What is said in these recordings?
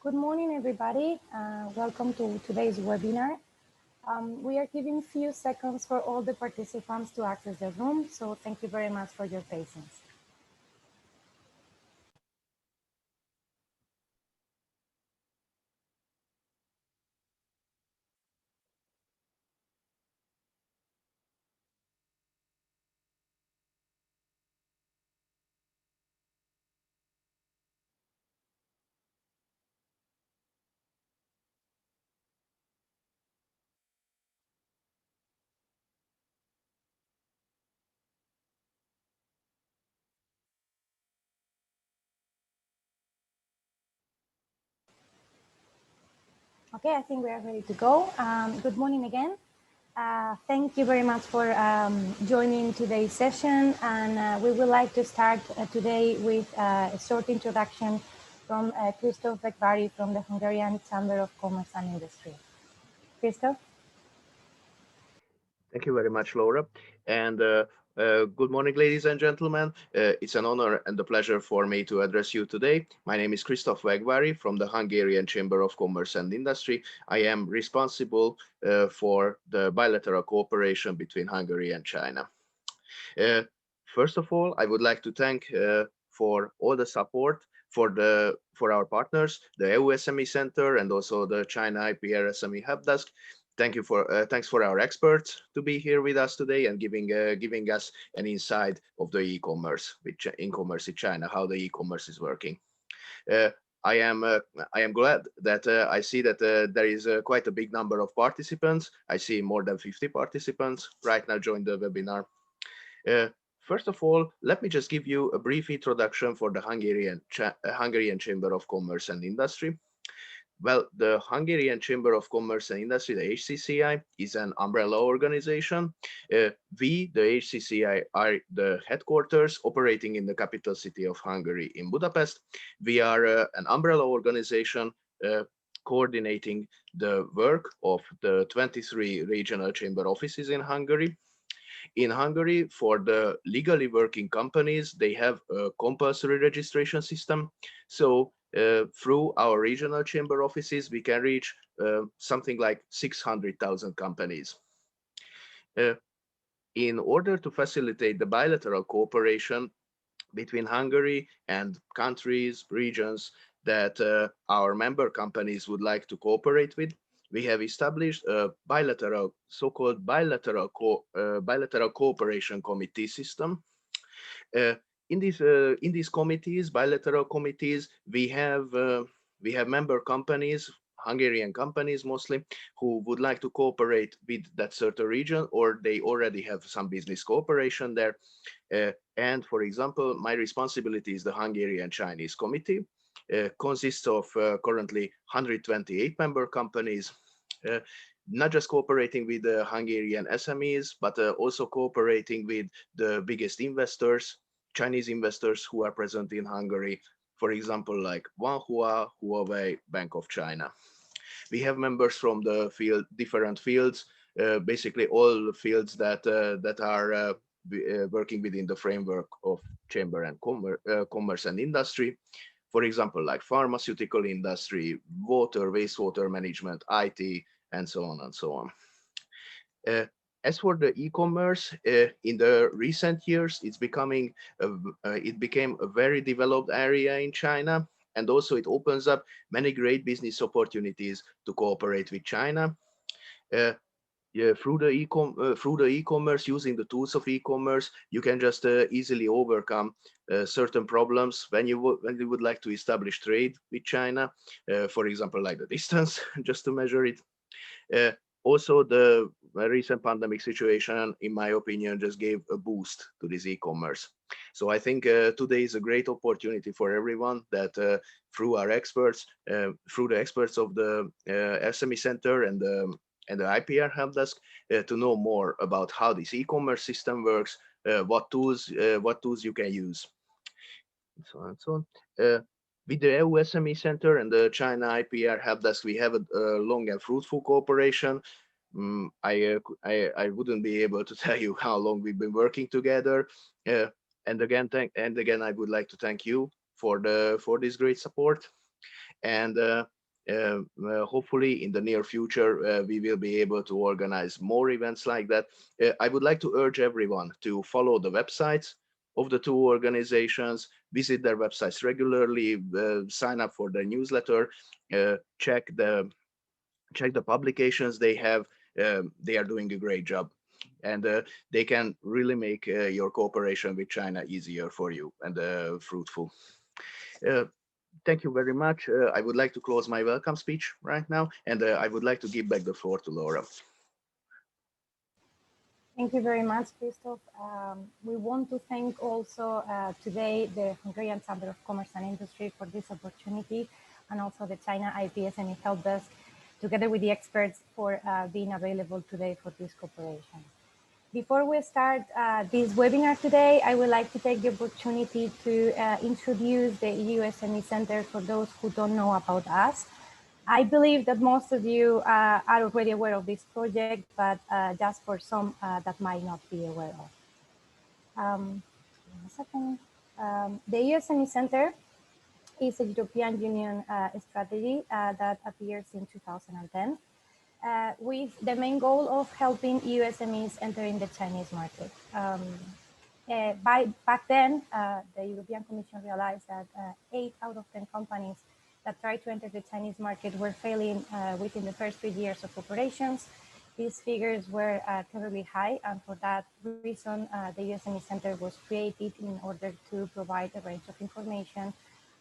Good morning, everybody. Welcome to today's webinar. We are giving few seconds for all the participants to access the room, so thank you very much for your patience. Okay, I think we are ready to go. Good morning again. Thank you very much for joining today's session, and we would like to start today with a short introduction from Christoph Beckbari from the Hungarian Chamber of Commerce and Industry. Christoph? Thank you very much, Laura. And good morning, ladies and gentlemen. It's an honor and a pleasure for me to address you today. My name is Christoph Vegvári from the Hungarian Chamber of Commerce and Industry. I am responsible for the bilateral cooperation between Hungary and China. First of all, I would like to thank for all the support for our partners, the EU SME Centre and also the China IP SME Helpdesk. Thanks for our experts to be here with us today and giving us an insight of the e-commerce in China, how the e-commerce is working. I am glad that I see that there is quite a big number of participants. I see more than 50 participants right now join the webinar. First of all, let me just give you a brief introduction for the Hungarian Chamber of Commerce and Industry. Well, the Hungarian Chamber of Commerce and Industry, the HCCI, is an umbrella organization. We, the HCCI, are the headquarters operating in the capital city of Hungary in Budapest. We are an umbrella organization coordinating the work of the 23 regional chamber offices in Hungary. In Hungary, for the legally working companies, they have a compulsory registration system. So through our regional chamber offices, we can reach something like 600,000 companies. In order to facilitate the bilateral cooperation between Hungary and countries, regions that our member companies would like to cooperate with, we have established a bilateral, so-called bilateral cooperation committee system. In these committees, bilateral committees, we have member companies, Hungarian companies mostly, who would like to cooperate with that certain region, or they already have some business cooperation there. And for example, my responsibility is the Hungarian Chinese Committee. Consists of currently 128 member companies, not just cooperating with the Hungarian SMEs, but also cooperating with the biggest investors, Chinese investors who are present in Hungary, for example, like Wanhua, Huawei, Bank of China. We have members from the different fields, basically all fields that are working within the framework of Chamber and Commerce and Industry. For example, like pharmaceutical industry, water, wastewater management, IT, and so on and so on. As for the e-commerce, in the recent years, it became a very developed area in China, and also it opens up many great business opportunities to cooperate with China. Through the e-commerce, using the tools of e-commerce, you can just easily overcome certain problems when you would like to establish trade with China, for example, like the distance, just to measure it. Also, the recent pandemic situation, in my opinion, just gave a boost to this e-commerce. So I think today is a great opportunity for everyone that through our experts, through the experts of the SME Centre and the IPR Helpdesk, to know more about how this e-commerce system works, what tools you can use, and so on and so on. With the EU SME Centre and the China IPR Helpdesk, we have a long and fruitful cooperation. I wouldn't be able to tell you how long we've been working together. And again, I would like to thank you for this great support. And Hopefully in the near future, we will be able to organize more events like that. I would like to urge everyone to follow the websites of the two organizations, visit their websites regularly, sign up for their newsletter, check the publications they have. They are doing a great job, and they can really make your cooperation with China easier for you and fruitful. Uh, Thank you very much. I would like to close my welcome speech right now, and I would like to give back the floor to Laura. Thank you very much, Christoph. We want to thank also today the Hungarian Chamber of Commerce and Industry for this opportunity, and also the China IP SME Helpdesk, together with the experts for being available today for this cooperation. Before we start this webinar today, I would like to take the opportunity to introduce the EU SME Centre for those who don't know about us. I believe that most of you are already aware of this project, but just for some that might not be aware of. A second. The EU SME Centre is a European Union strategy that appears in 2010. With the main goal of helping EU SMEs entering the Chinese market. Back then, the European Commission realized that 8 out of 10 companies that tried to enter the Chinese market were failing within the first 3 years of operations. These figures were terribly high, and for that reason, the EU SME Centre was created in order to provide a range of information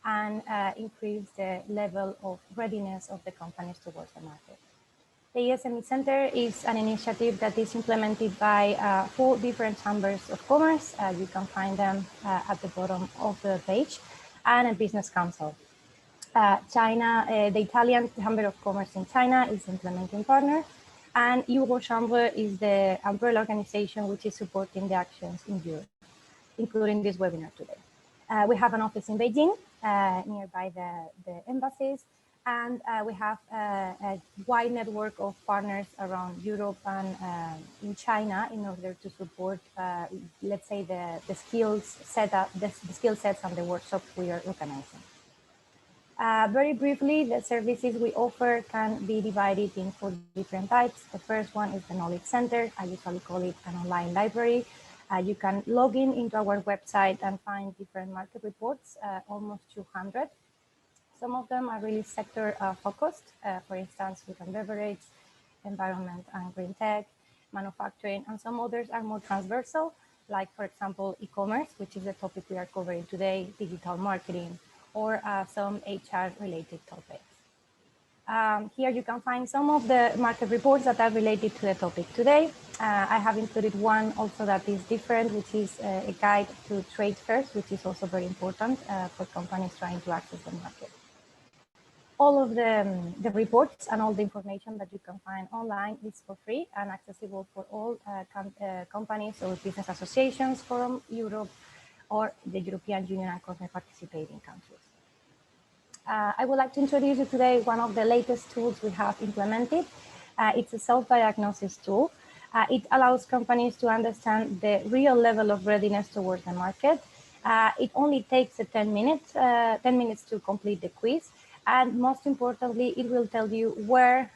and increase the level of readiness of the companies towards the market. The EU SME Centre is an initiative that is implemented by 4 different chambers of commerce. You can find them at the bottom of the page, and a business council. The Italian Chamber of Commerce in China is implementing partner, and EUROCHAMBRES is the umbrella organization which is supporting the actions in Europe, including this webinar today. We have an office in Beijing, nearby the embassies, and we have a wide network of partners around Europe and in China in order to support, let's say, the skill sets and the workshops we are organizing. Very briefly, the services we offer can be divided in 4 different types. The first one is the Knowledge Center. I usually call it an online library. You can log in into our website and find different market reports, almost 200. Some of them are really sector focused, for instance, food and beverage, environment and green tech, manufacturing, and some others are more transversal, like, for example, e-commerce, which is the topic we are covering today, digital marketing, or some HR related topics. Here you can find some of the market reports that are related to the topic today. I have included one also that is different, which is a guide to trade fairs, which is also very important for companies trying to access the market. All of the reports and all the information that you can find online is for free and accessible for all companies or business associations from Europe or the European Union and COSME participating countries. I would like to introduce you today one of the latest tools we have implemented. It's a self-diagnosis tool. It allows companies to understand the real level of readiness towards the market. It only takes 10 minutes to complete the quiz. And most importantly, it will tell you where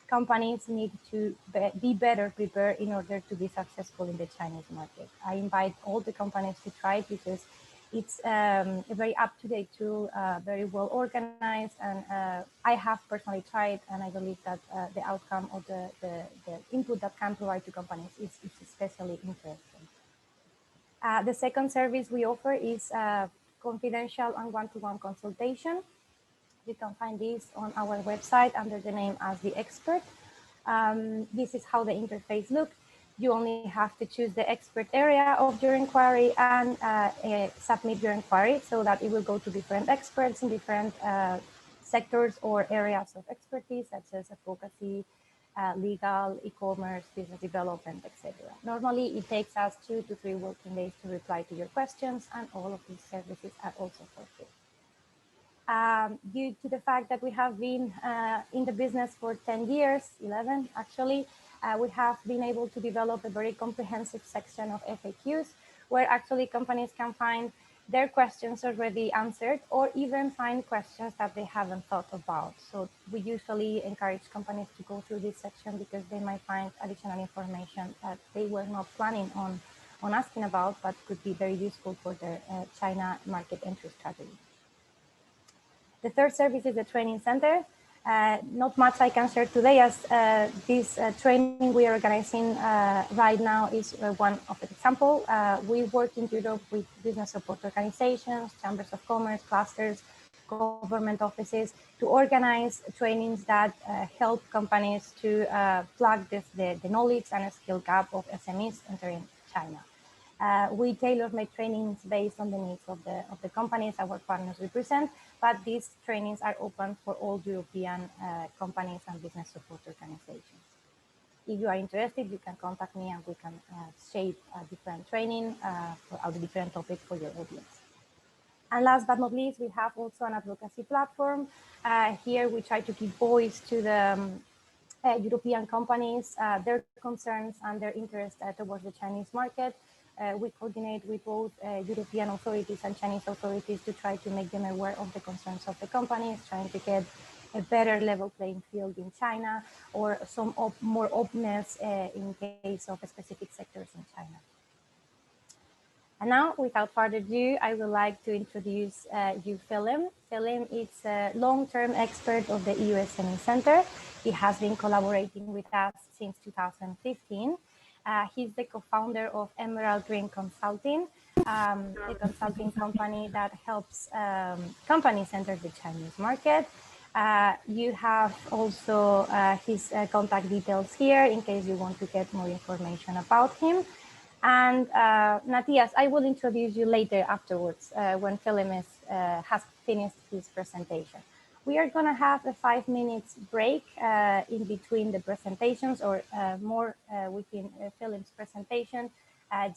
companies need to be better prepared in order to be successful in the Chinese market. I invite all the companies to try it because it's a very up-to-date tool, very well organized, and I have personally tried, and I believe that the outcome of the input that can provide to companies is especially interesting. The second service we offer is confidential and one-to-one consultation. You can find this on our website under the name Ask the Expert. This is how the interface looks. You only have to choose the expert area of your inquiry and submit your inquiry so that it will go to different experts in different sectors or areas of expertise, such as advocacy, legal, e-commerce, business development, etc. Normally, it takes us 2 to 3 working days to reply to your questions, and all of these services are also for free. Due to the fact that we have been in the business for 10 years, 11 actually, we have been able to develop a very comprehensive section of FAQs where actually companies can find their questions already answered, or even find questions that they haven't thought about. So we usually encourage companies to go through this section because they might find additional information that they were not planning on asking about, but could be very useful for their China market entry strategy. The third service is the training center. Not much I can share today, as this training we are organizing right now is one of the example. We work in Europe with business support organizations, chambers of commerce, clusters, government offices to organize trainings that help companies to plug the knowledge and skill gap of SMEs entering China. We tailor-make trainings based on the needs of the companies our partners represent, but these trainings are open for all European companies and business support organizations. If you are interested, you can contact me and we can shape a different training for all the different topics for your audience. And last but not least, we have also an advocacy platform. Here we try to give voice to the European companies, their concerns and their interest towards the Chinese market. We coordinate with both European authorities and Chinese authorities to try to make them aware of the concerns of the companies, trying to get a better level playing field in China, or some more openness in case of specific sectors in China. And now, without further ado, I would like to introduce you Felim. Felim is a long-term expert of the EU SME Centre. He has been collaborating with us since 2015. He's the co-founder of Emerald Green Consulting, a consulting company that helps companies enter the Chinese market. You have also his contact details here in case you want to get more information about him. And Matthias, I will introduce you later afterwards when Felim has finished his presentation. We are going to have a 5 minutes break in between the presentations, or more within Felim's presentation,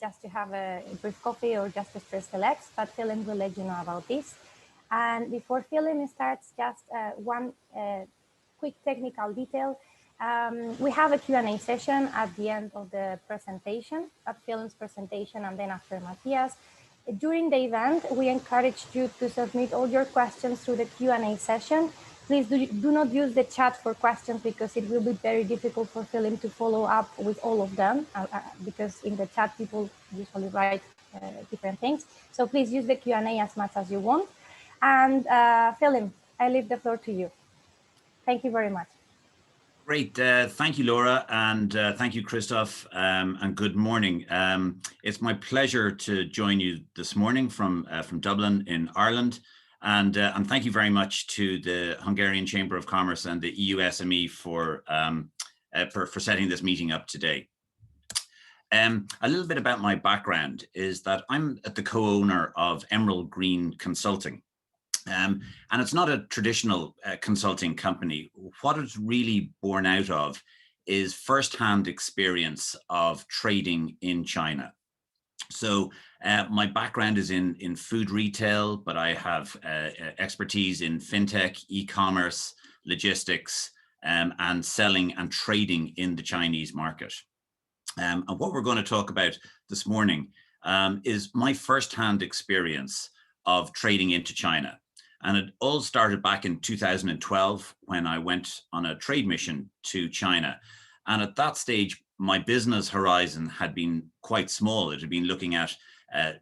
just to have a brief coffee or just to stretch the legs, but Felim will let you know about this. And before Felim starts, just one quick technical detail. We have a Q&A session at the end of the presentation, at Felim's presentation, and then after Matthias. During the event, we encourage you to submit all your questions through the Q&A session. Please do not use the chat for questions, because it will be very difficult for Felim to follow up with all of them, because in the chat people usually write different things. So please use the Q&A as much as you want. And Felim, I leave the floor to you. Thank you very much. Great. Thank you, Laura, and thank you, Christoph, and good morning. It's my pleasure to join you this morning from Dublin in Ireland, and thank you very much to the Hungarian Chamber of Commerce and the EU SME for setting this meeting up today. A little bit about my background is that I'm the co-owner of Emerald Green Consulting. And it's not a traditional consulting company. What it's really born out of is firsthand experience of trading in China. So my background is in food retail, but I have expertise in fintech, e-commerce, logistics, and selling and trading in the Chinese market. And what we're going to talk about this morning is my firsthand experience of trading into China. And it all started back in 2012 when I went on a trade mission to China. And at that stage, my business horizon had been quite small. It had been looking at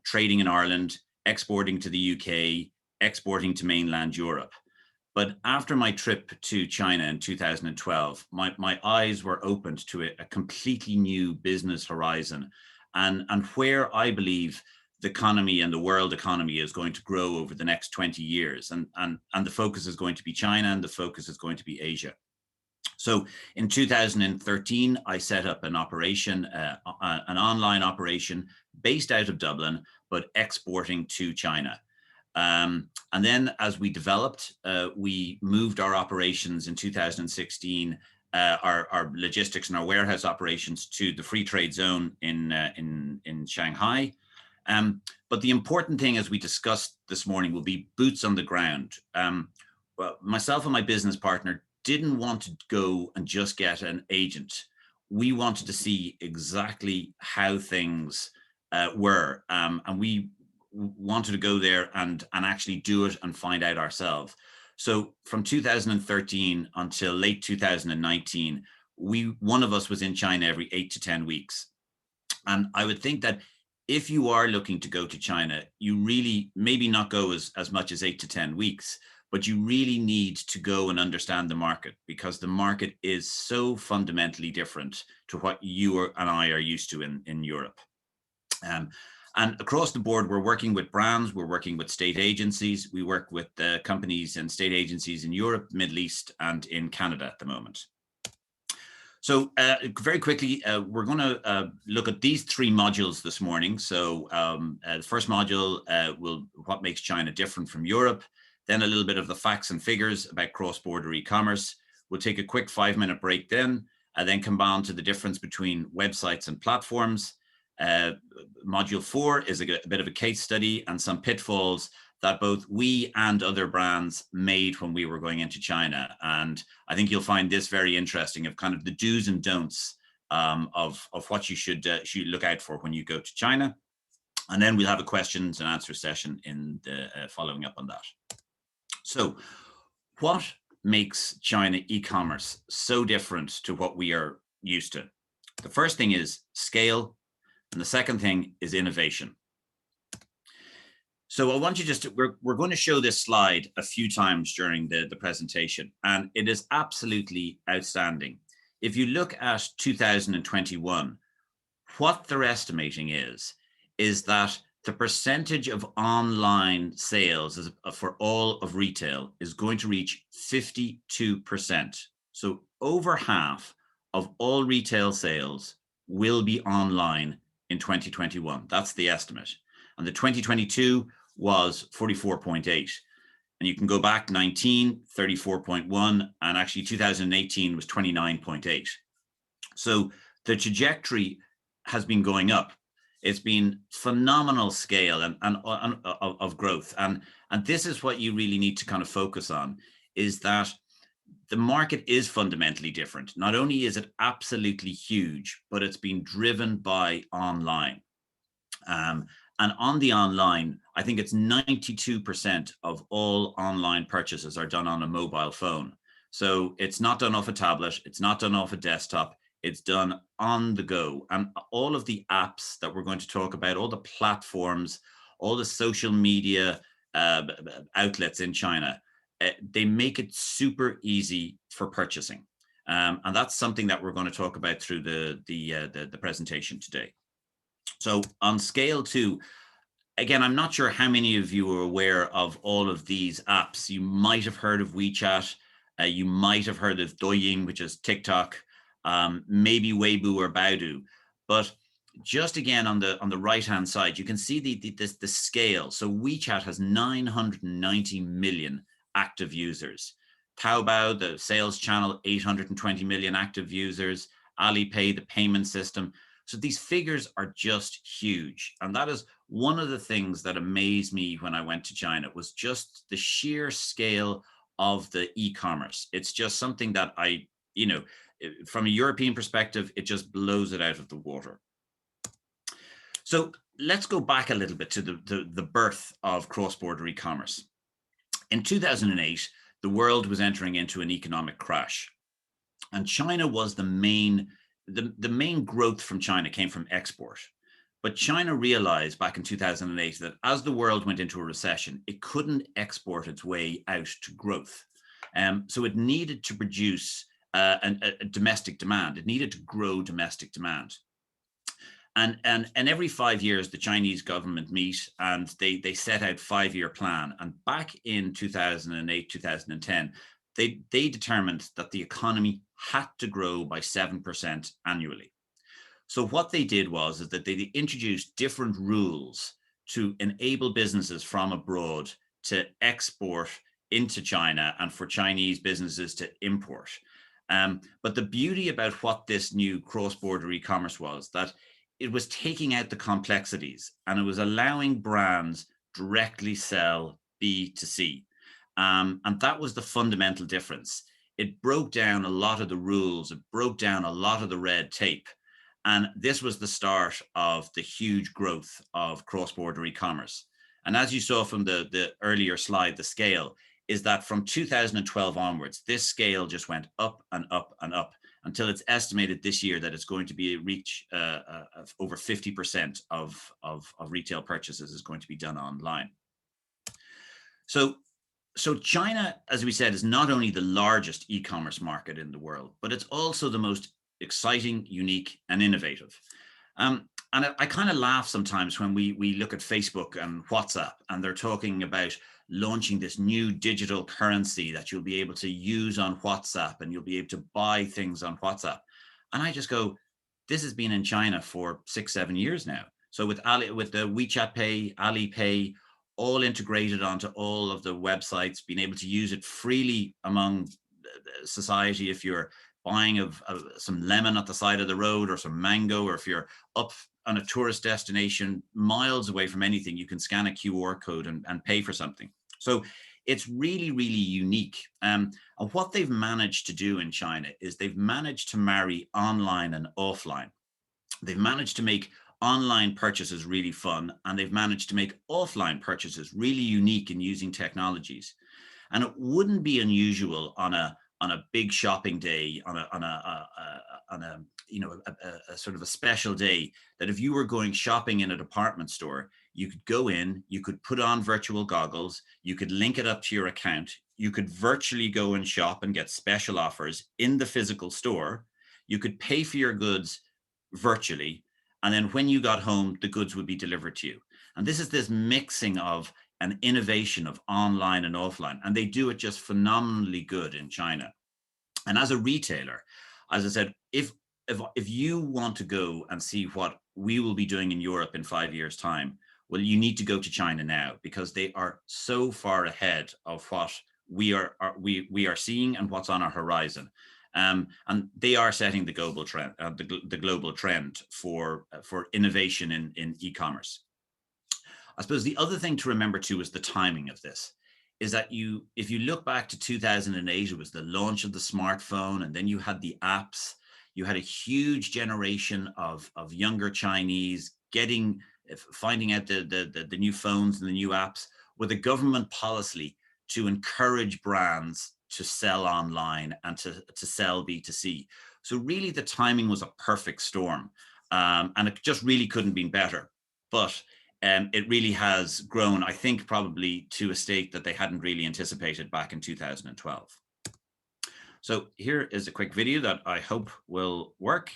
trading in Ireland, exporting to the UK, exporting to mainland Europe. But after my trip to China in 2012, my eyes were opened to a completely new business horizon, and where I believe the economy and the world economy is going to grow over the next 20 years. And the focus is going to be China, and the focus is going to be Asia. So in 2013, I set up an operation, an online operation based out of Dublin, but exporting to China. And then as we developed, we moved our operations in 2016, our logistics and our warehouse operations to the free trade zone in Shanghai. But the important thing, as we discussed this morning, will be boots on the ground. Well, myself and my business partner didn't want to go and just get an agent. We wanted to see exactly how things were. And we wanted to go there and actually do it and find out ourselves. So from 2013 until late 2019, one of us was in China every 8 to 10 weeks. And I would think that if you are looking to go to China, you really maybe not go as much as 8 to 10 weeks, but you really need to go and understand the market, because the market is so fundamentally different to what you and I are used to in Europe. And across the board, we're working with brands, we're working with state agencies, we work with companies and state agencies in Europe, Middle East, and in Canada at the moment. So very quickly, we're going to look at these 3 modules this morning. So the first module will what makes China different from Europe, then a little bit of the facts and figures about cross-border e-commerce. We'll take a quick 5-minute break then come on to the difference between websites and platforms. Module 4 is a bit of a case study and some pitfalls that both we and other brands made when we were going into China. And I think you'll find this very interesting, of kind of the do's and don'ts of what you should look out for when you go to China. And then we'll have a questions and answer session in the following up on that. So what makes China e-commerce so different to what we are used to? The first thing is scale. And the second thing is innovation. So I want you we're going to show this slide a few times during the presentation, and it is absolutely outstanding. If you look at 2021, what they're estimating is that the percentage of online sales for all of retail is going to reach 52%. So over half of all retail sales will be online in 2021. That's the estimate. And the 2022 was 44.8. And you can go back 19, 34.1, and actually 2018 was 29.8. So the trajectory has been going up. It's been phenomenal scale of growth. And this is what you really need to kind of focus on, is that the market is fundamentally different. Not only is it absolutely huge, but it's been driven by online. And on the online, I think it's 92% of all online purchases are done on a mobile phone. So it's not done off a tablet, it's not done off a desktop, it's done on the go. And all of the apps that we're going to talk about, all the platforms, all the social media outlets in China, they make it super easy for purchasing. And that's something that we're going to talk about through the presentation today. So on scale 2, again, I'm not sure how many of you are aware of all of these apps. You might have heard of WeChat. You might have heard of Douyin, which is TikTok, maybe Weibo or Baidu. But just again, on the right-hand side, you can see the scale. So WeChat has 990 million active users. Taobao, the sales channel, 820 million active users. Alipay, the payment system. So these figures are just huge. And that is one of the things that amazed me when I went to China, was just the sheer scale of the e-commerce. It's just something that from a European perspective, it just blows it out of the water. So let's go back a little bit to the birth of cross-border e-commerce. In 2008, the world was entering into an economic crash, and China was the main growth from China came from export. But China realized back in 2008 that as the world went into a recession, it couldn't export its way out to growth. So it needed to produce a domestic demand. It needed to grow domestic demand. And every 5 years, the Chinese government meet and they set out 5-year plan. And back in 2008, 2010, they determined that the economy had to grow by 7% annually. So what they did was that they introduced different rules to enable businesses from abroad to export into China and for Chinese businesses to import. But the beauty about what this new cross-border e-commerce was that it was taking out the complexities and it was allowing brands directly sell B2C. And that was the fundamental difference. It broke down a lot of the rules. It broke down a lot of the red tape. And this was the start of the huge growth of cross-border e-commerce. And as you saw from the earlier slide, the scale is that from 2012 onwards, this scale just went up and up and up until it's estimated this year that it's going to be reach over 50% of retail purchases is going to be done online. So China, as we said, is not only the largest e-commerce market in the world, but it's also the most exciting, unique, and innovative. And I kind of laugh sometimes when we look at Facebook and WhatsApp, and they're talking about launching this new digital currency that you'll be able to use on WhatsApp, and you'll be able to buy things on WhatsApp. And I just go, this has been in China for 6-7 years now. So with the WeChat Pay, Alipay, all integrated onto all of the websites, being able to use it freely among society. If you're buying some lemon at the side of the road, or some mango, or if you're up on a tourist destination miles away from anything, you can scan a QR code and pay for something. So it's really, really unique. And what they've managed to do in China is they've managed to marry online and offline. They've managed to make online purchases really fun, and they've managed to make offline purchases really unique in using technologies. And it wouldn't be unusual on a big shopping day, on a sort of a special day, that if you were going shopping in a department store, you could go in, you could put on virtual goggles, you could link it up to your account, you could virtually go and shop and get special offers in the physical store, you could pay for your goods virtually, and then when you got home, the goods would be delivered to you. And this is this mixing of an innovation of online and offline, and they do it just phenomenally good in China. And as a retailer, as I said, if you want to go and see what we will be doing in Europe in 5 years' time, well, you need to go to China now, because they are so far ahead of what we are seeing and what's on our horizon. And they are setting the global trend, the global trend for innovation in e-commerce. I suppose the other thing to remember too is the timing of this. Is that if you look back to 2008, it was the launch of the smartphone, and then you had the apps. You had a huge generation of younger Chinese finding out the new phones and the new apps, with a government policy to encourage brands to sell online and to sell B2C. So really the timing was a perfect storm, and it just really couldn't have been better. But it really has grown, I think, probably to a state that they hadn't really anticipated back in 2012. So here is a quick video that I hope will work.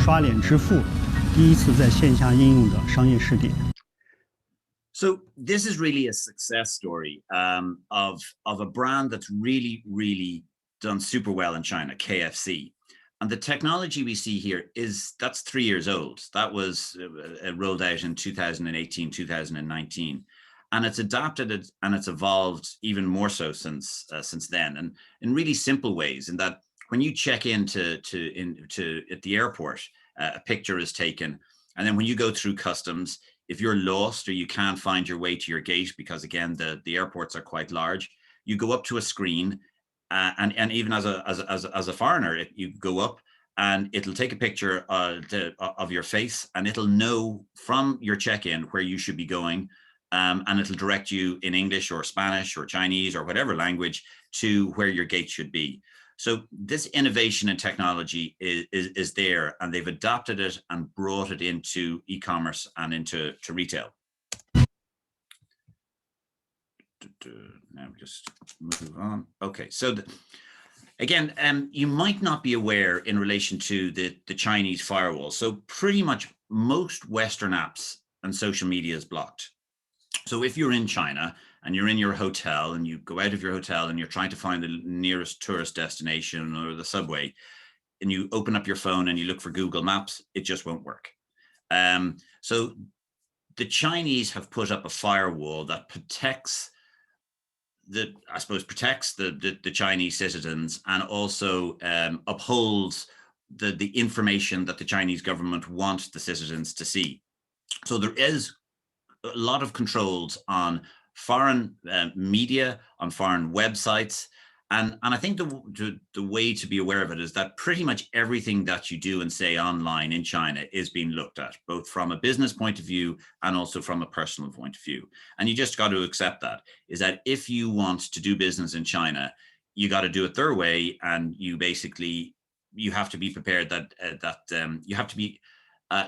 刷脸支付第一次在线下应用的商业试点。So this is really a success story of a brand that's really done super well in China, KFC. And the technology we see here that's 3 years old. That was rolled out in 2018, 2019. And it's adapted and it's evolved even more so since then, and in really simple ways, in that when you check into at the airport, a picture is taken. And then when you go through customs, if you're lost or you can't find your way to your gate, because again, the airports are quite large, you go up to a screen, and even as a foreigner, you go up and it'll take a picture of your face, and it'll know from your check-in where you should be going, and it'll direct you in English or Spanish or Chinese or whatever language to where your gate should be. So this innovation in technology is there, and they've adapted it and brought it into e-commerce and into retail. Now just move on. Okay, so again, you might not be aware in relation to the Chinese firewall. So pretty much most Western apps and social media is blocked. So if you're in China and you're in your hotel and you go out of your hotel and you're trying to find the nearest tourist destination or the subway, and you open up your phone and you look for Google Maps, it just won't work. So the Chinese have put up a firewall that protects the Chinese citizens, and also upholds the information that the Chinese government wants the citizens to see. So there is a lot of controls on foreign media, on foreign websites. And I think the way to be aware of it is that pretty much everything that you do and say online in China is being looked at, both from a business point of view and also from a personal point of view. And you just got to accept that, is that if you want to do business in China, you got to do it their way. And you have to be prepared that you have to be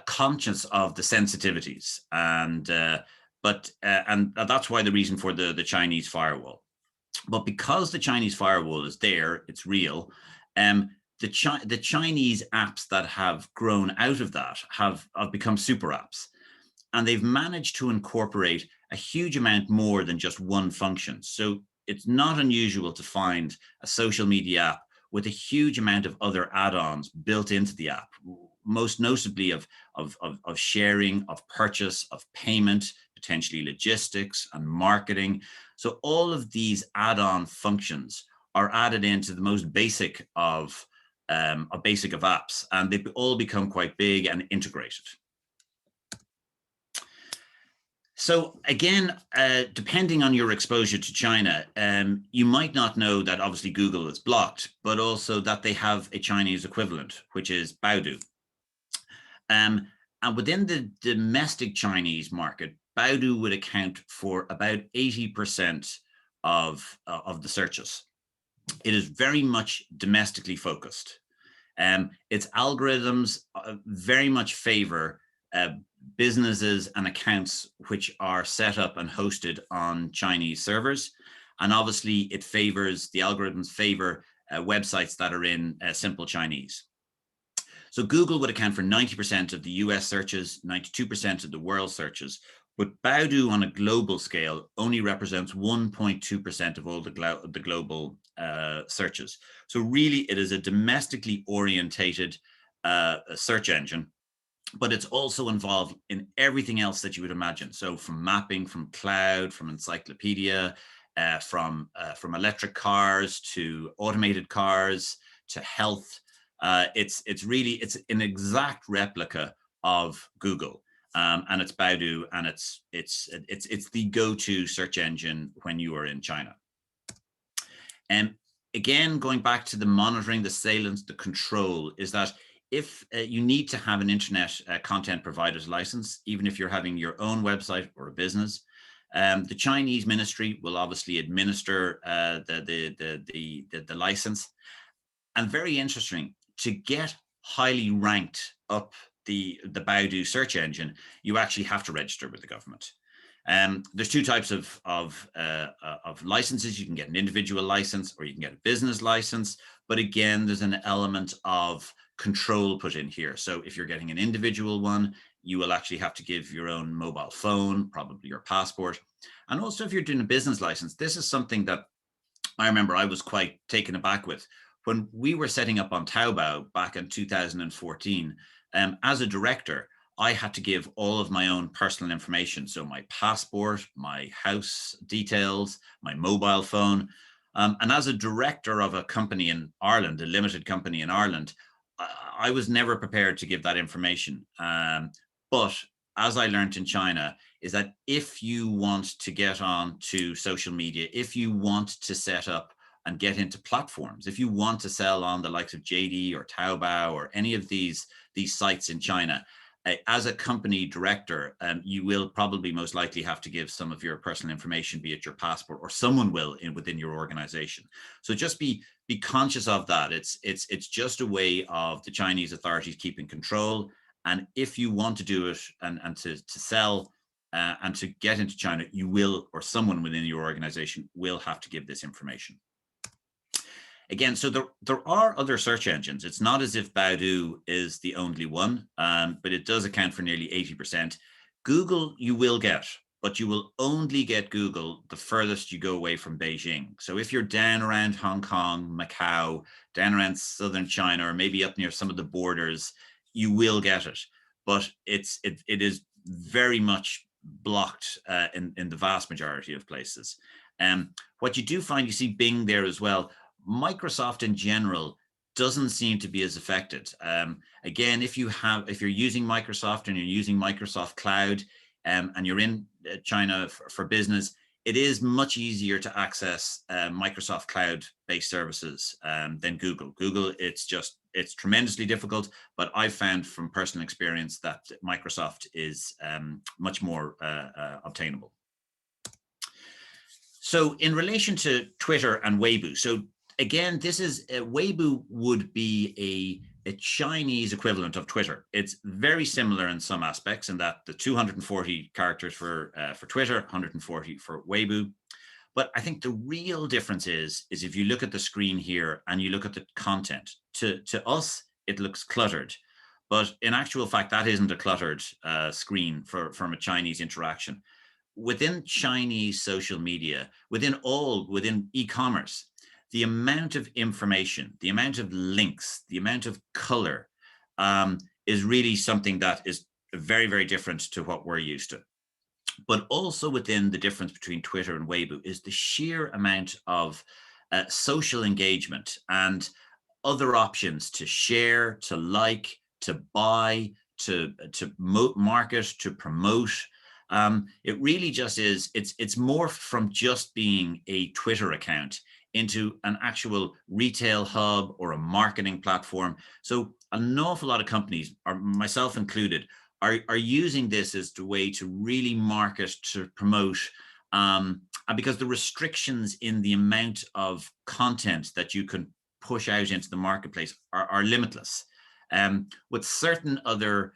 conscious of the sensitivities, and that's why the reason for the Chinese firewall. But because the Chinese firewall is there, it's real. The Chinese apps that have grown out of that have become super apps, and they've managed to incorporate a huge amount more than just one function. So it's not unusual to find a social media app with a huge amount of other add-ons built into the app, most notably of sharing, of purchase, of payment, potentially logistics and marketing. So all of these add-on functions are added into the most basic of apps, and they all become quite big and integrated. So again, depending on your exposure to China, you might not know that obviously Google is blocked, but also that they have a Chinese equivalent, which is Baidu. And within the domestic Chinese market, Baidu would account for about 80% of the searches. It is very much domestically focused. Its algorithms very much favor businesses and accounts which are set up and hosted on Chinese servers. And obviously the algorithms favor websites that are in simple Chinese. So Google would account for 90% of the US searches, 92% of the world searches, but Baidu on a global scale only represents 1.2% of all the global searches. So really it is a domestically orientated search engine, but it's also involved in everything else that you would imagine. So from mapping, from cloud, from encyclopedia, from electric cars to automated cars to health. It's an exact replica of Google, and it's Baidu, and it's the go-to search engine when you are in China. And again, going back to the monitoring, the surveillance, the control, is that if you need to have an internet content provider's license, even if you're having your own website or a business, the Chinese ministry will obviously administer the license. And very interesting, to get highly ranked up the Baidu search engine, you actually have to register with the government. There's two types of licenses. You can get an individual license or you can get a business license. But again, there's an element of control put in here. So if you're getting an individual one, you will actually have to give your own mobile phone, probably your passport. And also if you're doing a business license, this is something that I remember I was quite taken aback with. When we were setting up on Taobao back in 2014, as a director, I had to give all of my own personal information. So my passport, my house details, my mobile phone. And as a director of a company in Ireland, a limited company in Ireland, I was never prepared to give that information. But as I learned in China, is that if you want to get on to social media, if you want to set up and get into platforms, if you want to sell on the likes of JD or Taobao or any of these sites in China, as a company director, you will probably most likely have to give some of your personal information, be it your passport, or someone will within your organization. So just be conscious of that. It's just a way of the Chinese authorities keeping control. And if you want to do it and to sell and to get into China, you will, or someone within your organization will have to give this information. Again, so there are other search engines. It's not as if Baidu is the only one, but it does account for nearly 80%. Google you will get, but you will only get Google the furthest you go away from Beijing. So if you're down around Hong Kong, Macau, down around southern China, or maybe up near some of the borders, you will get it. But it is very much blocked in the vast majority of places. What you do find, you see Bing there as well. Microsoft in general doesn't seem to be as affected. Again, if you're using Microsoft and you're using Microsoft Cloud and you're in China for business, it is much easier to access Microsoft Cloud-based services than Google. Google, it's tremendously difficult, but I've found from personal experience that Microsoft is much more obtainable. So in relation to Twitter and Weibo, so again, this is Weibo would be a Chinese equivalent of Twitter. It's very similar in some aspects in that the 240 characters for Twitter, 140 for Weibo. But I think the real difference is if you look at the screen here and you look at the content, to us, it looks cluttered. But in actual fact, that isn't a cluttered screen from a Chinese interaction. Within Chinese social media, within e-commerce, the amount of information, the amount of links, the amount of color is really something that is very, very different to what we're used to. But also within the difference between Twitter and Weibo is the sheer amount of social engagement and other options to share, to like, to buy, to market, to promote. It really just is, it's more from just being a Twitter account into an actual retail hub or a marketing platform. So an awful lot of companies, myself included, are using this as the way to really market, to promote, and because the restrictions in the amount of content that you can push out into the marketplace are limitless. With certain other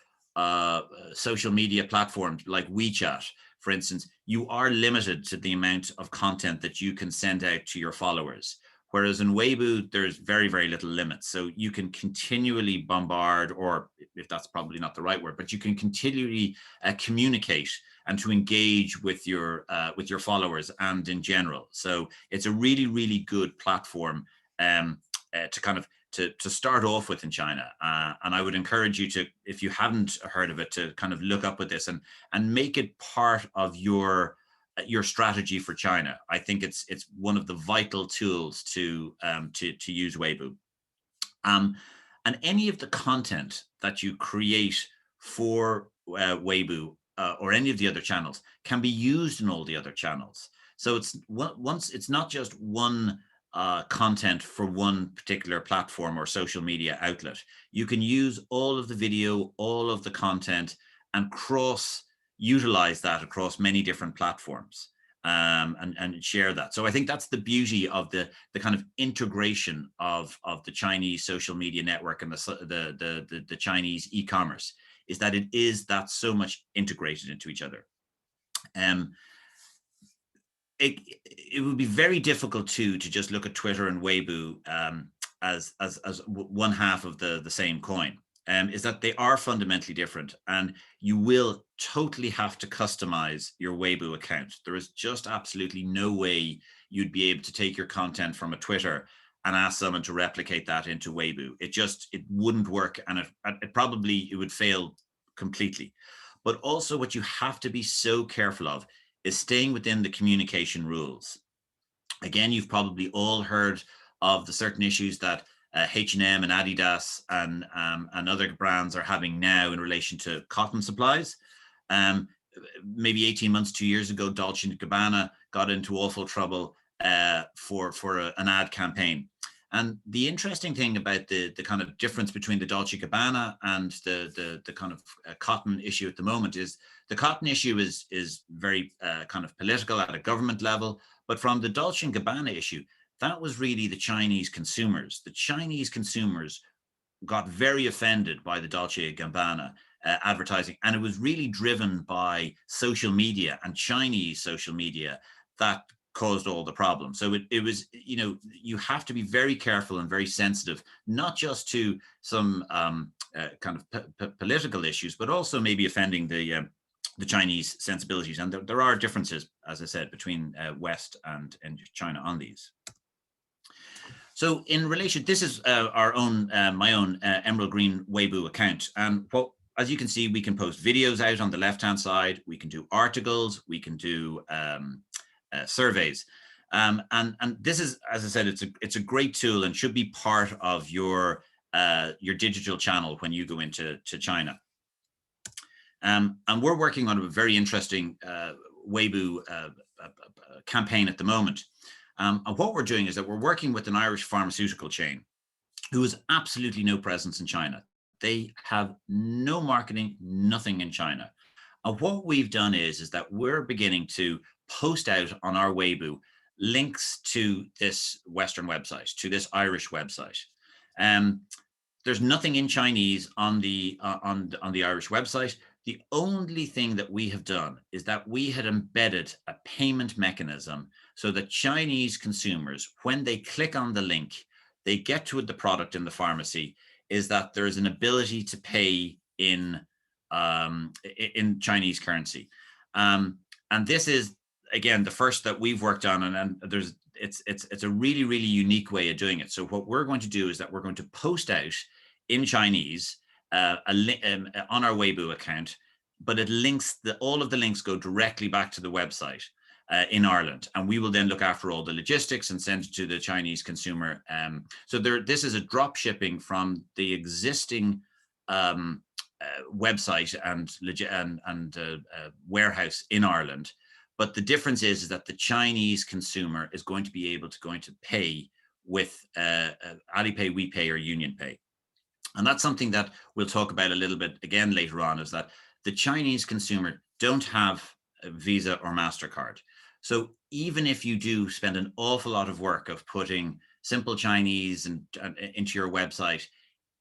social media platforms like WeChat, for instance, you are limited to the amount of content that you can send out to your followers. Whereas in Weibo, there's very, very little limits. So you can continually bombard, or if that's probably not the right word, but you can continually communicate and to engage with your followers and in general. So it's a really, really good platform to kind of to start off with in China. And I would encourage you to, if you haven't heard of it, to kind of look up with this and make it part of your strategy for China. I think it's one of the vital tools to use Weibo. And any of the content that you create for Weibo or any of the other channels can be used in all the other channels. So it's not just one content for one particular platform or social media outlet. You can use all of the video, all of the content, and utilize that across many different platforms and share that. So I think that's the beauty of the kind of integration of the Chinese social media network and the Chinese e-commerce, is that it is that so much integrated into each other. It would be very difficult to just look at Twitter and Weibo as one half of the same coin. Is that they are fundamentally different, and you will totally have to customize your Weibo account. There is just absolutely no way you'd be able to take your content from a Twitter and ask someone to replicate that into Weibo. It wouldn't work, and it would fail completely. But also what you have to be so careful of is staying within the communication rules. Again, you've probably all heard of the certain issues that H&M and Adidas and other brands are having now in relation to cotton supplies. Maybe 18 months, 2 years ago, Dolce & Gabbana got into awful trouble for an ad campaign. And the interesting thing about the kind of difference between the Dolce & Gabbana and the kind of cotton issue at the moment is the cotton issue is very kind of political at a government level, but from the Dolce & Gabbana issue, that was really the Chinese consumers. The Chinese consumers got very offended by the Dolce & Gabbana advertising, and it was really driven by social media and Chinese social media that caused all the problems. So it was, you know, you have to be very careful and very sensitive, not just to some kind of political issues, but also maybe offending the Chinese sensibilities. And there are differences, as I said, between West and China on these. So in relation, this is our own, my own Emerald Green Weibo account. And what, as you can see, we can post videos out on the left-hand side. We can do articles. We can do surveys. And this is, as I said, it's a great tool and should be part of your digital channel when you go into China. And we're working on a very interesting Weibo campaign at the moment. And what we're doing is that we're working with an Irish pharmaceutical chain who has absolutely no presence in China. They have no marketing, nothing in China. And what we've done is that we're beginning to post out on our Weibo links to this Western website, to this Irish website. There's nothing in Chinese on the Irish website. The only thing that we have done is that we had embedded a payment mechanism so that Chinese consumers, when they click on the link, they get to the product in the pharmacy, is that there's an ability to pay in Chinese currency. And this is, again, the first that we've worked on, and it's a really, really unique way of doing it. So what we're going to do is that we're going to post out in Chinese on our Weibo account, but it links, all of the links go directly back to the website in Ireland, and we will then look after all the logistics and send it to the Chinese consumer. So this is a drop shipping from the existing website and warehouse in Ireland. But the difference is that the Chinese consumer is going to be able to pay with Alipay, WePay, or UnionPay. And that's something that we'll talk about a little bit again later on, is that the Chinese consumer don't have a Visa or MasterCard. So even if you do spend an awful lot of work of putting simple Chinese into your website,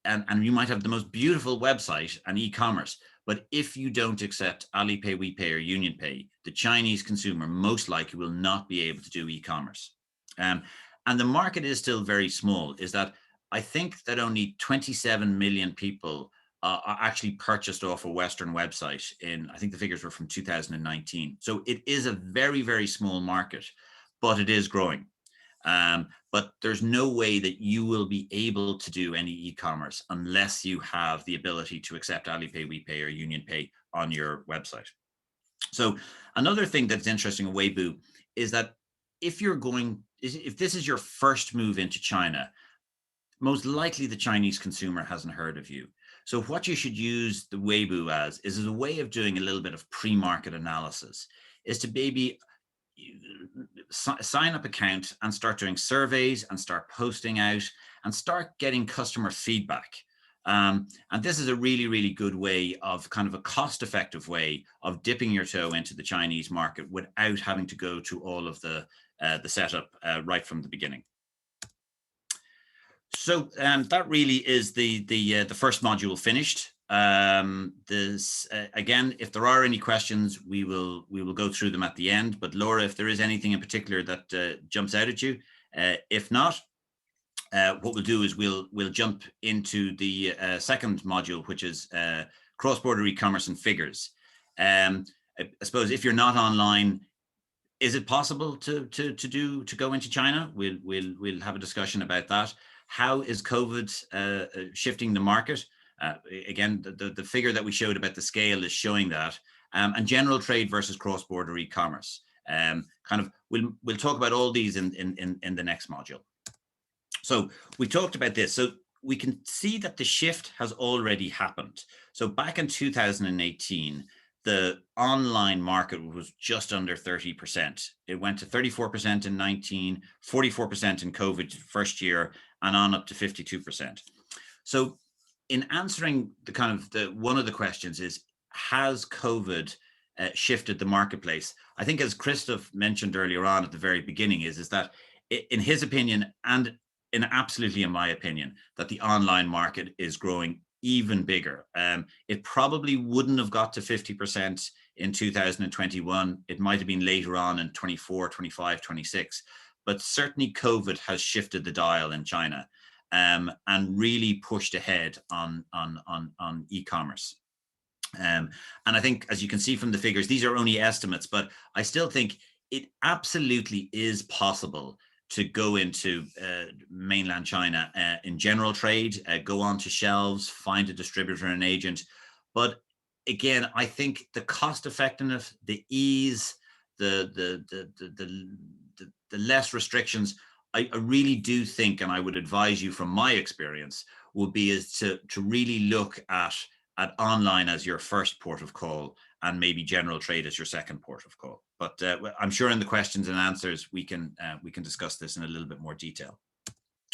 and you might have the most beautiful website and e-commerce, but if you don't accept Alipay, WePay, or UnionPay, the Chinese consumer most likely will not be able to do e-commerce. And the market is still very small, is that I think that only 27 million people are actually purchased off a Western website I think the figures were from 2019. So it is a very, very small market, but it is growing. But there's no way that you will be able to do any e-commerce unless you have the ability to accept Alipay, WePay, or UnionPay on your website. So another thing that's interesting in Weibo is that if this is your first move into China, most likely the Chinese consumer hasn't heard of you. So what you should use the Weibo as is a way of doing a little bit of pre-market analysis, is to maybe sign up account and start doing surveys and start posting out and start getting customer feedback. And this is a really, really good way of kind of a cost-effective way of dipping your toe into the Chinese market without having to go to all of the setup right from the beginning. So that really is the first module finished. Again, if there are any questions, we will go through them at the end. But Laura, if there is anything in particular that jumps out at you, if not, what we'll do is we'll jump into the second module, which is cross-border e-commerce and figures. I suppose if you're not online, is it possible to go into China? We'll have a discussion about that. How is COVID shifting the market? Again, the figure that we showed about the scale is showing that. And general trade versus cross-border e-commerce. We'll talk about all these in the next module. So we talked about this. So we can see that the shift has already happened. So back in 2018, the online market was just under 30%. It went to 34% in 19, 44% in COVID first year, and on up to 52%. So in answering the kind of one of the questions is, has COVID shifted the marketplace? I think, as Christoph mentioned earlier on at the very beginning, is that in his opinion, and absolutely in my opinion, that the online market is growing even bigger. It probably wouldn't have got to 50% in 2021. It might have been later on in 24, 25, 26, but certainly COVID has shifted the dial in China and really pushed ahead on e-commerce. And I think, as you can see from the figures, these are only estimates, but I still think it absolutely is possible to go into mainland China in general trade, go onto shelves, find a distributor and an agent. But again, I think the cost effectiveness, the ease, the less restrictions, I really do think, and I would advise you from my experience, would be is to really look at online as your first port of call, and maybe general trade as your second port of call. But I'm sure in the questions and answers we can discuss this in a little bit more detail.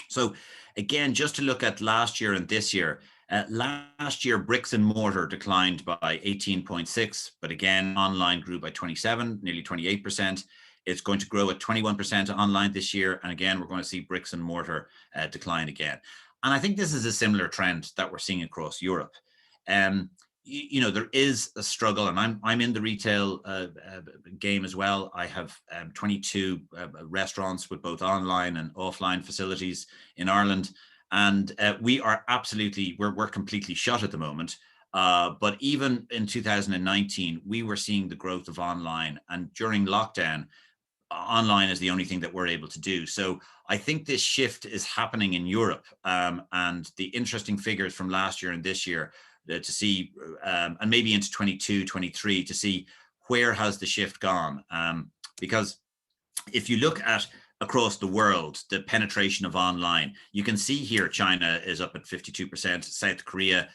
So again, just to look at last year and this year, last year bricks and mortar declined by 18.6, but again online grew by 27, nearly 28%. It's going to grow at 21% online this year, and again we're going to see bricks and mortar decline again. And I think this is a similar trend that we're seeing across Europe. You know, there is a struggle, and I'm in the retail game as well. I have 22 restaurants with both online and offline facilities in Ireland, and we are absolutely, we're completely shut at the moment. But even in 2019, we were seeing the growth of online, and during lockdown, online is the only thing that we're able to do. So I think this shift is happening in Europe, and the interesting figures from last year and this year to see, and maybe into 22, 23, to see where has the shift gone. Because if you look at across the world, the penetration of online, you can see here China is up at 52%, South Korea,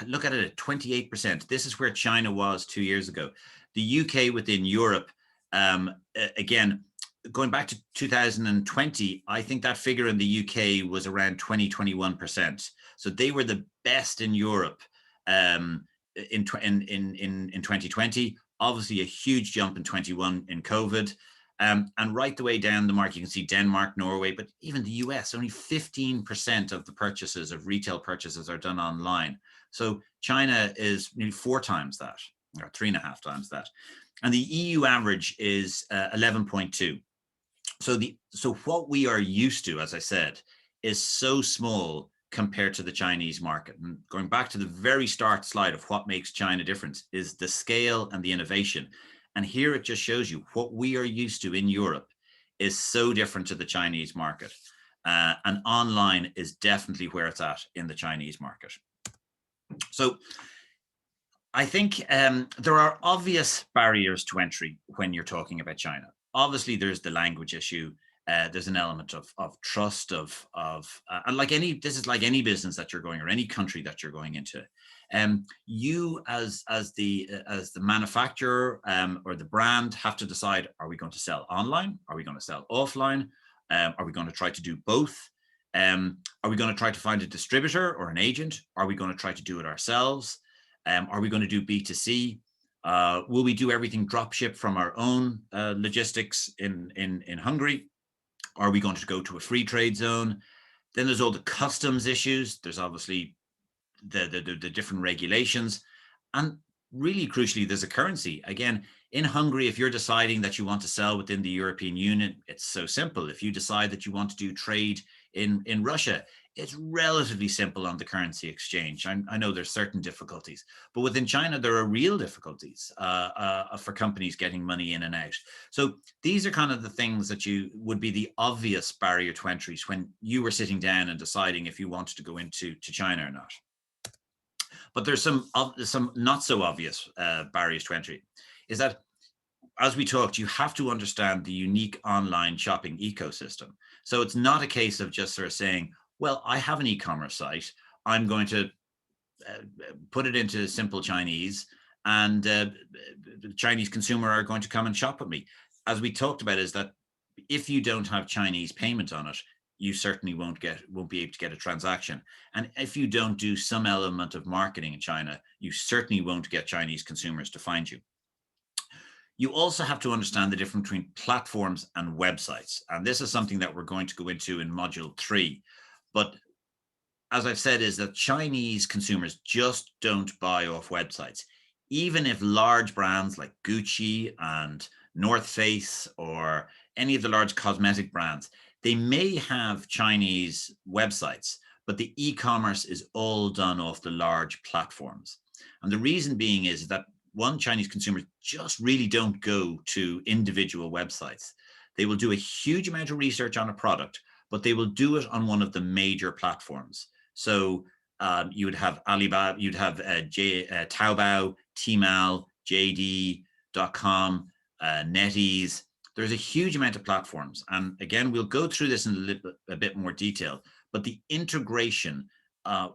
look at it at 28%. This is where China was 2 years ago. The UK within Europe, again, going back to 2020, I think that figure in the UK was around 21%. So they were the best in Europe in 2020. Obviously a huge jump in 21 in COVID. And right the way down the market, you can see Denmark, Norway, but even the US, only 15% of the purchases, of retail purchases, are done online. So China is nearly 4 times that, or 3.5 times that. And the EU average is 11.2. So what we are used to, as I said, is so small compared to the Chinese market. And going back to the very start slide of what makes China different is the scale and the innovation. And here it just shows you what we are used to in Europe is so different to the Chinese market. And online is definitely where it's at in the Chinese market. So I think there are obvious barriers to entry when you're talking about China. Obviously, there's the language issue. There's an element of trust, and like this is like any business that you're going, or any country that you're going into. You as the manufacturer or the brand have to decide: are we going to sell online? Are we going to sell offline? Are we going to try to do both? Are we going to try to find a distributor or an agent? Are we going to try to do it ourselves? Are we going to do B2C? Will we do everything drop ship from our own logistics in Hungary? Are we going to go to a free trade zone? Then there's all the customs issues. There's obviously the different regulations. And really crucially, there's a currency. Again, in Hungary, if you're deciding that you want to sell within the European Union, it's so simple. If you decide that you want to do trade in Russia, it's relatively simple on the currency exchange. I know there's certain difficulties, but within China, there are real difficulties for companies getting money in and out. So these are kind of the things that you would be the obvious barrier to entries when you were sitting down and deciding if you wanted to go into China or not. But there's some not so obvious barriers to entry. Is that, as we talked, you have to understand the unique online shopping ecosystem. So it's not a case of just sort of saying, well, I have an e-commerce site, I'm going to put it into simple Chinese, and the Chinese consumer are going to come and shop with me. As we talked about, is that if you don't have Chinese payment on it, you certainly won't be able to get a transaction. And if you don't do some element of marketing in China, you certainly won't get Chinese consumers to find you. You also have to understand the difference between platforms and websites. And this is something that we're going to go into in module 3. But as I've said, is that Chinese consumers just don't buy off websites. Even if large brands like Gucci and North Face or any of the large cosmetic brands, they may have Chinese websites, but the e-commerce is all done off the large platforms. And the reason being is that, one, Chinese consumers just really don't go to individual websites. They will do a huge amount of research on a product, but they will do it on one of the major platforms. So you would have Alibaba, you'd have Taobao, Tmall, JD.com, NetEase. There's a huge amount of platforms. And again, we'll go through this in a bit more detail, but the integration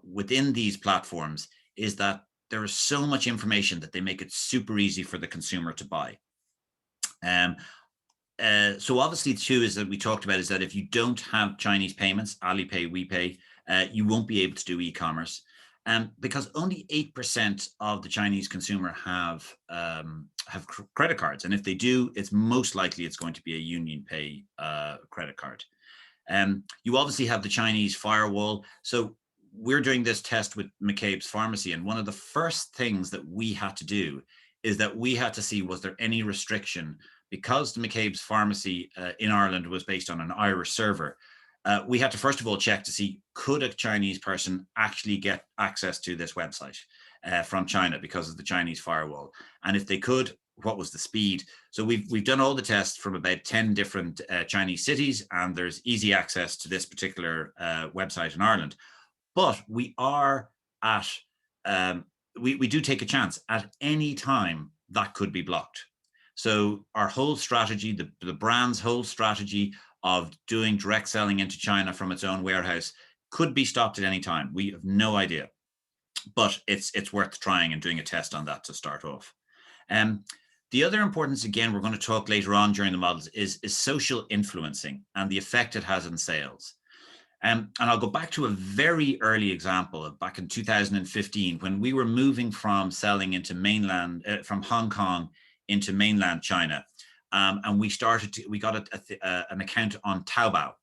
within these platforms is that there is so much information that they make it super easy for the consumer to buy. So obviously too, is that we talked about, is that if you don't have Chinese payments, Alipay, WePay, you won't be able to do e-commerce. Because only 8% of the Chinese consumer have credit cards, and if they do, it's most likely it's going to be a Union Pay credit card. You obviously have the Chinese firewall. So we're doing this test with McCabe's Pharmacy, and one of the first things that we had to do is that we had to see, was there any restriction, because the McCabe's Pharmacy in Ireland was based on an Irish server. We had to first of all check to see, could a Chinese person actually get access to this website from China because of the Chinese firewall? And if they could, what was the speed? So we've done all the tests from about 10 different Chinese cities, and there's easy access to this particular website in Ireland. But we are at, we do take a chance at any time that could be blocked. So our whole strategy, the brand's whole strategy of doing direct selling into China from its own warehouse could be stopped at any time. We have no idea, but it's worth trying and doing a test on that to start off. The other importance, again, we're going to talk later on during the models, is social influencing and the effect it has on sales. And I'll go back to a very early example of back in 2015, when we were moving from selling into mainland, from Hong Kong into mainland China. And we got an account on Taobao,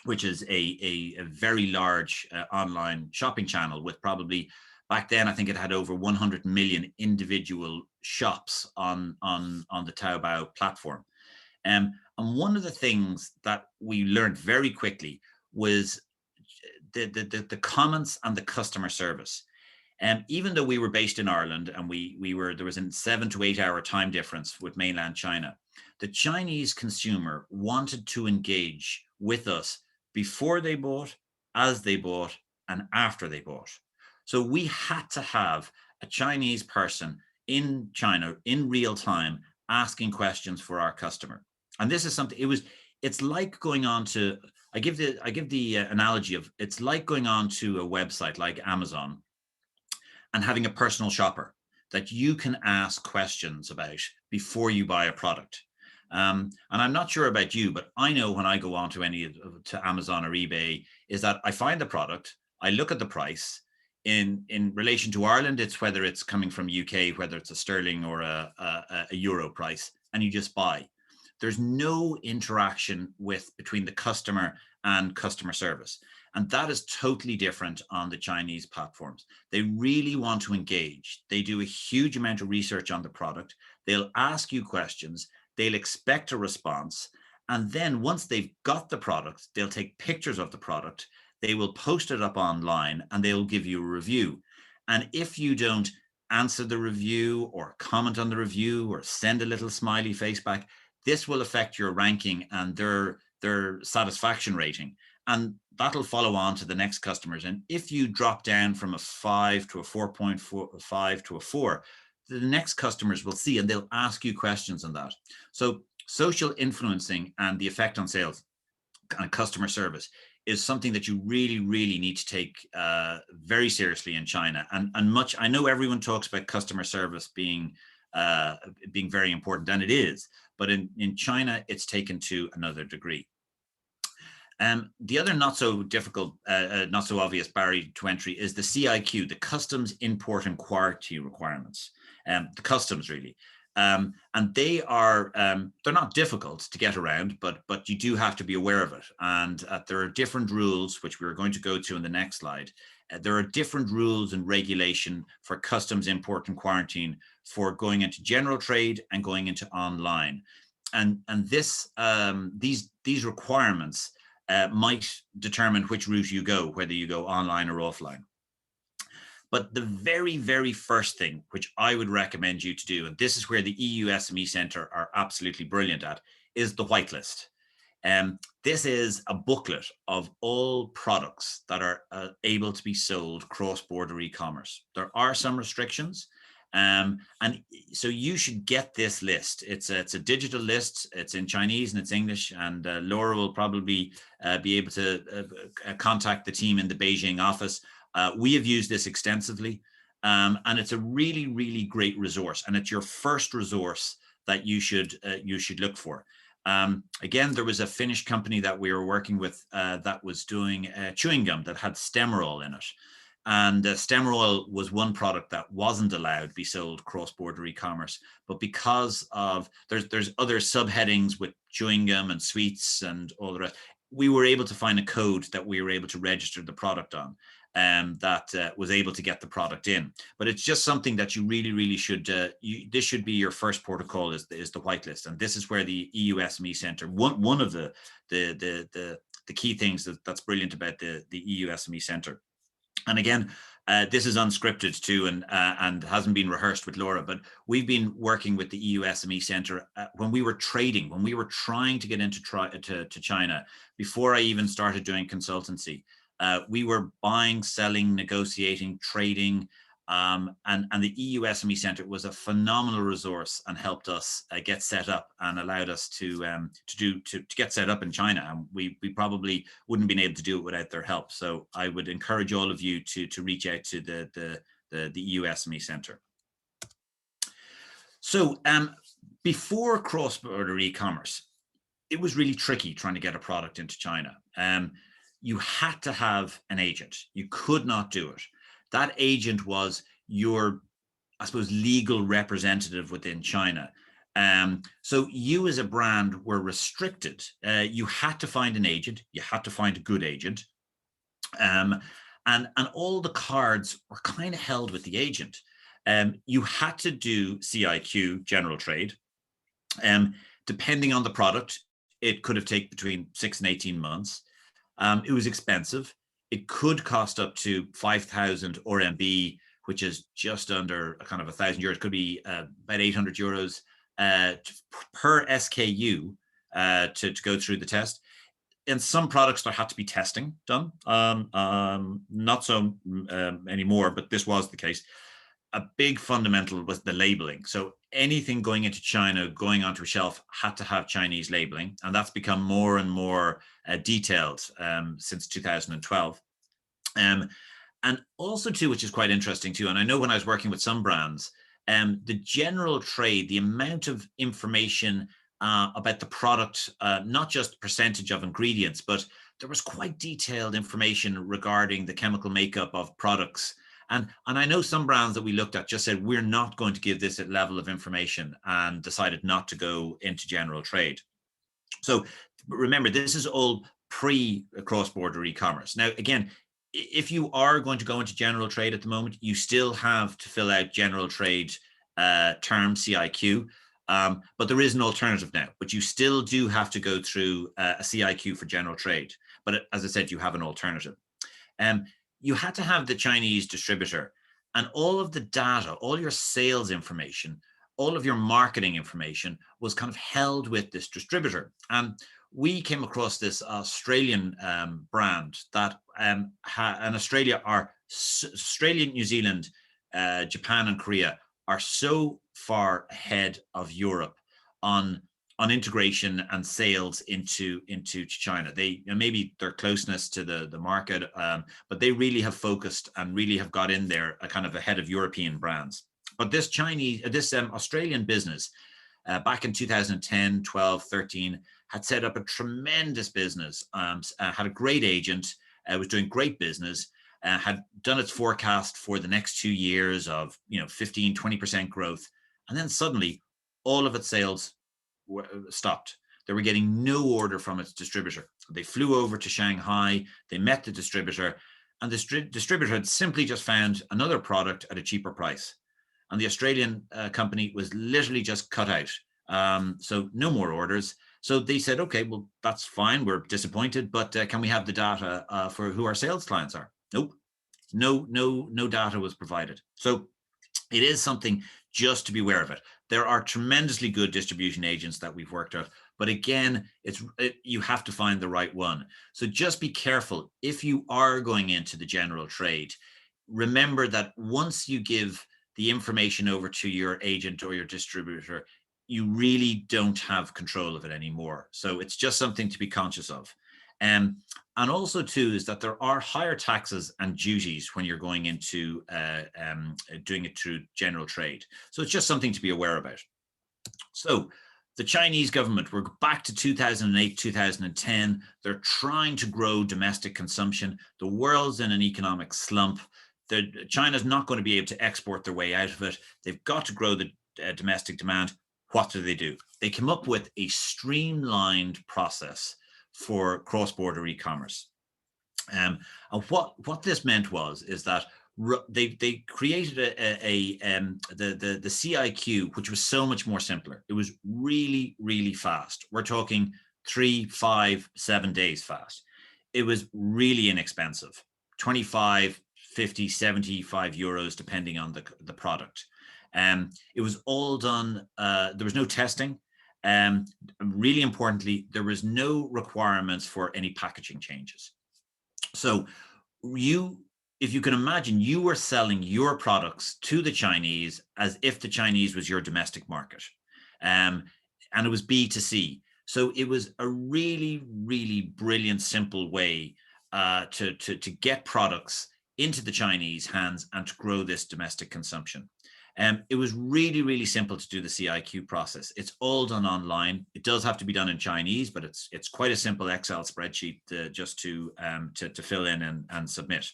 which is a very large online shopping channel with probably, back then, I think it had over 100 million individual shops on the Taobao platform. And one of the things that we learned very quickly was the comments and the customer service. And even though we were based in Ireland and there was a 7 to 8 hour time difference with mainland China, the Chinese consumer wanted to engage with us before they bought, as they bought, and after they bought. So we had to have a Chinese person in China in real time asking questions for our customer. And this is something, it's like going on to, I give the analogy of, it's like going on to a website like Amazon and having a personal shopper that you can ask questions about before you buy a product. And I'm not sure about you, but I know when I go on to to Amazon or eBay, is that I find the product, I look at the price. In relation to Ireland, it's whether it's coming from UK, whether it's a sterling or a euro price, and you just buy. There's no interaction between the customer and customer service. And that is totally different on the Chinese platforms. They really want to engage. They do a huge amount of research on the product. They'll ask you questions. They'll expect a response. And then once they've got the product, they'll take pictures of the product. They will post it up online and they'll give you a review. And if you don't answer the review or comment on the review or send a little smiley face back, this will affect your ranking and their satisfaction rating. And that'll follow on to the next customers. And if you drop down from a 5 to a 4.5 to a 4, the next customers will see and they'll ask you questions on that. So social influencing and the effect on sales and customer service is something that you really, really need to take very seriously in China. And I know everyone talks about customer service being very important, and it is, but in China, it's taken to another degree. The other not so difficult, not so obvious barrier to entry is the CIQ, the Customs Import and Quality Requirements, the customs really. And they are, they're not difficult to get around, but you do have to be aware of it. And there are different rules, which we're going to go to in the next slide. There are different rules and regulation for customs import and quarantine for going into general trade and going into online. And this, these requirements might determine which route you go, whether you go online or offline. But the very, very first thing which I would recommend you to do, and this is where the EU SME Centre are absolutely brilliant at, is the whitelist. This is a booklet of all products that are able to be sold cross-border e-commerce. There are some restrictions, and so you should get this list. It's a digital list. It's in Chinese and it's English, and Laura will probably be able to contact the team in the Beijing office. We have used this extensively, and it's a really, really great resource, and it's your first resource that you should look for. Again, there was a Finnish company that we were working with that was doing chewing gum that had Stemmerol in it. And Stemmerol was one product that wasn't allowed to be sold cross-border e-commerce, but because of there's other subheadings with chewing gum and sweets and all the rest, we were able to find a code that we were able to register the product on, that was able to get the product in. But it's just something that you really, really should, this should be your first protocol, is the whitelist. And this is where the EU SME Centre, one of the key things that's brilliant about the EU SME Centre. And again, this is unscripted too, and hasn't been rehearsed with Laura, but we've been working with the EU SME Centre when we were trading, when we were trying to get into to China, before I even started doing consultancy. We were buying, selling, negotiating, trading, and the EU SME Centre was a phenomenal resource and helped us get set up and allowed us to get set up in China. And we probably wouldn't have been able to do it without their help. So I would encourage all of you to reach out to the EU SME Centre. So before cross-border e-commerce, it was really tricky trying to get a product into China. You had to have an agent. You could not do it. That agent was your, I suppose, legal representative within China. So you as a brand were restricted. You had to find an agent. You had to find a good agent. And all the cards were kind of held with the agent. You had to do CIQ, general trade. Depending on the product, it could have taken between 6 and 18 months. It was expensive. It could cost up to 5,000 RMB, which is just under kind of 1,000 euros. It could be about 800 euros per SKU to go through the test. In some products, there had to be testing done. Not so anymore, but this was the case. A big fundamental was the labeling. So anything going into China, going onto a shelf, had to have Chinese labeling. And that's become more and more detailed since 2012. And also too, which is quite interesting too, and I know when I was working with some brands, the general trade, the amount of information about the product, not just percentage of ingredients, but there was quite detailed information regarding the chemical makeup of products. And I know some brands that we looked at just said, we're not going to give this level of information, and decided not to go into general trade. So remember, this is all pre-cross-border e-commerce. Now, again, if you are going to go into general trade at the moment, you still have to fill out general trade term CIQ, but there is an alternative now, but you still do have to go through a CIQ for general trade. But as I said, you have an alternative. You had to have the Chinese distributor, and all of the data, all your sales information, all of your marketing information was kind of held with this distributor. And we came across this Australian brand that Australia, New Zealand, Japan and Korea are so far ahead of Europe on on integration and sales into China. Maybe their closeness to the market, but they really have focused and really have got in there kind of ahead of European brands. But this Australian business back in 2010, 12, 13 had set up a tremendous business, had a great agent, was doing great business, had done its forecast for the next 2 years of 15, 20% growth, and then suddenly all of its sales stopped. They were getting no order from its distributor. They flew over to Shanghai, they met the distributor, and the distributor had simply just found another product at a cheaper price. And the Australian company was literally just cut out. So no more orders. So they said, okay, well, that's fine. We're disappointed, but can we have the data for who our sales clients are? Nope. No data was provided. So it is something just to be aware of it. There are tremendously good distribution agents that we've worked at, but again, you have to find the right one. So just be careful if you are going into the general trade. Remember that once you give the information over to your agent or your distributor, you really don't have control of it anymore. So it's just something to be conscious of. And also too is that there are higher taxes and duties when you're going into doing it through general trade. So it's just something to be aware about. So the Chinese government, we're back to 2008, 2010. They're trying to grow domestic consumption. The world's in an economic slump. China's not going to be able to export their way out of it. They've got to grow the domestic demand. What do? They come up with a streamlined process for cross-border e-commerce. And what this meant is that they created the CIQ, which was so much more simpler. It was really, really fast. We're talking 3, 5, 7 days fast. It was really inexpensive, 25, 50, 75 euros, depending on the product. It was all done, there was no testing. Really importantly, there was no requirements for any packaging changes. So if you can imagine, you were selling your products to the Chinese as if the Chinese was your domestic market. And it was B2C. So it was a really, really brilliant, simple way to get products into the Chinese hands and to grow this domestic consumption. It was really, really simple to do the CIQ process. It's all done online. It does have to be done in Chinese, but it's quite a simple Excel spreadsheet just to fill in and submit.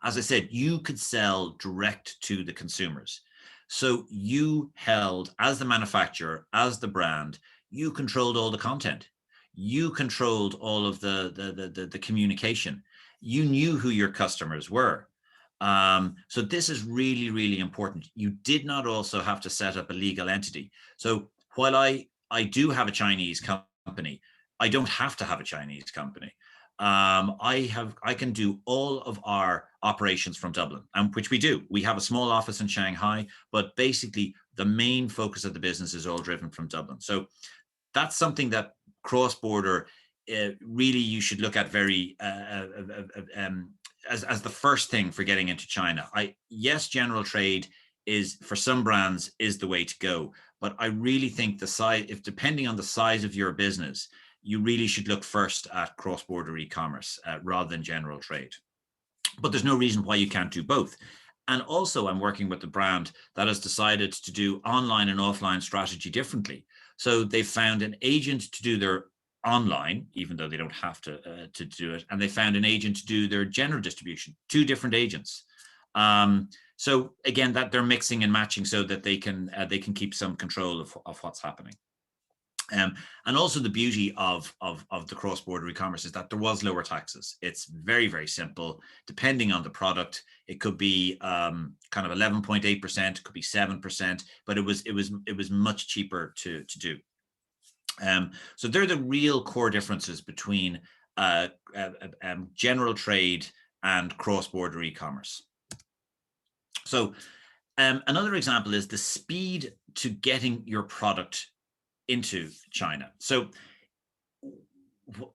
As I said, you could sell direct to the consumers. So you held, as the manufacturer, as the brand, you controlled all the content. You controlled all of the communication. You knew who your customers were. So this is really, really important. You did not also have to set up a legal entity. So while I do have a Chinese company, I don't have to have a Chinese company. I can do all of our operations from Dublin, which we do. We have a small office in Shanghai, but basically the main focus of the business is all driven from Dublin. So that's something that cross-border really you should look at very as the first thing for getting into China. Yes, general trade is for some brands is the way to go, but I really think the size, if depending on the size of your business, you really should look first at cross-border e-commerce rather than general trade. But there's no reason why you can't do both. And also I'm working with the brand that has decided to do online and offline strategy differently. So they found an agent to do their online, even though they don't have to do it, and they found an agent to do their general distribution, 2 different agents. So again, that they're mixing and matching so that they can keep some control of what's happening. And also the beauty of the cross-border e-commerce is that there was lower taxes. It's very, very simple. Depending on the product, it could be kind of 11.8%, it could be 7%, but it was much cheaper to do. So they're the real core differences between general trade and cross-border e-commerce. So another example is the speed to getting your product into China. So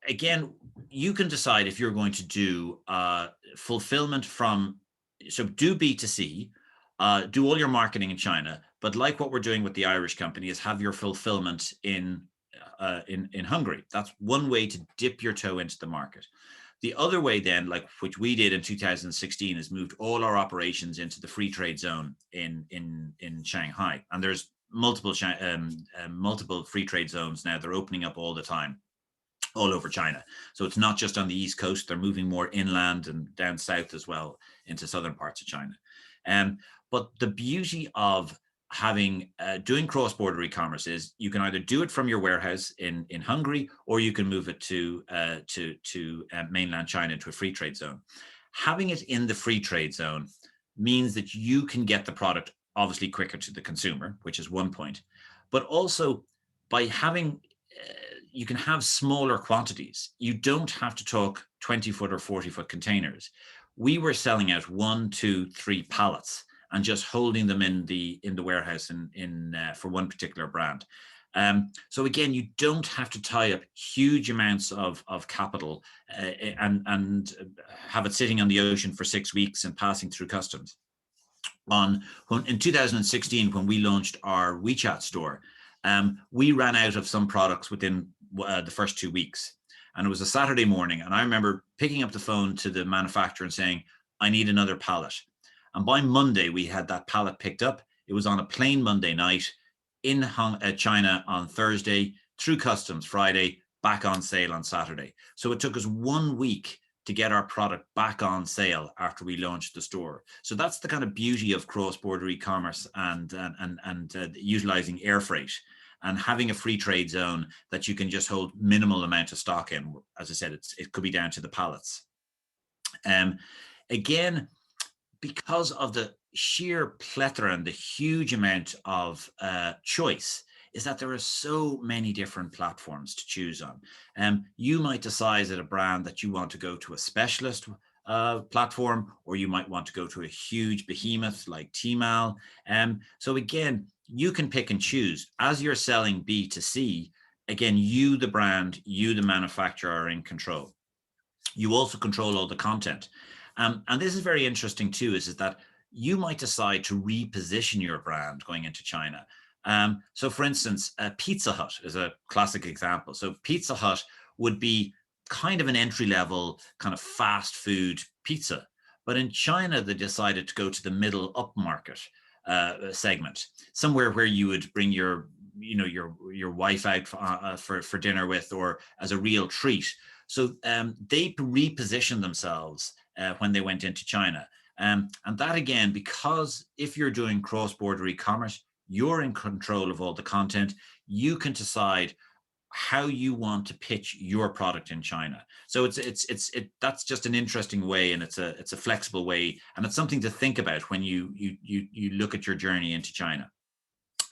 again, you can decide if you're going to do fulfillment from, so do B2C, do all your marketing in China, But like what we're doing with the Irish company is have your fulfillment in Hungary. That's one way to dip your toe into the market. The other way then, like which we did in 2016, is moved all our operations into the free trade zone in Shanghai. And there's multiple free trade zones now. They're opening up all the time, all over China. So it's not just on the East Coast. They're moving more inland and down south as well into southern parts of China. But the beauty of having doing cross-border e-commerce is you can either do it from your warehouse in Hungary, or you can move it to mainland China, into a free trade zone. Having it in the free trade zone means that you can get the product obviously quicker to the consumer, which is one point, but also by having you can have smaller quantities. You don't have to talk 20-foot or 40-foot containers. We were selling out 1, 2, 3 pallets and just holding them in the warehouse for one particular brand. So again, you don't have to tie up huge amounts of capital and have it sitting on the ocean for 6 weeks and passing through customs. In 2016, when we launched our WeChat store, we ran out of some products within the first 2 weeks. And it was a Saturday morning. And I remember picking up the phone to the manufacturer and saying, I need another pallet. And by Monday, we had that pallet picked up. It was on a plane Monday night in China on Thursday, through customs Friday, back on sale on Saturday. So it took us 1 week to get our product back on sale after we launched the store. So that's the kind of beauty of cross-border e-commerce and utilizing air freight and having a free trade zone that you can just hold minimal amount of stock in. As I said, it could be down to the pallets. Again, because of the sheer plethora and the huge amount of choice, is that there are so many different platforms to choose on. You might decide at a brand that you want to go to a specialist platform, or you might want to go to a huge behemoth like Tmall. So again, you can pick and choose. As you're selling B2C, again, you, the brand, you, the manufacturer, are in control. You also control all the content. And this is very interesting too, is that you might decide to reposition your brand going into China. So for instance, Pizza Hut is a classic example. So Pizza Hut would be kind of an entry-level kind of fast food pizza. But in China, they decided to go to the middle upmarket segment, somewhere where you would bring your wife out for dinner with, or as a real treat. So they repositioned themselves when they went into China. And that again, because if you're doing cross-border e-commerce, you're in control of all the content. You can decide how you want to pitch your product in China. So that's just an interesting way, and it's a flexible way, and it's something to think about when you look at your journey into China.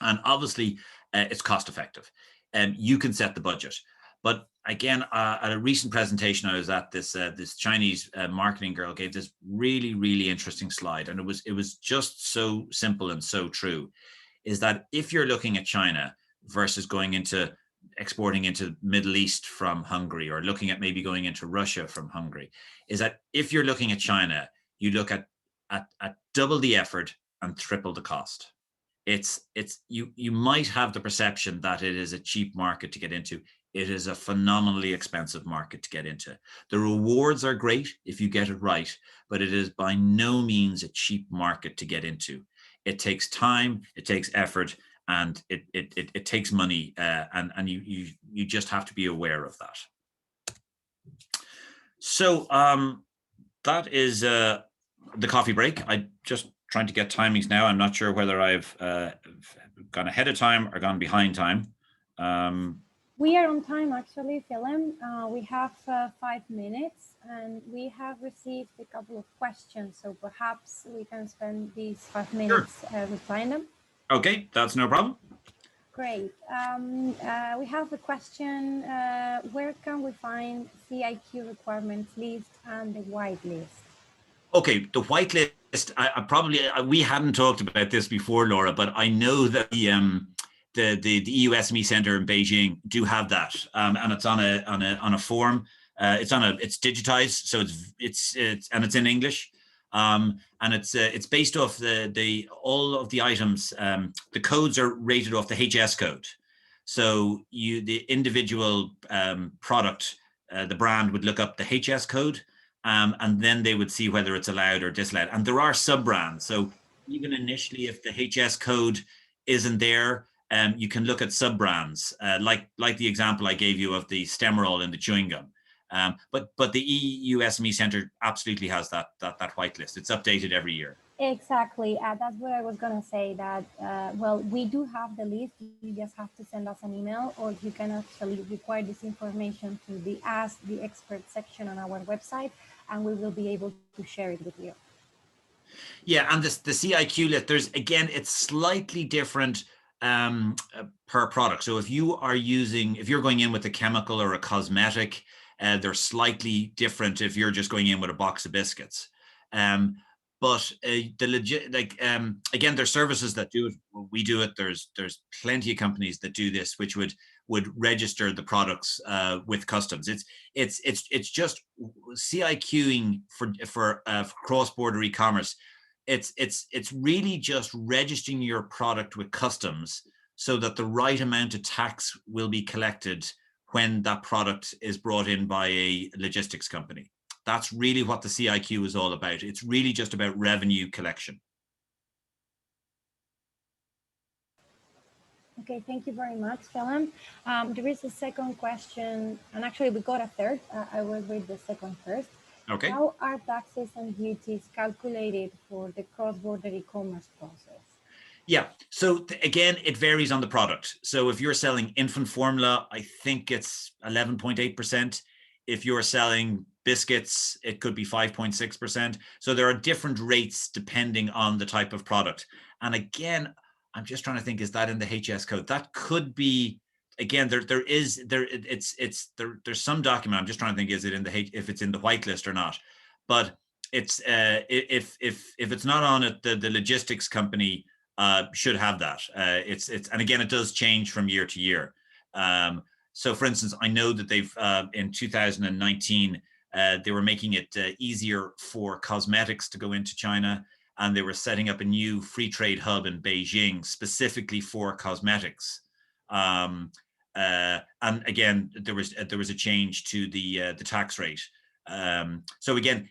And obviously, it's cost effective. You can set the budget. But again, at a recent presentation I was at, this Chinese marketing girl gave this really, really interesting slide, and it was just so simple and so true. Is that if you're looking at China versus going into exporting into Middle East from Hungary, or looking at maybe going into Russia from Hungary, is that if you're looking at China, you look at double the effort and triple the cost. You might have the perception that it is a cheap market to get into. It is a phenomenally expensive market to get into. The rewards are great if you get it right, but it is by no means a cheap market to get into. It takes time, it takes effort, and it takes money, and you just have to be aware of that. So that is the coffee break. I just trying to get timings now. I'm not sure whether I've gone ahead of time or gone behind time. We are on time, actually, Felim. We have 5 minutes, and we have received a couple of questions, so perhaps we can spend these 5 minutes replying them. Okay, that's no problem. Great. We have a question. Where can we find CIQ requirements list and the white list? Okay, the white list, we hadn't talked about this before, Laura, but I know that the EU SME Centre in Beijing do have that, and it's on a form. It's digitized, so it's in English. And it's based off all of the items. The codes are rated off the HS code. So the individual product, the brand would look up the HS code, and then they would see whether it's allowed or disallowed. And there are sub-brands. So even initially, if the HS code isn't there, you can look at sub-brands, like the example I gave you of the Stemmerol and the chewing gum. But the EU SME Centre absolutely has that whitelist. It's updated every year. Exactly. That's what I was going to say, that, well, we do have the list. You just have to send us an email, or you can actually require this information to the Ask the Expert section on our website, and we will be able to share it with you. Yeah, and the CIQ list, it's slightly different per product. So if you're going in with a chemical or a cosmetic, they're slightly different if you're just going in with a box of biscuits. But again, there's services that do it. We do it. There's plenty of companies that do this, which would register the products with customs. It's just CIQing for cross-border e-commerce. It's really just registering your product with customs so that the right amount of tax will be collected when that product is brought in by a logistics company. That's really what the CIQ is all about. It's really just about revenue collection. Okay, thank you very much, Felim. There is a second question, and actually we got a third. I will read the second first. Okay. How are taxes and duties calculated for the cross-border e-commerce process? Yeah, so again, it varies on the product. So if you're selling infant formula, I think it's 11.8%. If you're selling biscuits, it could be 5.6%. So there are different rates depending on the type of product. And again, I'm just trying to think, is that in the HS code? That could be, again, there's some document. I'm just trying to think, is it in if it's in the whitelist or not? But it's if it's not on it, the logistics company should have that. And again, it does change from year to year. So for instance, I know that they've in 2019 they were making it easier for cosmetics to go into China, and they were setting up a new free trade hub in Beijing specifically for cosmetics. And again, there was a change to the tax rate. So again,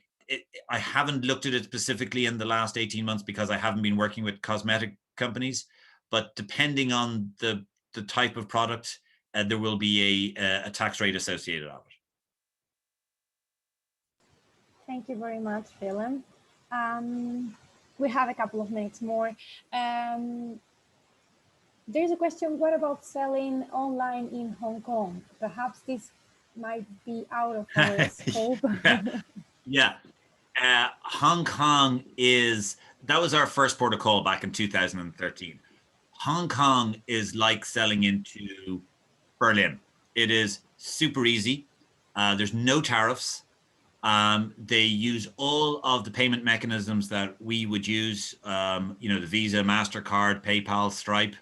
I haven't looked at it specifically in the last 18 months because I haven't been working with cosmetic companies, but depending on the type of product, there will be a tax rate associated with it. Thank you very much, Felim. We have a couple of minutes more. There's a question, what about selling online in Hong Kong? Perhaps this might be out of our scope. Yeah. Hong Kong that was our first port of call back in 2013. Hong Kong is like selling into Berlin. It is super easy. There's no tariffs. They use all of the payment mechanisms that we would use, the Visa, MasterCard, PayPal, Stripe.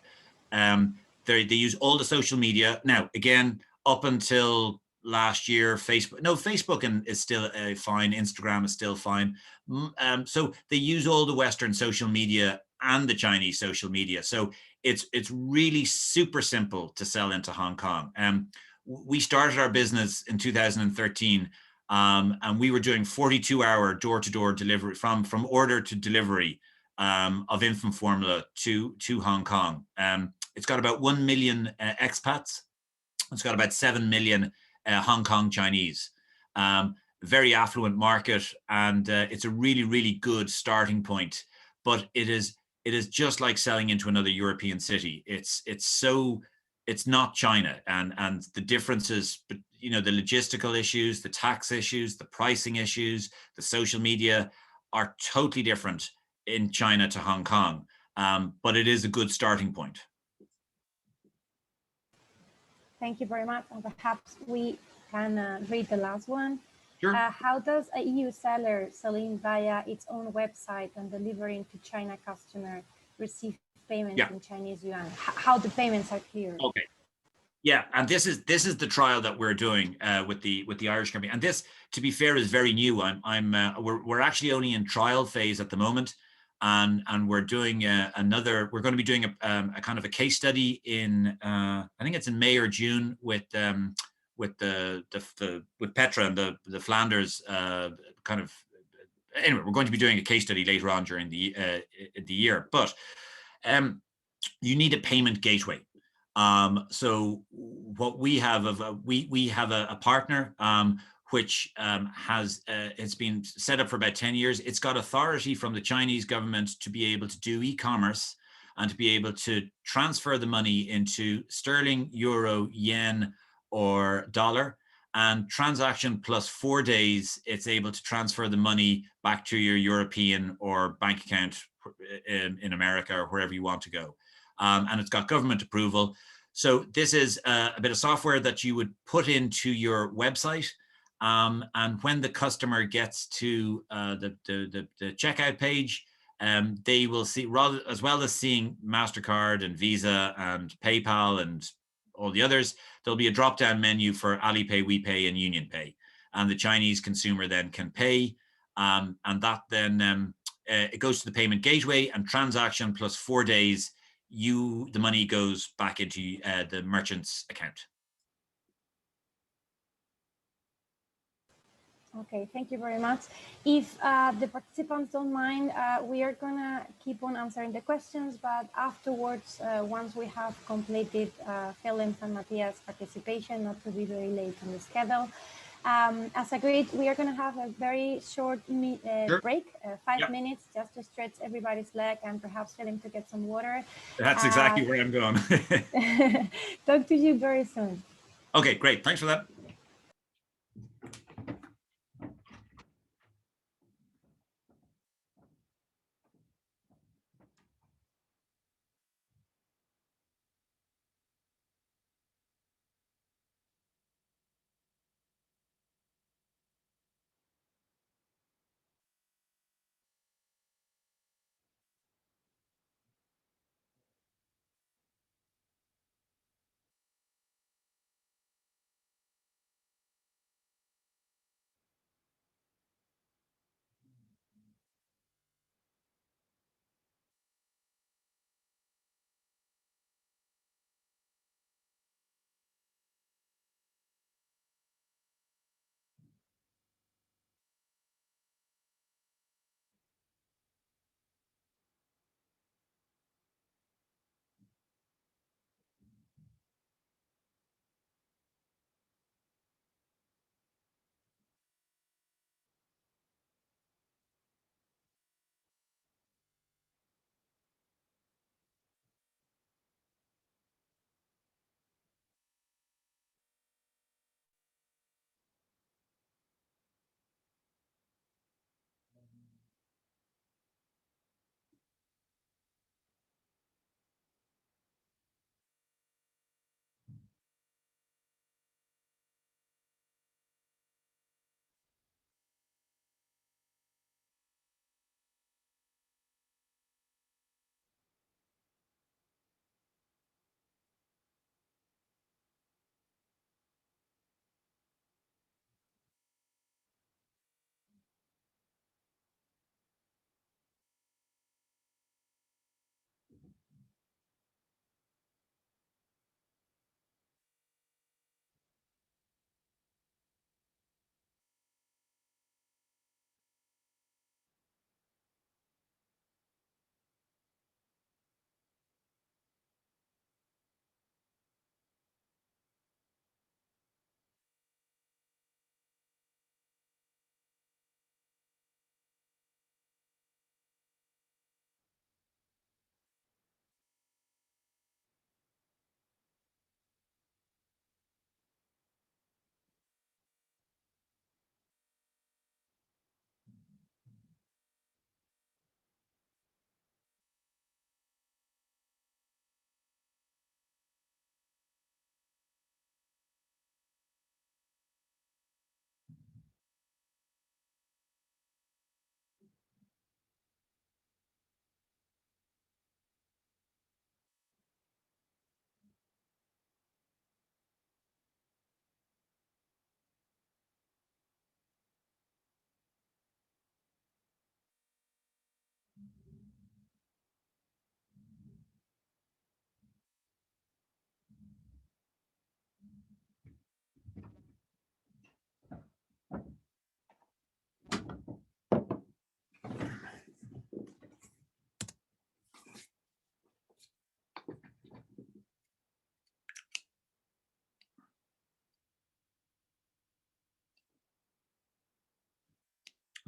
They use all the social media. Now, again, up until last year, Facebook is still fine. Instagram is still fine. So they use all the Western social media and the Chinese social media. So it's really super simple to sell into Hong Kong. We started our business in 2013, and we were doing 42-hour door-to-door delivery from order to delivery of infant formula to Hong Kong. It's got about 1 million expats. It's got about 7 million Hong Kong Chinese. Very affluent market, and it's a really, really good starting point. But it is just like selling into another European city. It's not China, and the differences, the logistical issues, the tax issues, the pricing issues, the social media are totally different in China to Hong Kong. But it is a good starting point. Thank you very much. And perhaps we can read the last one. Sure. How does a EU seller selling via its own website and delivering to China customer receive payments in Chinese yuan? How the payments are cleared? Okay. Yeah, and this is the trial that we're doing with the Irish company, and this, to be fair, is very new. We're actually only in trial phase at the moment, and we're doing we're going to be doing a kind of a case study in I think it's in May or June with with Petra and the Flanders kind of. Anyway, we're going to be doing a case study later on during the year, but you need a payment gateway. So what we have we have a partner which has it's been set up for about 10 years. It's got authority from the Chinese government to be able to do e-commerce and to be able to transfer the money into sterling, euro, yen, or dollar. And transaction plus 4 days, it's able to transfer the money back to your European or bank account in America or wherever you want to go. And it's got government approval. So this is a bit of software that you would put into your website. And when the customer gets to the checkout page, they will see, as well as seeing MasterCard and Visa and PayPal and all the others, there'll be a drop-down menu for Alipay, WePay, and UnionPay. And the Chinese consumer then can pay. And that then, it goes to the payment gateway, and transaction plus 4 days, the money goes back into the merchant's account. Okay, thank you very much. If the participants don't mind, we are gonna keep on answering the questions, but afterwards, once we have completed Felim's and Matthias' participation, not to be very late on the schedule, as agreed, we are gonna have a very short break, 5 minutes, just to stretch everybody's leg and perhaps Felim to get some water. That's exactly where I'm going. Talk to you very soon. Okay, great. Thanks for that.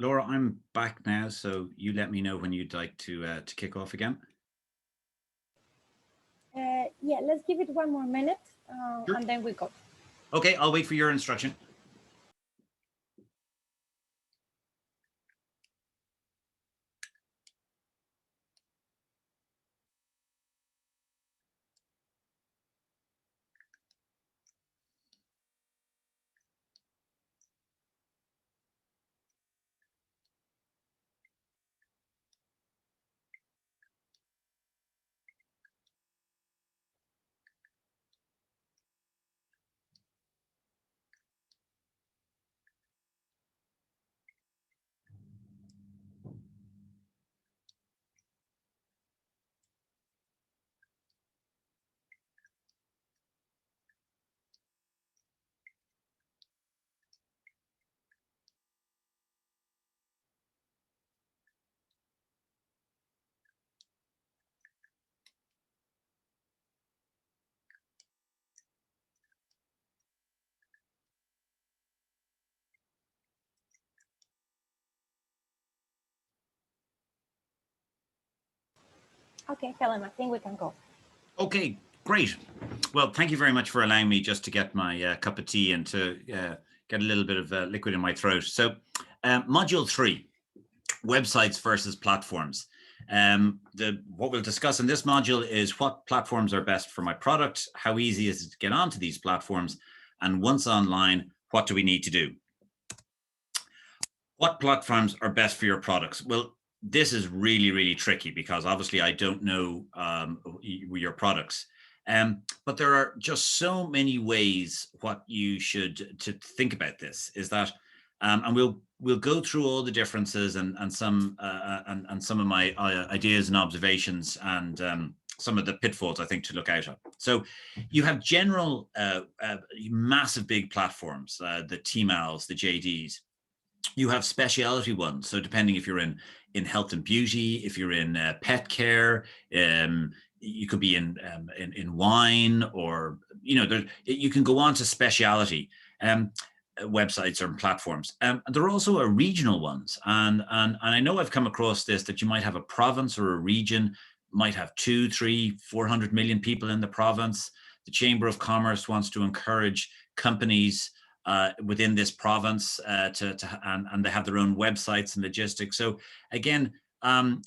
Laura, I'm back now, so you let me know when you'd like to kick off again. Yeah, let's give it 1 more minute Sure. and then we go. Okay, I'll wait for your instruction. Okay, Felim, I think we can go. Okay, great. Well, thank you very much for allowing me just to get my cup of tea and to get a little bit of liquid in my throat. So module 3, websites versus platforms. What we'll discuss in this module is what platforms are best for my product, how easy is it to get onto these platforms, and once online, what do we need to do? What platforms are best for your products? Well, this is really, really tricky because obviously I don't know your products. But there are just so many ways what you should to think about this is that, and we'll go through all the differences and some of my ideas and observations and some of the pitfalls I think to look out at. So you have general massive big platforms, the Tmals, the JDs. You have specialty ones. So depending if you're in health and beauty, if you're in pet care, you could be in wine, or you can go on to specialty websites or platforms. There are also regional ones, and I know I've come across this, that you might have a province or a region, might have 200, 300, 400 million people in the province. The Chamber of Commerce wants to encourage companies within this province and they have their own websites and logistics. So again,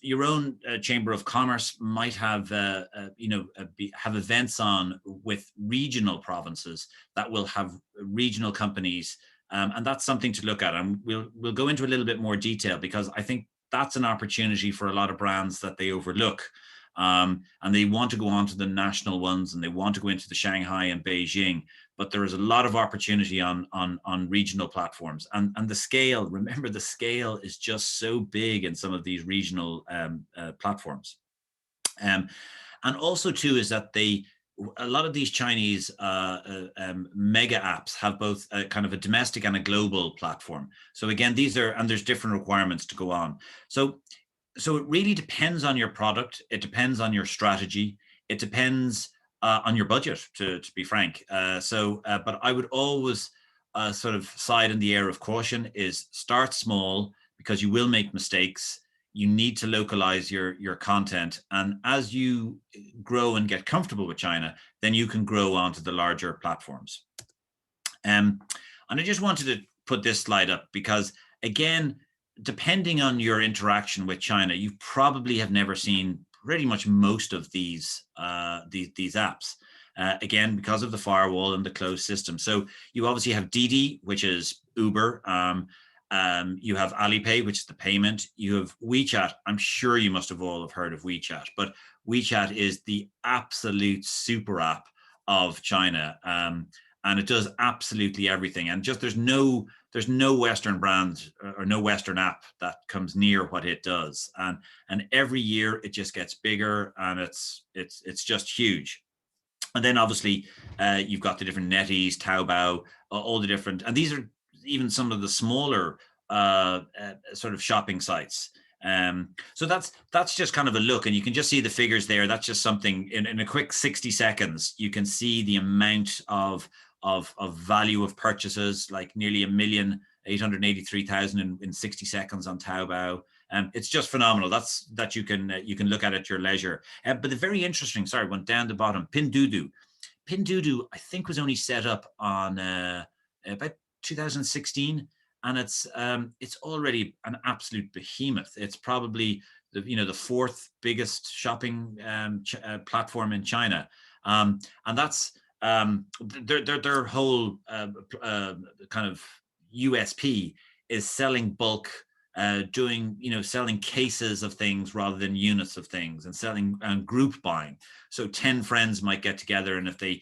your own Chamber of Commerce might have have events on with regional provinces that will have regional companies, and that's something to look at. And we'll go into a little bit more detail because I think that's an opportunity for a lot of brands that they overlook. And they want to go on to the national ones and they want to go into the Shanghai and Beijing, but there is a lot of opportunity on regional platforms, and the scale, remember the scale is just so big in some of these regional platforms. And also too is that a lot of these Chinese mega apps have both a kind of a domestic and a global platform. So again, there's different requirements to go on. So it really depends on your product. It depends on your strategy. It depends on your budget, to be frank. But I would always sort of side in the air of caution is start small, because you will make mistakes. You need to localize your content. And as you grow and get comfortable with China, then you can grow onto the larger platforms. And I just wanted to put this slide up because, again, depending on your interaction with China, you probably have never seen pretty much most of these apps. Again, because of the firewall and the closed system. So you obviously have Didi, which is Uber. You have Alipay, which is the payment. You have WeChat. I'm sure you must have all have heard of WeChat, but WeChat is the absolute super app of China. And it does absolutely everything. And just there's no Western brand or no Western app that comes near what it does. And every year it just gets bigger, and it's just huge. And then obviously you've got the different NetEase, Taobao, all the different, and these are even some of the smaller sort of shopping sites. So that's just kind of a look, and you can just see the figures there. That's just something in a quick 60 seconds, you can see the amount of value of purchases, like nearly 1 million 883,000 in 60 seconds on Taobao. It's just phenomenal. That you can look at your leisure. But the very interesting, sorry, went down the bottom. Pinduoduo, I think, was only set up on about 2016, and it's already an absolute behemoth. It's probably the fourth biggest shopping platform in China, and that's their whole kind of USP is selling bulk, selling cases of things rather than units of things, and selling group buying. So 10 friends might get together, and if they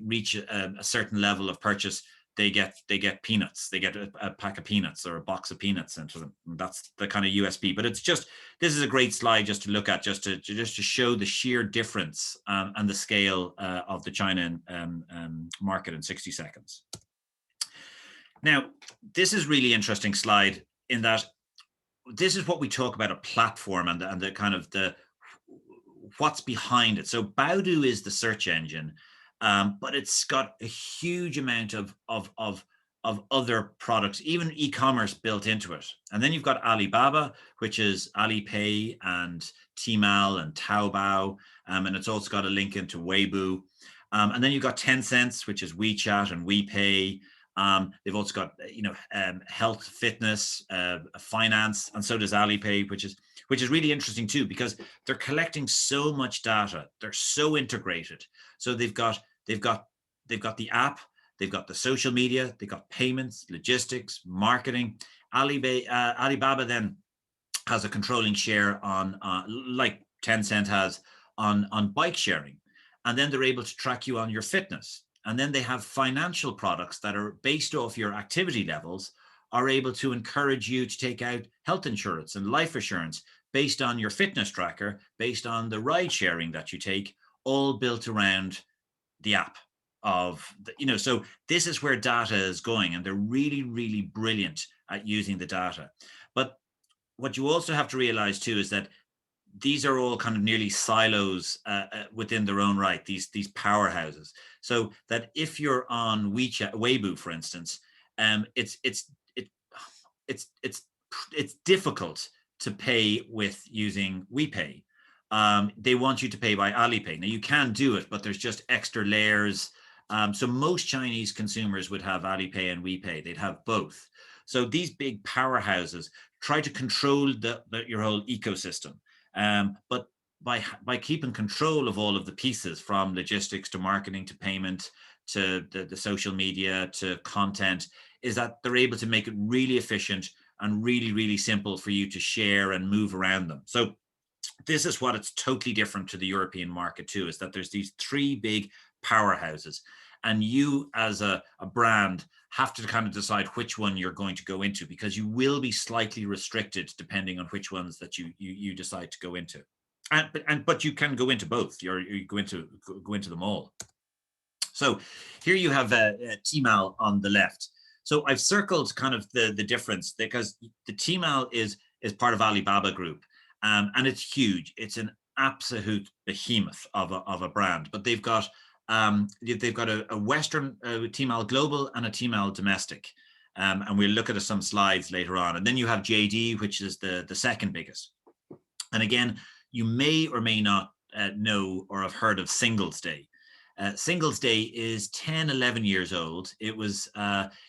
reach a certain level of purchase, they get peanuts. They get a pack of peanuts or a box of peanuts into them. And that's the kind of USP. But this is a great slide just to look at, just to show the sheer difference and the scale of the China market in 60 seconds. Now, this is really interesting slide in that this is what we talk about a platform and the kind of what's behind it. So Baidu is the search engine, but it's got a huge amount of other products, even e-commerce built into it. And then you've got Alibaba, which is Alipay and Tmall and Taobao, and it's also got a link into Weibo. And then you've got Tencent, which is WeChat and WePay. They've also got health, fitness, finance, and so does Alipay, which is really interesting too, because they're collecting so much data. They're so integrated. So they've got the app, they've got the social media, they've got payments, logistics, marketing. Alibaba then has a controlling share on, like Tencent has, on bike sharing, and then they're able to track you on your fitness. And then they have financial products that are based off your activity levels, are able to encourage you to take out health insurance and life assurance based on your fitness tracker, based on the ride sharing that you take, all built around the app so this is where data is going, and they're really, really brilliant at using the data. But what you also have to realize too is that these are all kind of nearly silos within their own right, these powerhouses. So that if you're on WeChat, Weibo, for instance, it's difficult to pay with using WePay. They want you to pay by Alipay. Now you can do it, but there's just extra layers. So most Chinese consumers would have Alipay and WePay. They'd have both. So these big powerhouses try to control your whole ecosystem. But by keeping control of all of the pieces, from logistics to marketing to payment to the social media to content, is that they're able to make it really efficient and really, really simple for you to share and move around them. So this is what it's totally different to the European market too, is that there's these three big powerhouses, and you as a brand have to kind of decide which one you're going to go into, because you will be slightly restricted depending on which ones that you decide to go into. But you can go into both. You go into them all. So here you have Tmall on the left. So I've circled kind of the difference, because the Tmall is part of Alibaba Group, and it's huge. It's an absolute behemoth of a brand, but they've got a Western Tmall Global and a Tmall Domestic, and we'll look at some slides later on. And then you have JD, which is the second biggest. And again, you may or may not know or have heard of Singles Day. Singles Day is 11 years old. It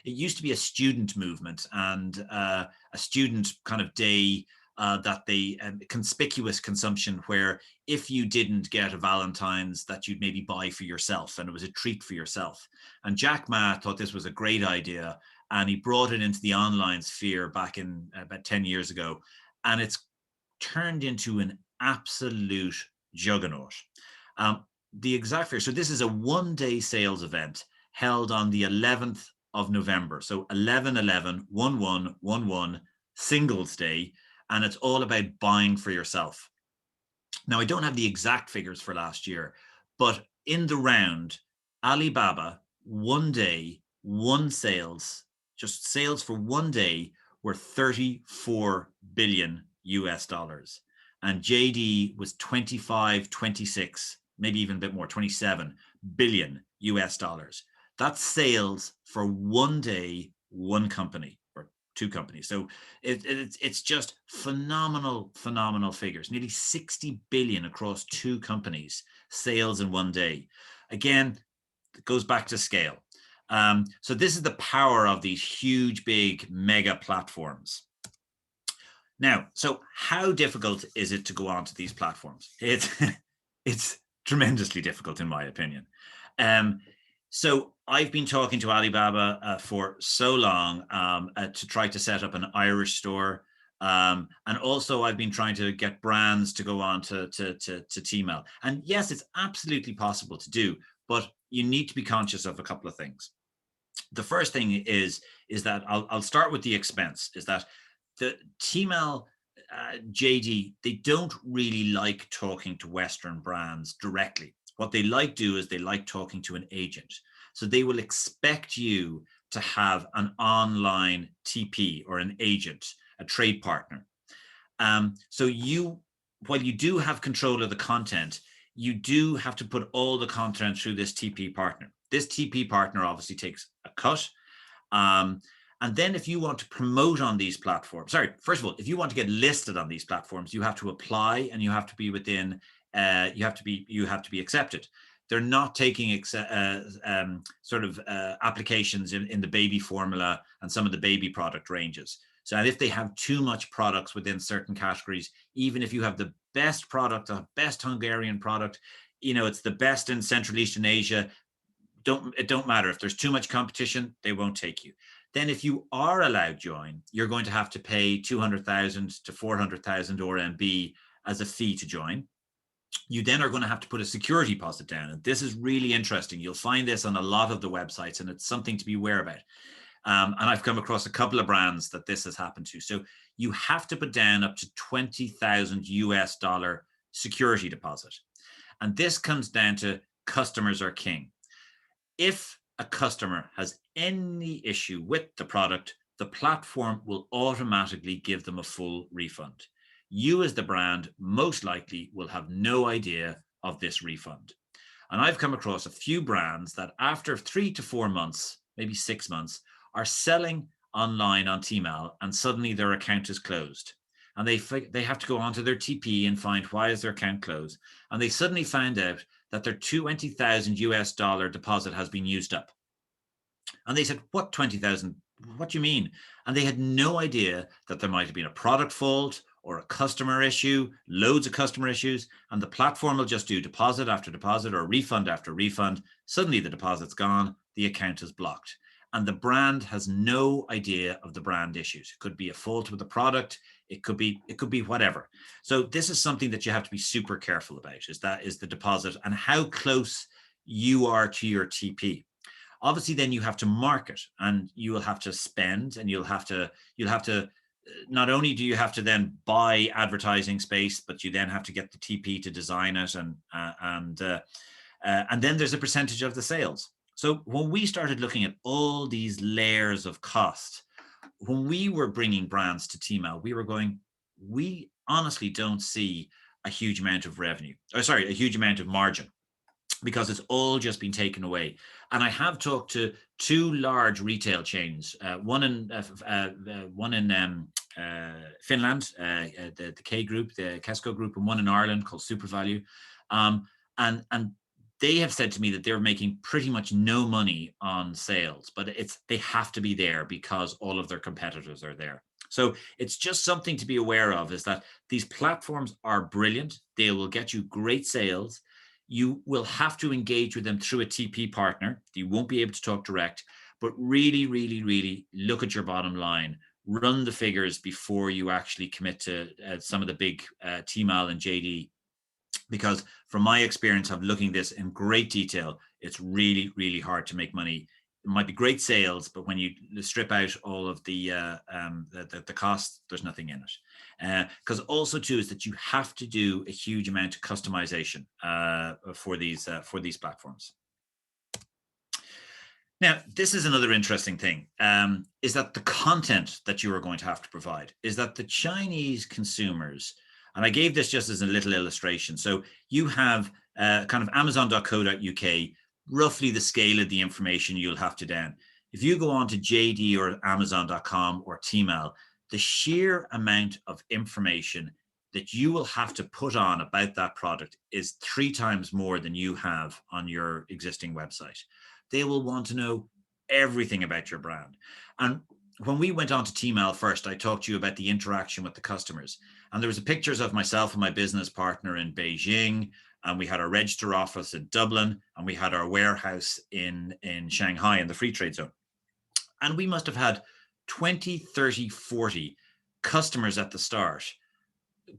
used to be a student movement and a student kind of day that they conspicuous consumption, where if you didn't get a Valentine's, that you'd maybe buy for yourself, and it was a treat for yourself. And Jack Ma thought this was a great idea, and he brought it into the online sphere back in about 10 years ago, and it's turned into an absolute juggernaut. The exact figure, so this is a one-day sales event held on the 11th of November. So 11/11/11/11 Singles Day, and it's all about buying for yourself. Now, I don't have the exact figures for last year, but in the round, Alibaba, one day, just sales for one day were $34 billion US, and JD was 25, 26, maybe even a bit more, 27 billion US. That's sales for one day, one company, companies. So it's just phenomenal figures. Nearly 60 billion across 2 companies sales in one day. Again, it goes back to scale. So this is the power of these huge, big mega platforms. Now, so how difficult is it to go onto these platforms? It's tremendously difficult, in my opinion. So I've been talking to Alibaba for so long to try to set up an Irish store. And also I've been trying to get brands to go on to Tmall. And yes, it's absolutely possible to do, but you need to be conscious of a couple of things. The first thing is that I'll start with the expense, is that the Tmall JD, they don't really like talking to Western brands directly. What they like to do is they like talking to an agent. So they will expect you to have an online TP or an agent, a trade partner. So while you do have control of the content, you do have to put all the content through this TP partner. This TP partner obviously takes a cut. And then if you want to promote on these platforms, first of all, if you want to get listed on these platforms, you have to apply and you have to be within, you have to be accepted. They're not taking applications in the baby formula and some of the baby product ranges. So if they have too much products within certain categories, even if you have the best product, the best Hungarian product, it's the best in Central Eastern Asia, it don't matter. If there's too much competition, they won't take you. Then if you are allowed join, you're going to have to pay 200,000 to 400,000 RMB as a fee to join. You then are going to have to put a security deposit down. And this is really interesting. You'll find this on a lot of the websites, and it's something to be aware about. And I've come across a couple of brands that this has happened to. So you have to put down up to $20,000 security deposit. And this comes down to customers are king. If a customer has any issue with the product, the platform will automatically give them a full refund. You as the brand most likely will have no idea of this refund. And I've come across a few brands that after 3 to 4 months, maybe 6 months, are selling online on Tmall, and suddenly their account is closed. And they have to go onto their TP and find why is their account closed. And they suddenly find out that their $20,000 deposit has been used up. And they said, what 20,000? What do you mean? And they had no idea that there might have been a product fault or a customer issue, loads of customer issues, and the platform will just do deposit after deposit or refund after refund. Suddenly the deposit's gone, the account is blocked. And the brand has no idea of the brand issues. It could be a fault with the product. It could be whatever. So this is something that you have to be super careful about, is the deposit and how close you are to your TP. Obviously, then you have to market, and you will have to spend, and you'll have to not only do you have to then buy advertising space, but you then have to get the TP to design it, and then there's a percentage of the sales. So when we started looking at all these layers of cost, when we were bringing brands to Tmall, we were going, we honestly don't see a huge amount of revenue, a huge amount of margin, because it's all just been taken away. And I have talked to 2 large retail chains, one in Finland, the K Group, the Kesko Group, and one in Ireland called SuperValue. And they have said to me that they're making pretty much no money on sales, but they have to be there because all of their competitors are there. So it's just something to be aware of, is that these platforms are brilliant. They will get you great sales. You will have to engage with them through a TP partner. You won't be able to talk direct, but really, really, really look at your bottom line. Run the figures before you actually commit to some of the big Tmall and JD. Because from my experience of looking at this in great detail, it's really, really hard to make money. It might be great sales, but when you strip out all of the costs, there's nothing in it. Because also too is that you have to do a huge amount of customization for these platforms. Now, this is another interesting thing, is that the content that you are going to have to provide, is that the Chinese consumers, and I gave this just as a little illustration. So you have kind of Amazon.co.uk, roughly the scale of the information you'll have to down. If you go on to JD or Amazon.com or Tmall, the sheer amount of information that you will have to put on about that product is 3 times more than you have on your existing website. They will want to know everything about your brand. And when we went on to Tmall first, I talked to you about the interaction with the customers. And there was pictures of myself and my business partner in Beijing, and we had our register office in Dublin, and we had our warehouse in Shanghai in the free trade zone. And we must have had 20, 30, 40 customers at the start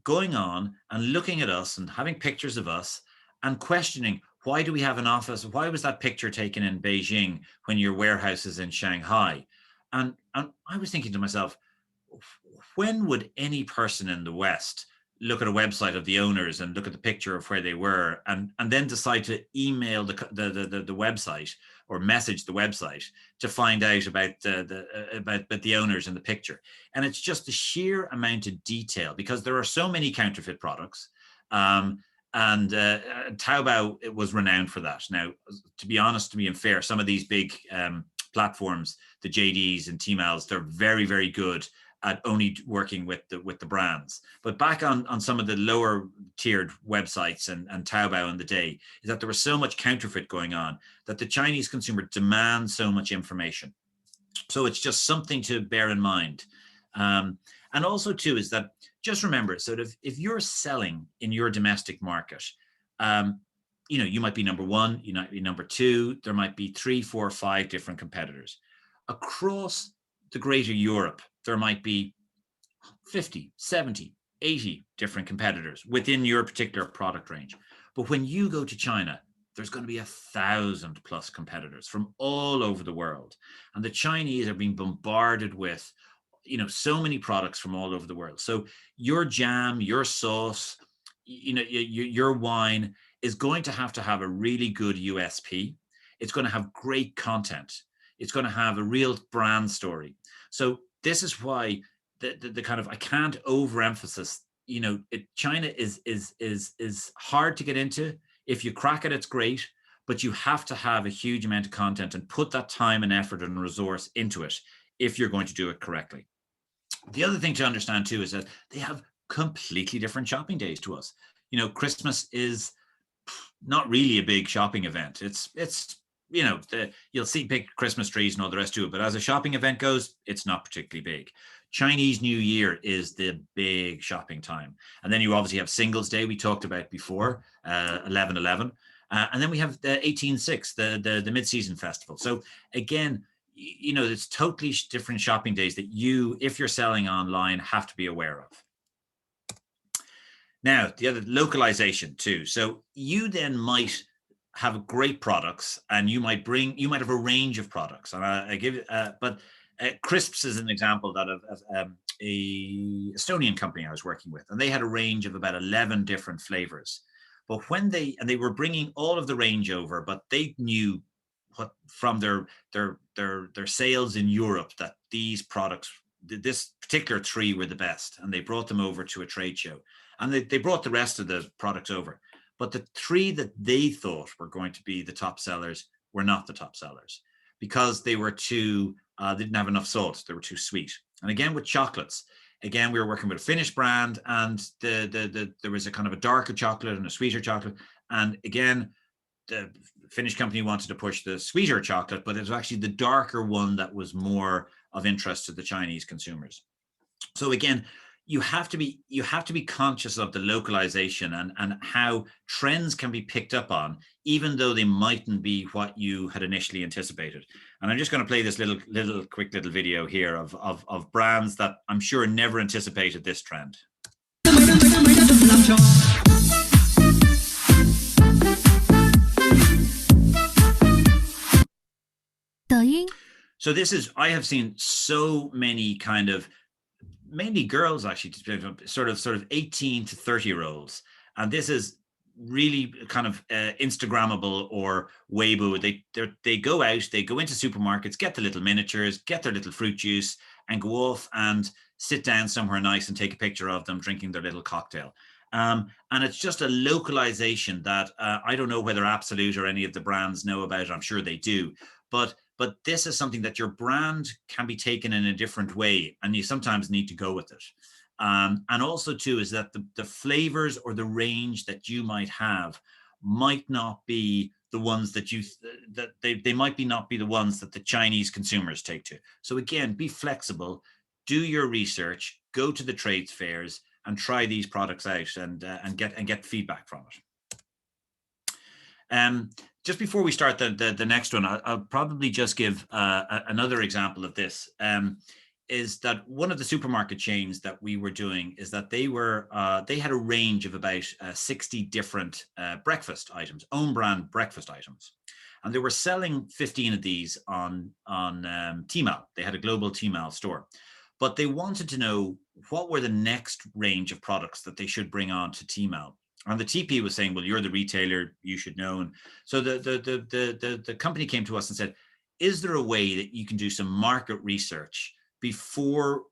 going on and looking at us and having pictures of us and questioning, why do we have an office? Why was that picture taken in Beijing when your warehouse is in Shanghai? And I was thinking to myself, when would any person in the West look at a website of the owners and look at the picture of where they were and then decide to email the website or message the website to find out about the owners in the picture? And it's just the sheer amount of detail, because there are so many counterfeit products. And Taobao, it was renowned for that. Now, to be honest, to be fair, some of these big platforms, the JDs and Tmalls, they're very, very good at only working with the brands. But back on some of the lower tiered websites and Taobao in the day, is that there was so much counterfeit going on that the Chinese consumer demands so much information. So it's just something to bear in mind. And also too, is that just remember, sort of, if you're selling in your domestic market, you know, you might be number 1, you might be number 2, there might be 3, 4, 5 different competitors. Across the greater Europe, there might be 50, 70, 80 different competitors within your particular product range. But when you go to China, there's going to be 1,000+ competitors from all over the world. And the Chinese are being bombarded with, you know, so many products from all over the world. So your jam, your sauce, you know, your wine is going to have a really good USP. It's going to have great content. It's going to have a real brand story. So this is why the kind of, I can't overemphasize, you know, China is hard to get into. If you crack it, it's great, but you have to have a huge amount of content and put that time and effort and resource into it if you're going to do it correctly. The other thing to understand too is that they have completely different shopping days to us. You know, Christmas is not really a big shopping event. It's you know, you'll see big Christmas trees and all the rest to it, but as a shopping event goes, it's not particularly big. Chinese New Year is the big shopping time. And then you obviously have Singles Day, we talked about before, 11/11. And then we have the 18/6, the mid-season festival. So again, you know, it's totally different shopping days that you, if you're selling online, have to be aware of. Now, the other, localization too. So you then might have great products, and you might have a range of products. And I give, but Crisps is an example that of a Estonian company I was working with, and they had a range of about 11 different flavors. But when they were bringing all of the range over, but they knew what from their sales in Europe that these products, this particular 3 were the best, and they brought them over to a trade show, and they brought the rest of the products over. But the 3 that they thought were going to be the top sellers were not the top sellers, because they were too, they didn't have enough salt. They were too sweet. And again, with chocolates, again, we were working with a Finnish brand, and there was a kind of a darker chocolate and a sweeter chocolate. And again, the Finnish company wanted to push the sweeter chocolate, but it was actually the darker one that was more of interest to the Chinese consumers. So again, you have to be conscious of the localization and how trends can be picked up on, even though they mightn't be what you had initially anticipated. And I'm just going to play this quick little video here of brands that I'm sure never anticipated this trend. So this is, I have seen so many kind of, mainly girls actually, sort of 18 to 30-year-olds. And this is really kind of Instagrammable or Weibo. They go out, they go into supermarkets, get the little miniatures, get their little fruit juice, and go off and sit down somewhere nice and take a picture of them drinking their little cocktail. And it's just a localization that I don't know whether Absolute or any of the brands know about it. I'm sure they do. But but this is something that your brand can be taken in a different way, and you sometimes need to go with it. And also too is that the flavors or the range that you might have might not be the ones that they might not be the ones that the Chinese consumers take to. So again, be flexible, do your research, go to the trade fairs and try these products out and get feedback from it. Just before we start the next one, I'll probably just give another example of this. Is that one of the supermarket chains that we were doing is that they had a range of about 60 different breakfast items, own brand breakfast items. And they were selling 15 of these on Tmall. They had a global Tmall store. But they wanted to know what were the next range of products that they should bring on to Tmall. And the TP was saying, well, you're the retailer, you should know. And so the company came to us and said, is there a way that you can do some market research before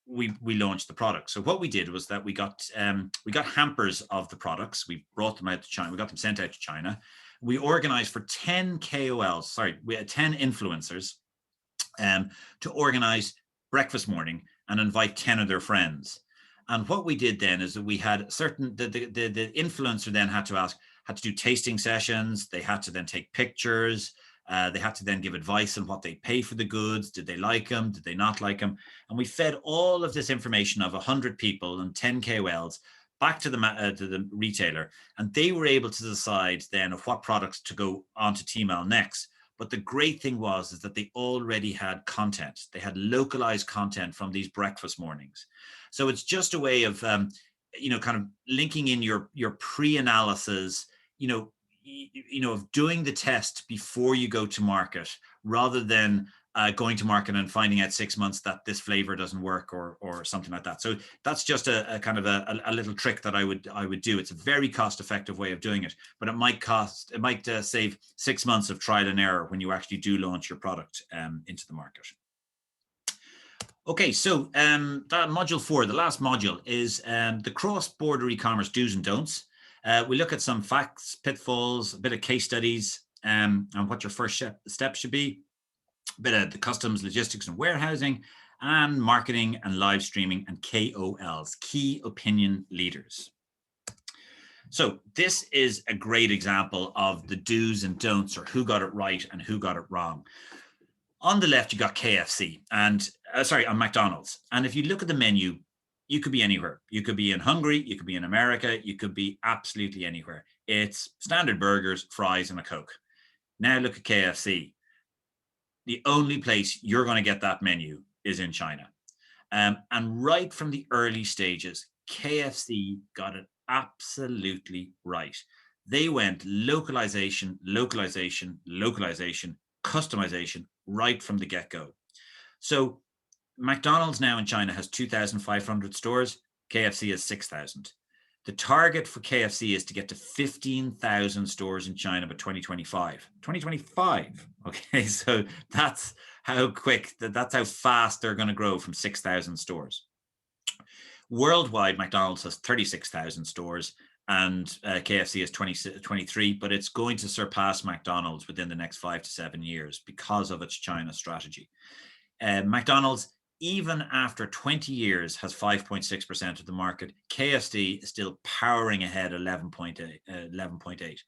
we launched the product? So what we did was that we got hampers of the products. We brought them out to China. We got them sent out to China. We organized for 10 KOLs. Sorry, we had 10 influencers to organize breakfast morning and invite 10 of their friends. And what we did then is that we had certain, the influencer then had to do tasting sessions. They had to then take pictures. They had to then give advice on what they pay for the goods. Did they like them? Did they not like them? And we fed all of this information of 100 people and 10 KOLs back to the retailer. And they were able to decide then of what products to go onto Tmall next. But the great thing was is that they already had content. They had localized content from these breakfast mornings. So it's just a way of, kind of linking in your pre-analysis, of doing the test before you go to market, rather than going to market and finding out 6 months that this flavor doesn't work or something like that. So that's just a kind of a little trick that I would do. It's a very cost-effective way of doing it, but it might save 6 months of trial and error when you actually do launch your product into the market. Okay, so that module 4, the last module, is the cross-border e-commerce do's and don'ts. We look at some facts, pitfalls, a bit of case studies, and what your first step should be, a bit of the customs, logistics and warehousing, and marketing and live streaming and KOLs, key opinion leaders. So this is a great example of the do's and don'ts, or who got it right and who got it wrong. On the left, you got KFC and, on McDonald's. And if you look at the menu, you could be anywhere. You could be in Hungary, you could be in America, you could be absolutely anywhere. It's standard burgers, fries, and a Coke. Now look at KFC. The only place you're going to get that menu is in China. And right from the early stages, KFC got it absolutely right. They went localization, localization, localization, customization right from the get-go. So McDonald's now in China has 2,500 stores. KFC has 6,000. The target for KFC is to get to 15,000 stores in China by 2025. 2025. Okay, so that's how quick, that's how fast they're going to grow from 6,000 stores. Worldwide, McDonald's has 36,000 stores and KFC has 23, but it's going to surpass McDonald's within the next 5 to 7 years because of its China strategy. McDonald's, even after 20 years, has 5.6% of the market. KFC is still powering ahead 11.8.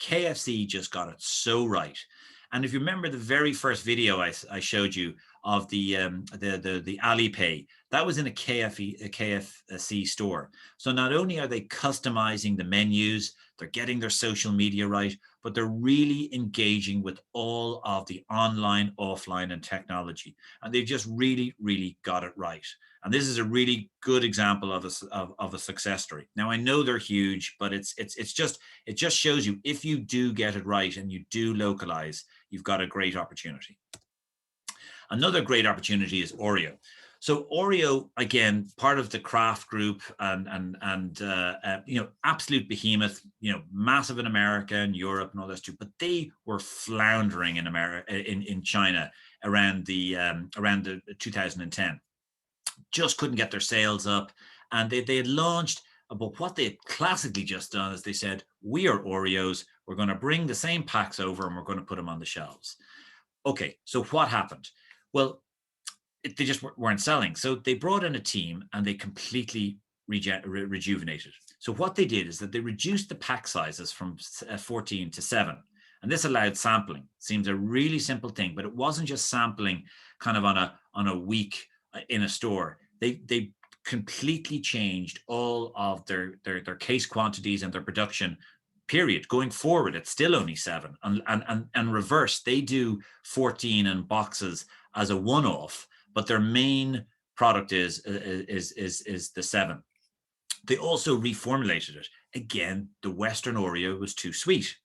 KFC just got it so right. And if you remember the very first video I showed you of the Alipay, that was in a KFC store. So not only are they customizing the menus, they're getting their social media right, but they're really engaging with all of the online, offline, and technology. And they've just really, really got it right. And this is a really good example of a success story. Now, I know they're huge, but it just shows you, if you do get it right and you do localize, you've got a great opportunity. Another great opportunity is Oreo. So Oreo, again, part of the Kraft group and absolute behemoth, massive in America and Europe and all this too, but they were floundering in in China around the 2010. Just couldn't get their sales up, and they had launched. But what they had classically just done is they said, we are Oreos. We're going to bring the same packs over and we're going to put them on the shelves. Okay, so what happened? Well, they just weren't selling. So they brought in a team and they completely rejuvenated. So what they did is that they reduced the pack sizes from 14 to 7. And this allowed sampling. Seems a really simple thing, but it wasn't just sampling kind of on a week in a store. They completely changed all of their case quantities and their production period. Going forward, it's still only 7. And reverse, they do 14 in boxes as a one-off, but their main product is the 7. They also reformulated it. Again, the Western Oreo was too sweet,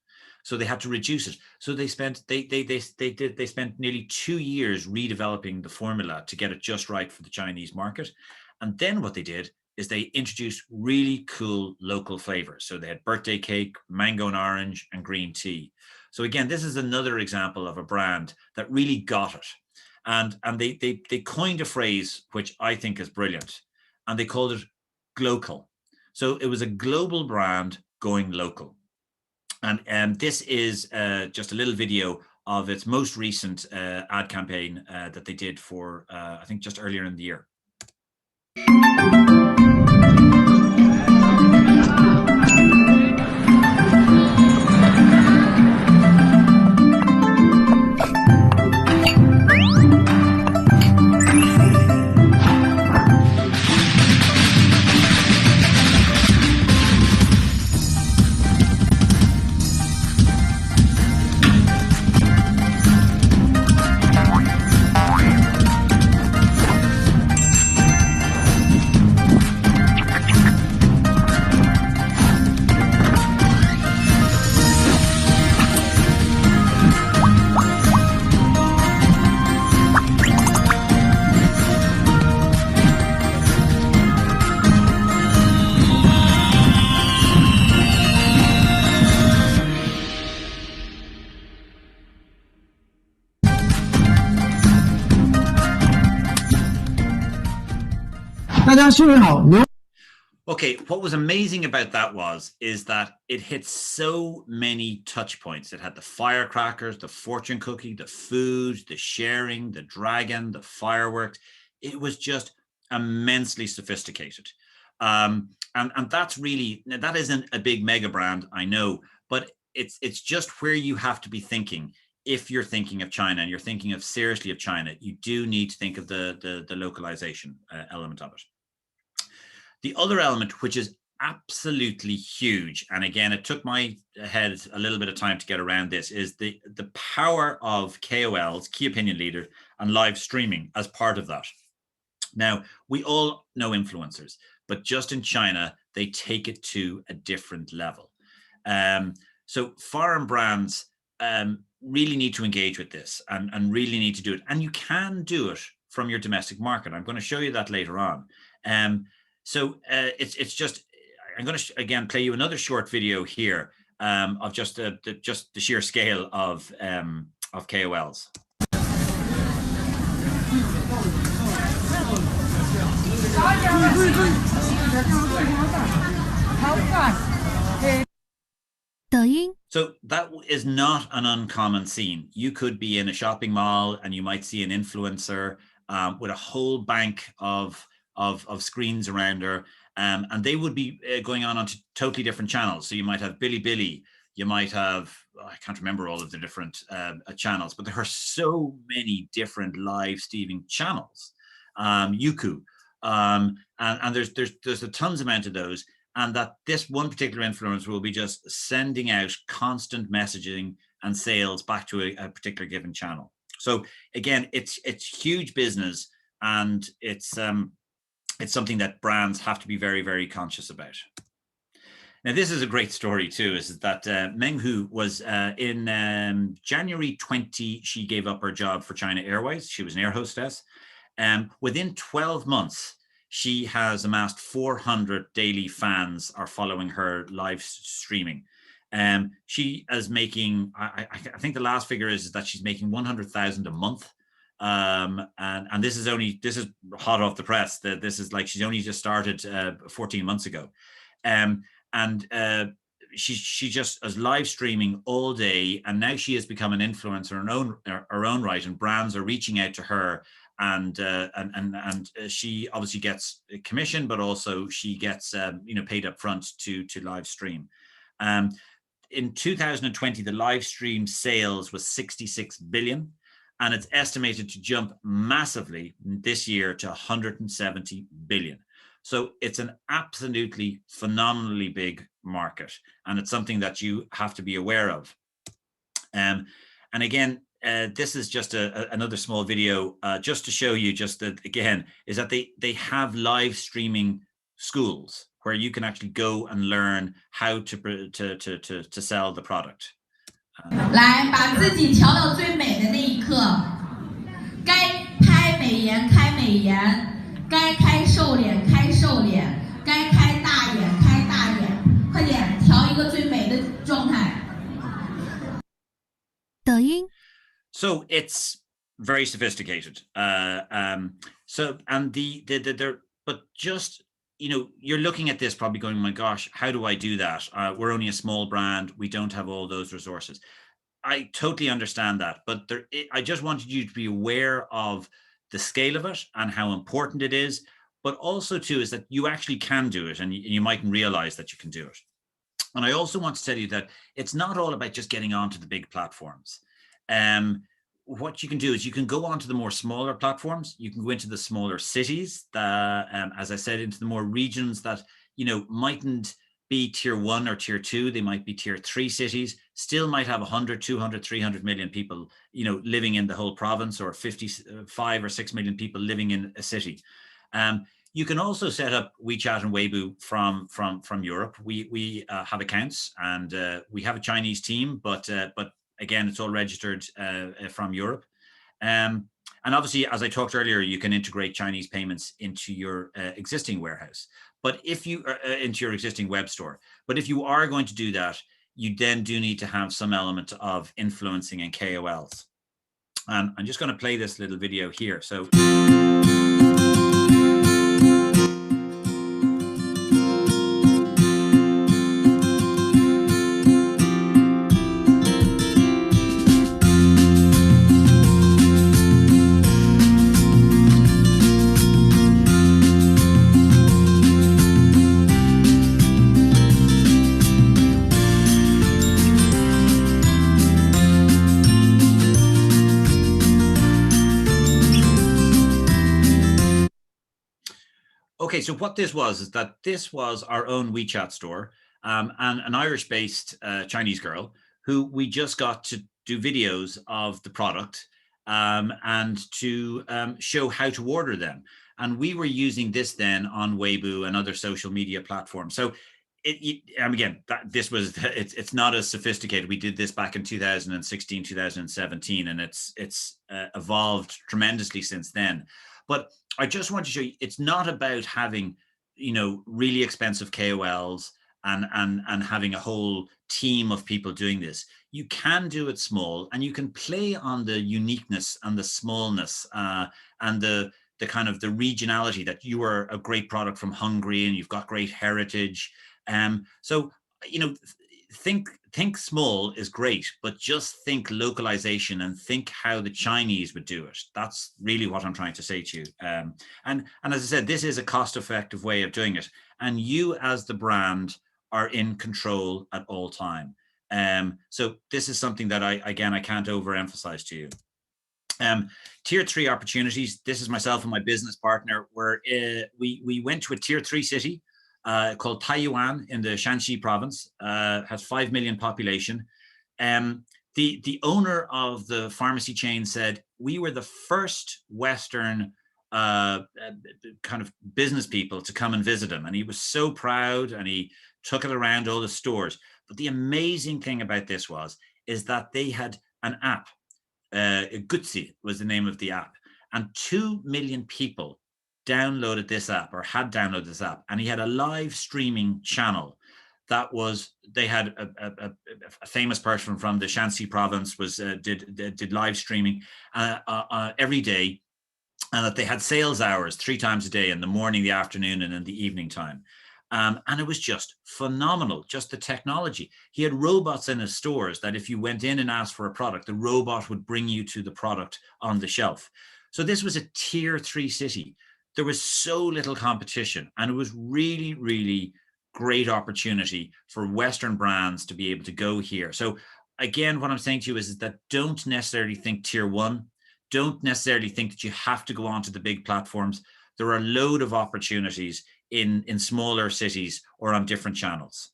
so they had to reduce it. So they spent nearly 2 years redeveloping the formula to get it just right for the Chinese market. And then what they did is they introduced really cool local flavors. So they had birthday cake, mango and orange, and green tea. So again, this is another example of a brand that really got it. And they coined a phrase which I think is brilliant, and they called it glocal. So it was a global brand going local. And this is just a little video of its most recent ad campaign that they did for, I think, just earlier in the year. Okay, what was amazing about that is that it hit so many touch points. It had the firecrackers, the fortune cookie, the food, the sharing, the dragon, the fireworks. It was just immensely sophisticated. And that's really, that isn't a big mega brand, I know, but it's just where you have to be thinking. If you're thinking of China and you're thinking of seriously of China, you do need to think of the localization element of it. The other element, which is absolutely huge, and again, it took my head a little bit of time to get around this, is the power of KOLs, key opinion leaders, and live streaming as part of that. Now, we all know influencers, but just in China, they take it to a different level. So foreign brands really need to engage with this and really need to do it. And you can do it from your domestic market. I'm going to show you that later on. So it's just, I'm going to again play you another short video here of just the sheer scale of KOLs. So that is not an uncommon scene. You could be in a shopping mall and you might see an influencer with a whole bank of screens around her, and they would be going on to totally different channels. So you might have Bilibili, you might have, I can't remember all of the different channels, but there are so many different live streaming channels. Youku, and there's a tons amount of those, and that this one particular influencer will be just sending out constant messaging and sales back to a particular given channel. So again, it's huge business, and it's something that brands have to be very, very conscious about. Now, this is a great story too, is that Meng Hu was in January 20, she gave up her job for China Airways. She was an air hostess. Within 12 months, she has amassed 400 daily fans are following her live streaming. She is making, I think the last figure is that she's making 100,000 a month. And this is hot off the press. This is like, she's only just started 14 months ago. And she just is live streaming all day, and now she has become an influencer in her own right, and brands are reaching out to her, and she obviously gets a commission, but also she gets paid up front to live stream. In 2020, the live stream sales was 66 billion, and it's estimated to jump massively this year to 170 billion. So it's an absolutely phenomenally big market, and it's something that you have to be aware of. And again, this is just another small video just to show you just that, again, is that they have live streaming schools where you can actually go and learn how to sell the product. 来，把自己调到最美的那一刻，该拍美颜开美颜，该开瘦脸开瘦脸，该开大眼开大眼，快点调一个最美的状态。抖音。So it's very sophisticated. But just, you're looking at this probably going, oh my gosh, how do I do that? We're only a small brand. We don't have all those resources. I totally understand that, but I just wanted you to be aware of the scale of it and how important it is, but also too is that you actually can do it, and you mightn't realize that you can do it. And I also want to tell you that it's not all about just getting onto the big platforms. What you can do is you can go onto the more smaller platforms. You can go into the smaller cities, as I said, into the more regions that, mightn't be tier 1 or tier 2. They might be tier 3 cities, still might have 100, 200, 300 million people, living in the whole province, or 55 or 6 million people living in a city. You can also set up WeChat and Weibo from Europe. We have accounts, and we have a Chinese team, but again, it's all registered from Europe. And obviously, as I talked earlier, you can integrate Chinese payments into your existing warehouse, but if you into your existing web store. But if you are going to do that, you then do need to have some element of influencing and KOLs. I'm just going to play this little video here. So. Okay, so what this was is that this was our own WeChat store, and an Irish-based Chinese girl who we just got to do videos of the product and to show how to order them. And we were using this then on Weibo and other social media platforms. So it's not as sophisticated. We did this back in 2016, 2017, and it's evolved tremendously since then. But I just want to show you, it's not about having, really expensive KOLs and having a whole team of people doing this. You can do it small, and you can play on the uniqueness and the smallness and the kind of the regionality that you are a great product from Hungary and you've got great heritage. So, think small is great, but just think localization and think how the Chinese would do it. That's really what I'm trying to say to you. And as I said, this is a cost-effective way of doing it. And you as the brand are in control at all time. So this is something that I can't overemphasize to you. Tier 3 opportunities. This is myself and my business partner, where we went to a tier 3 city called Taiyuan in the Shanxi province, has 5 million population. The owner of the pharmacy chain said, we were the first Western kind of business people to come and visit him. And he was so proud, and he took it around all the stores. But the amazing thing about this is that they had an app. Gutsi was the name of the app. And 2 million people downloaded this app, or had downloaded this app, and he had a live streaming channel that was, they had a famous person from the Shanxi province did live streaming every day, and that they had sales hours 3 times a day, in the morning, the afternoon, and in the evening time. And it was just phenomenal, just the technology. He had robots in his stores that if you went in and asked for a product, the robot would bring you to the product on the shelf. So this was a tier 3 city. There was so little competition, and it was really, really great opportunity for Western brands to be able to go here. So again, what I'm saying to you is that don't necessarily think tier 1. Don't necessarily think that you have to go onto the big platforms. There are a load of opportunities in smaller cities or on different channels.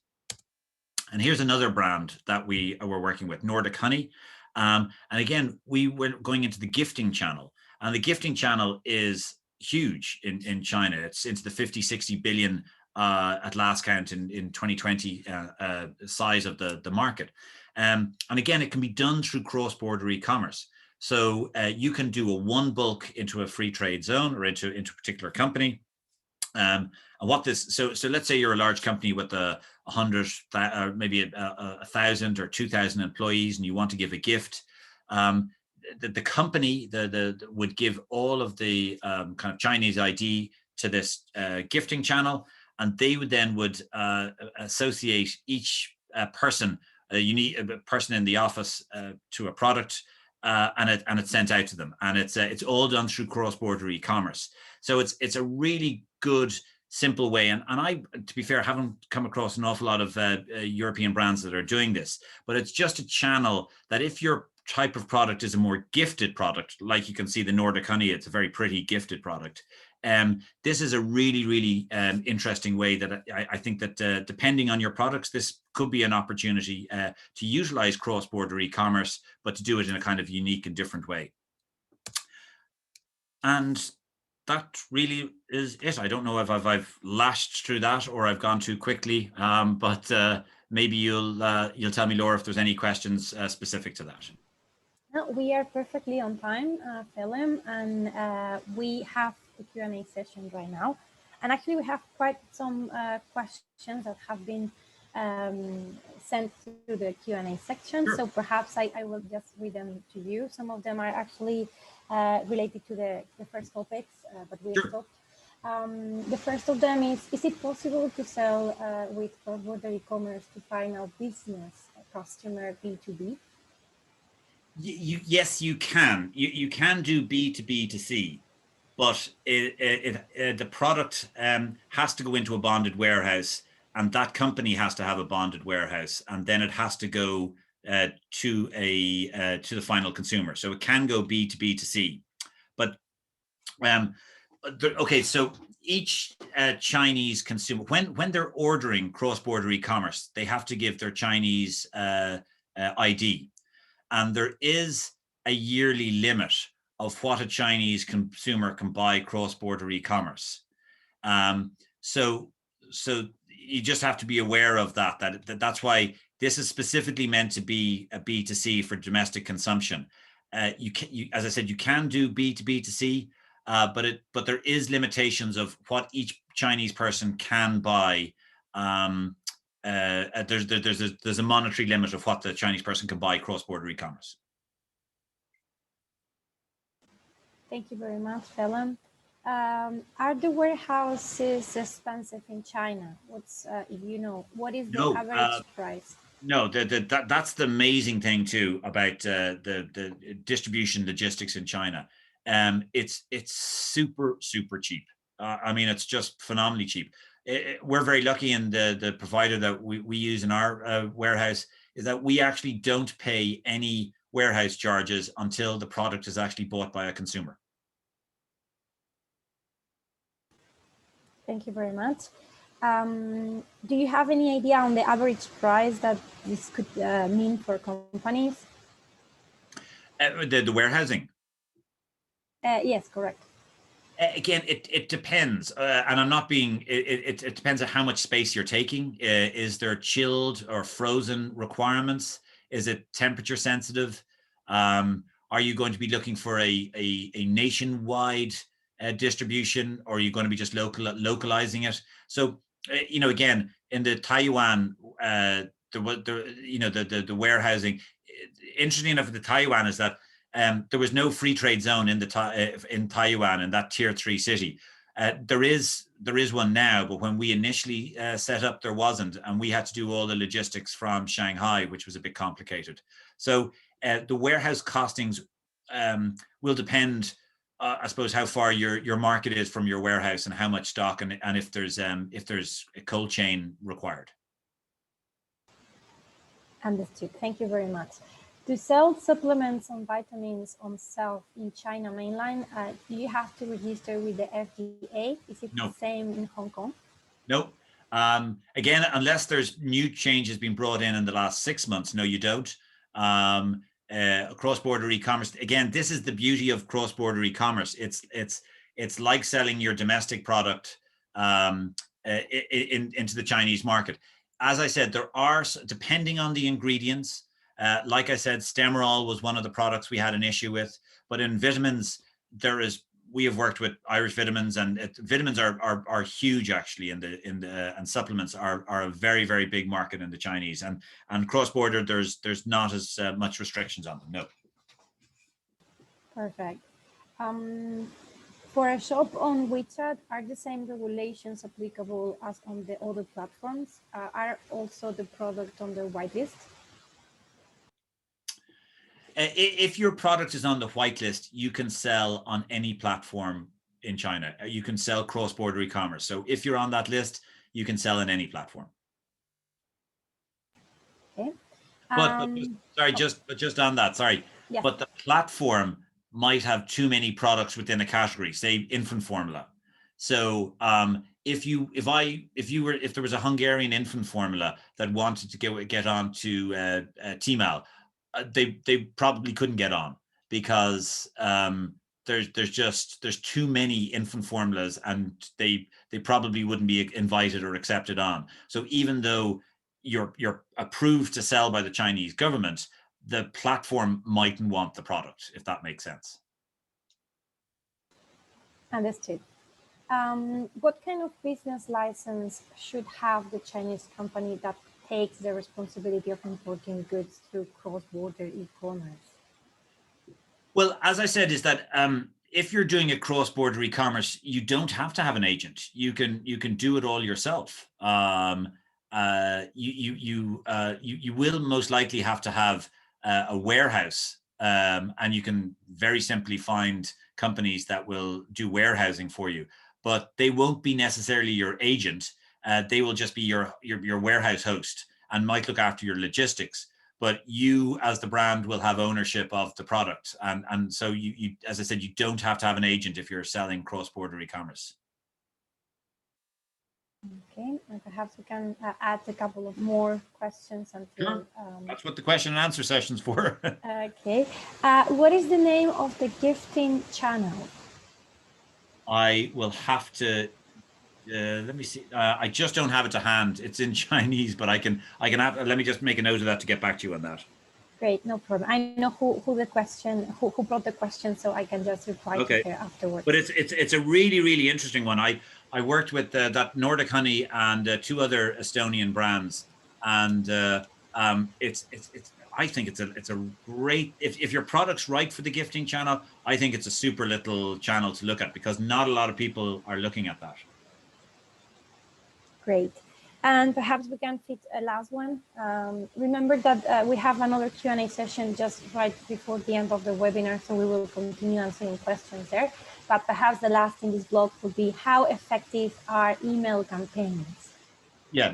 And here's another brand that we were working with, Nordic Honey. And again, we were going into the gifting channel. And the gifting channel is huge in China. It's into the 50, 60 billion at last count in 2020 size of the market. And again, it can be done through cross-border e-commerce. So you can do a one bulk into a free trade zone or into a particular company. And what this, so let's say you're a large company with 100, or maybe 1,000 or 2,000 employees, and you want to give a gift. The company would give all of the kind of Chinese ID to this gifting channel, and they would then associate each person, a unique person in the office, to a product, and it's sent out to them, and it's all done through cross-border e-commerce. So it's a really good, simple way. And I, to be fair, haven't come across an awful lot of European brands that are doing this, but it's just a channel that if your type of product is a more gifted product, like you can see the Nordic Honey, it's a very pretty gifted product. This is a really, really interesting way that I think that depending on your products, this could be an opportunity to utilize cross-border e-commerce, but to do it in a kind of unique and different way. And that really is it. I don't know if I've lashed through that or I've gone too quickly, but maybe you'll tell me, Laura, if there's any questions specific to that. No, we are perfectly on time, Felim, and we have the Q&A session right now. And actually, we have quite some questions that have been sent through the Q&A section. Sure. So perhaps I will just read them to you. Some of them are actually related to the first topics, but we have talked. The first of them is it possible to sell with cross-border e-commerce to final business customer B2B? Yes, you can. You can do B2B2C, but the product has to go into a bonded warehouse, and that company has to have a bonded warehouse, and then it has to go to the final consumer. So it can go B2B2C, but okay. So each Chinese consumer, when they're ordering cross-border e-commerce, they have to give their Chinese ID. And there is a yearly limit of what a Chinese consumer can buy cross-border e-commerce. So you just have to be aware of that's why this is specifically meant to be a B2C for domestic consumption. As I said, you can do B2B2C, but there is limitations of what each Chinese person can buy. There's a monetary limit of what the Chinese person can buy cross-border e-commerce. Thank you very much, Felim. Are the warehouses expensive in China? What's if you know, what is the average price? No, that's the amazing thing too about the distribution logistics in China. It's super cheap. I mean, it's just phenomenally cheap. We're very lucky, and the provider that we use in our warehouse is that we actually don't pay any warehouse charges until the product is actually bought by a consumer. Thank you very much. Do you have any idea on the average price that this could mean for companies? The warehousing? Yes, correct. Again, it depends, and I'm not being. It depends on how much space you're taking. Is there chilled or frozen requirements? Is it temperature sensitive? Are you going to be looking for a nationwide distribution, or are you going to be just localizing it? So, again, in the Taiwan, the warehousing. Interesting enough, the Taiwan is that. There was no free trade zone in Taiwan, in that tier 3 city. There is one now, but when we initially set up, there wasn't, and we had to do all the logistics from Shanghai, which was a bit complicated. So the warehouse costings will depend, I suppose, how far your market is from your warehouse and how much stock, and if there's a cold chain required. Understood. Thank you very much. To sell supplements and vitamins on shelf in China mainland, do you have to register with the FDA? Is it No. the same in Hong Kong? No. Again, unless there's new changes being brought in the last 6 months, no, you don't. Cross-border e-commerce. Again, this is the beauty of cross-border e-commerce. It's like selling your domestic product into the Chinese market. As I said, there are, depending on the ingredients, like I said, Stemmerol was one of the products we had an issue with. But in vitamins, we have worked with Irish Vitamins, and vitamins are huge actually, and supplements are a very, very big market in the Chinese, and cross-border there's not as much restrictions on them. No. Perfect. For a shop on WeChat, are the same regulations applicable as on the other platforms? Are also the product on the whitelist? If your product is on the whitelist, you can sell on any platform in China. You can sell cross-border e-commerce. So if you're on that list, you can sell on any platform. Okay. Just on that, sorry. Yeah. But the platform might have too many products within a category, say infant formula. So if there was a Hungarian infant formula that wanted to get onto Tmall, they probably couldn't get on, because there's too many infant formulas, and they probably wouldn't be invited or accepted on. So even though you're approved to sell by the Chinese government, the platform mightn't want the product, if that makes sense. Understood. What kind of business license should have the Chinese company that takes the responsibility of importing goods through cross-border e-commerce? Well, as I said, is that if you're doing a cross-border e-commerce, you don't have to have an agent. You can do it all yourself. You will most likely have to have a warehouse, and you can very simply find companies that will do warehousing for you, but they won't be necessarily your agent. They will just be your warehouse host and might look after your logistics, but you as the brand will have ownership of the product. And so you, as I said, you don't have to have an agent if you're selling cross-border e-commerce. Okay, and perhaps we can add a couple of more questions until... Sure. That's what the question and answer session's for. Okay. What is the name of the gifting channel? I will have to... let me see. I just don't have it to hand. It's in Chinese, but I can have, let me just make a note of that to get back to you on that. Great, no problem. I know who brought the question, so I can just reply to her afterwards. But it's a really, really interesting one. I worked with that Nordic Honey and 2 other Estonian brands, and I think it's a great, if your product's right for the gifting channel, I think it's a super little channel to look at, because not a lot of people are looking at that. Great. And perhaps we can fit a last one. Remember that we have another Q&A session just right before the end of the webinar, so we will continue answering questions there. But perhaps the last in this blog would be, how effective are email campaigns? Yeah,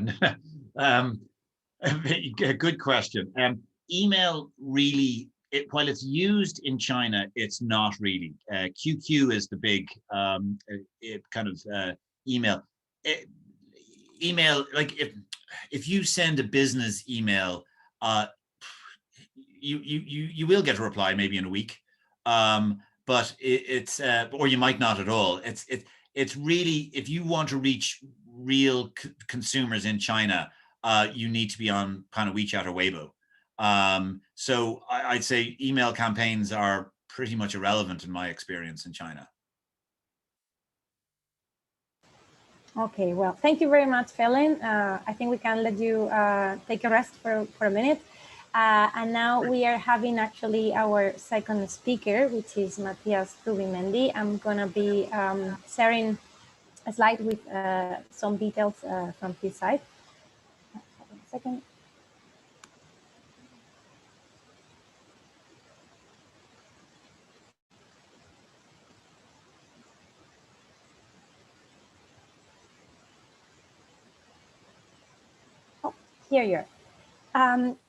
good question. Email really, while it's used in China, it's not really. QQ is the big kind of email. Email, like if you send a business email, you will get a reply maybe in a week, but it's or you might not at all. It's really, if you want to reach real consumers in China, you need to be on kind of WeChat or Weibo. So I'd say email campaigns are pretty much irrelevant in my experience in China. Okay, well, thank you very much, Felim. I think we can let you take a rest for a minute. And now we are having actually our second speaker, which is Matthias Rubimendi. I'm going to be sharing a slide with some details from his side. A second. Oh, here you are.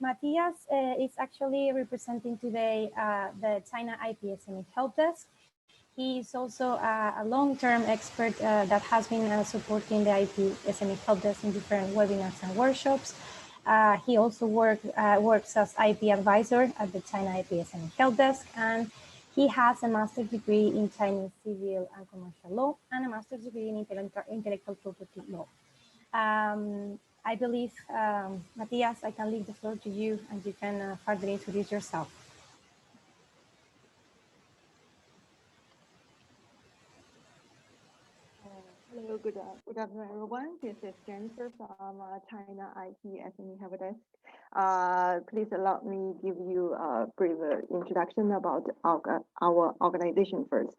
Matthias is actually representing today the China IP SME Helpdesk. He is also a long-term expert that has been supporting the IP SME Helpdesk in different webinars and workshops. He also works as IP advisor at the China IP SME Helpdesk, and he has a master's degree in Chinese civil and commercial law and a master's degree in intellectual property law. I believe, Matthias, I can leave the floor to you and you can further introduce yourself. Hello, good afternoon, everyone. This is Jennifer from China IP SME Helpdesk. Please allow me give you a brief introduction about our organization first.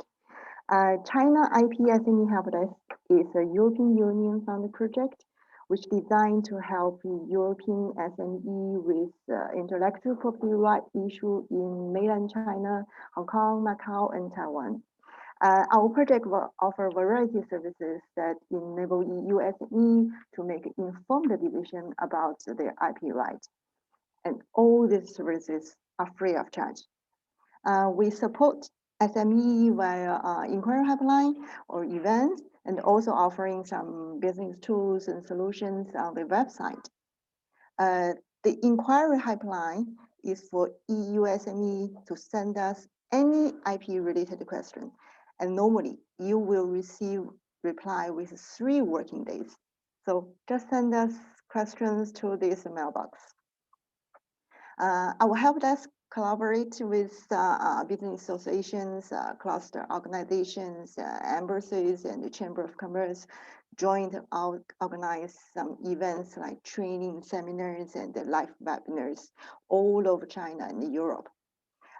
China IP SME Helpdesk is a European Union funded project which designed to help European SME with intellectual property right issue in mainland China, Hong Kong, Macau, and Taiwan. Our project will offer a variety of services that enable EU SME to make informed decision about their IP rights. And all these services are free of charge. We support SME via inquiry helpline or events, and also offering some business tools and solutions on the website. The inquiry helpline is for EU SME to send us any IP related question. And normally you will receive reply with 3 working days. So just send us questions to this mailbox. Our help desk collaborate with business associations, cluster organizations, embassies, and the Chamber of Commerce, joint organize some events like training, seminars, and live webinars all over China and Europe.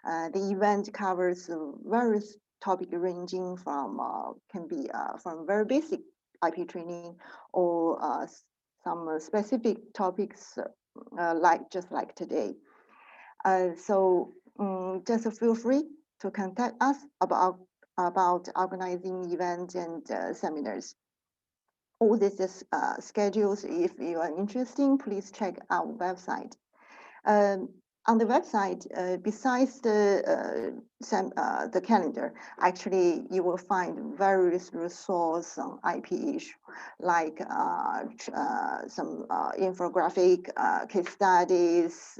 The event covers various topic ranging from can be from very basic IP training or some specific topics just like today. So just feel free to contact us about organizing events and seminars. All these schedules, if you are interested, please check our website. On the website, besides the calendar, actually you will find various resources on IP issue, like some infographic, case studies,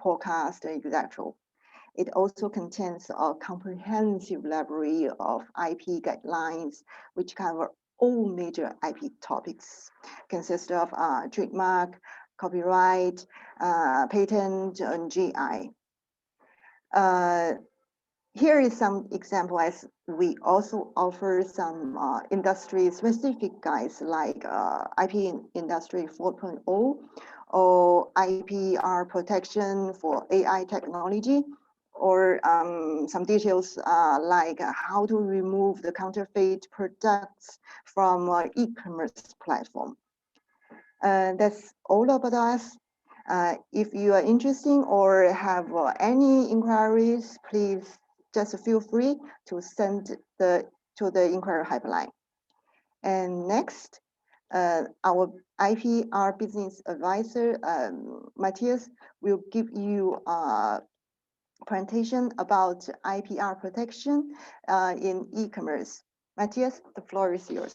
podcast, etc. It also contains a comprehensive library of IP guidelines, which cover all major IP topics, consist of trademark, copyright, patent, and GI. Here is some example as we also offer some industry-specific guides like IP Industry 4.0 or IPR protection for AI technology, or some details like how to remove the counterfeit products from e-commerce platform. That's all about us. If you are interested or have any inquiries, please just feel free to send to the inquiry helpline. And next, our IPR business advisor, Matthias, will give you a presentation about IPR protection in e-commerce. Matthias, the floor is yours.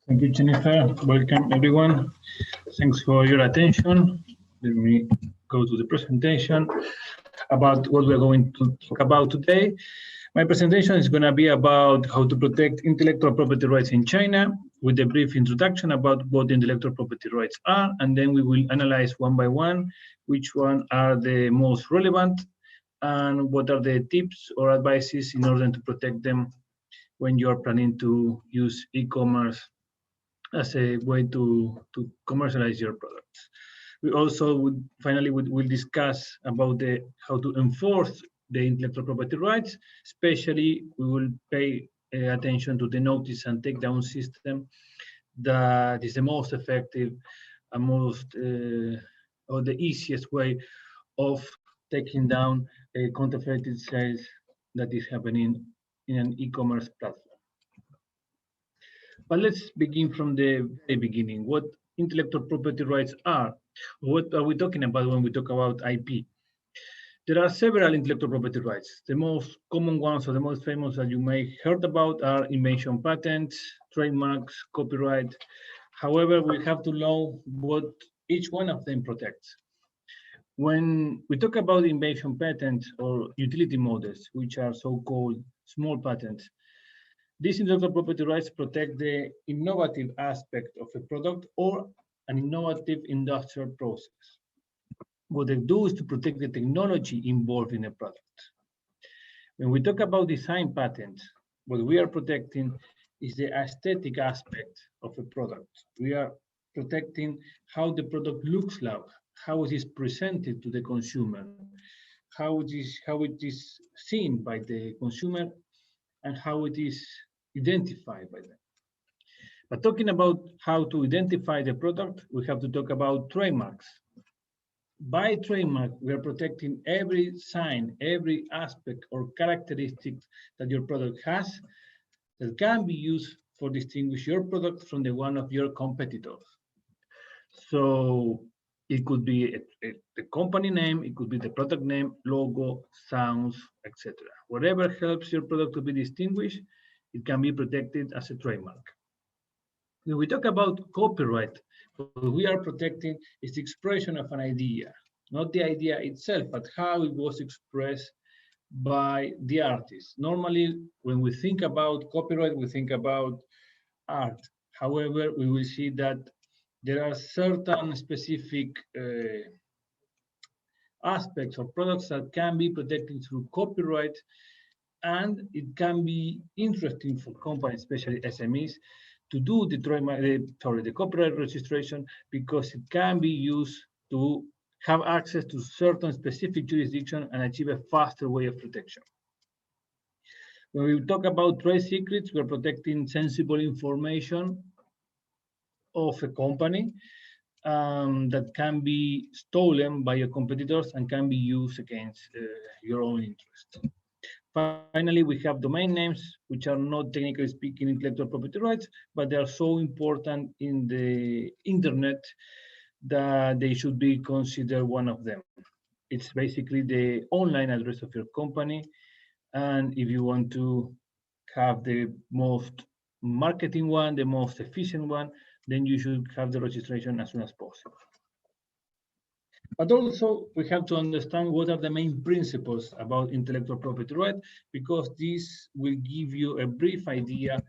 Thank you, Jennifer. Welcome, everyone. Thanks for your attention. Let me go to the presentation about what we're going to talk about today. My presentation is going to be about how to protect intellectual property rights in China, with a brief introduction about what intellectual property rights are, and then we will analyze one by one which one are the most relevant and what are the tips or advices in order to protect them when you are planning to use e-commerce as a way to commercialize your products. We also will discuss about how to enforce the intellectual property rights. Especially, we will pay attention to the notice and takedown system that is the most effective and most or the easiest way of taking down counterfeited sales that is happening in an e-commerce platform. But let's begin from the very beginning. What intellectual property rights are? What are we talking about when we talk about IP? There are several intellectual property rights. The most common ones or the most famous that you may have heard about are invention patents, trademarks, copyright. However, we have to know what each one of them protects. When we talk about invention patents or utility models, which are so-called small patents, these intellectual property rights protect the innovative aspect of a product or an innovative industrial process. What they do is to protect the technology involved in a product. When we talk about design patents, what we are protecting is the aesthetic aspect of a product. We are protecting how the product looks like, how it is presented to the consumer, how it is seen by the consumer, and how it is identified by them. But talking about how to identify the product, we have to talk about trademarks. By trademark, we are protecting every sign, every aspect or characteristic that your product has that can be used for distinguish your product from the one of your competitors. So it could be the company name, it could be the product name, logo, sounds, etc. Whatever helps your product to be distinguished, it can be protected as a trademark. When we talk about copyright, what we are protecting is the expression of an idea, not the idea itself, but how it was expressed by the artist. Normally, when we think about copyright, we think about art. However, we will see that there are certain specific aspects of products that can be protected through copyright, and it can be interesting for companies, especially SMEs, to do the copyright registration, because it can be used to have access to certain specific jurisdiction and achieve a faster way of protection. When we talk about trade secrets, we're protecting sensible information of a company that can be stolen by your competitors and can be used against your own interest. Finally, we have domain names, which are not technically speaking intellectual property rights, but they are so important in the internet that they should be considered one of them. It's basically the online address of your company. And if you want to have the most marketing one, the most efficient one, then you should have the registration as soon as possible. But also, we have to understand what are the main principles about intellectual property right, because this will give you a brief idea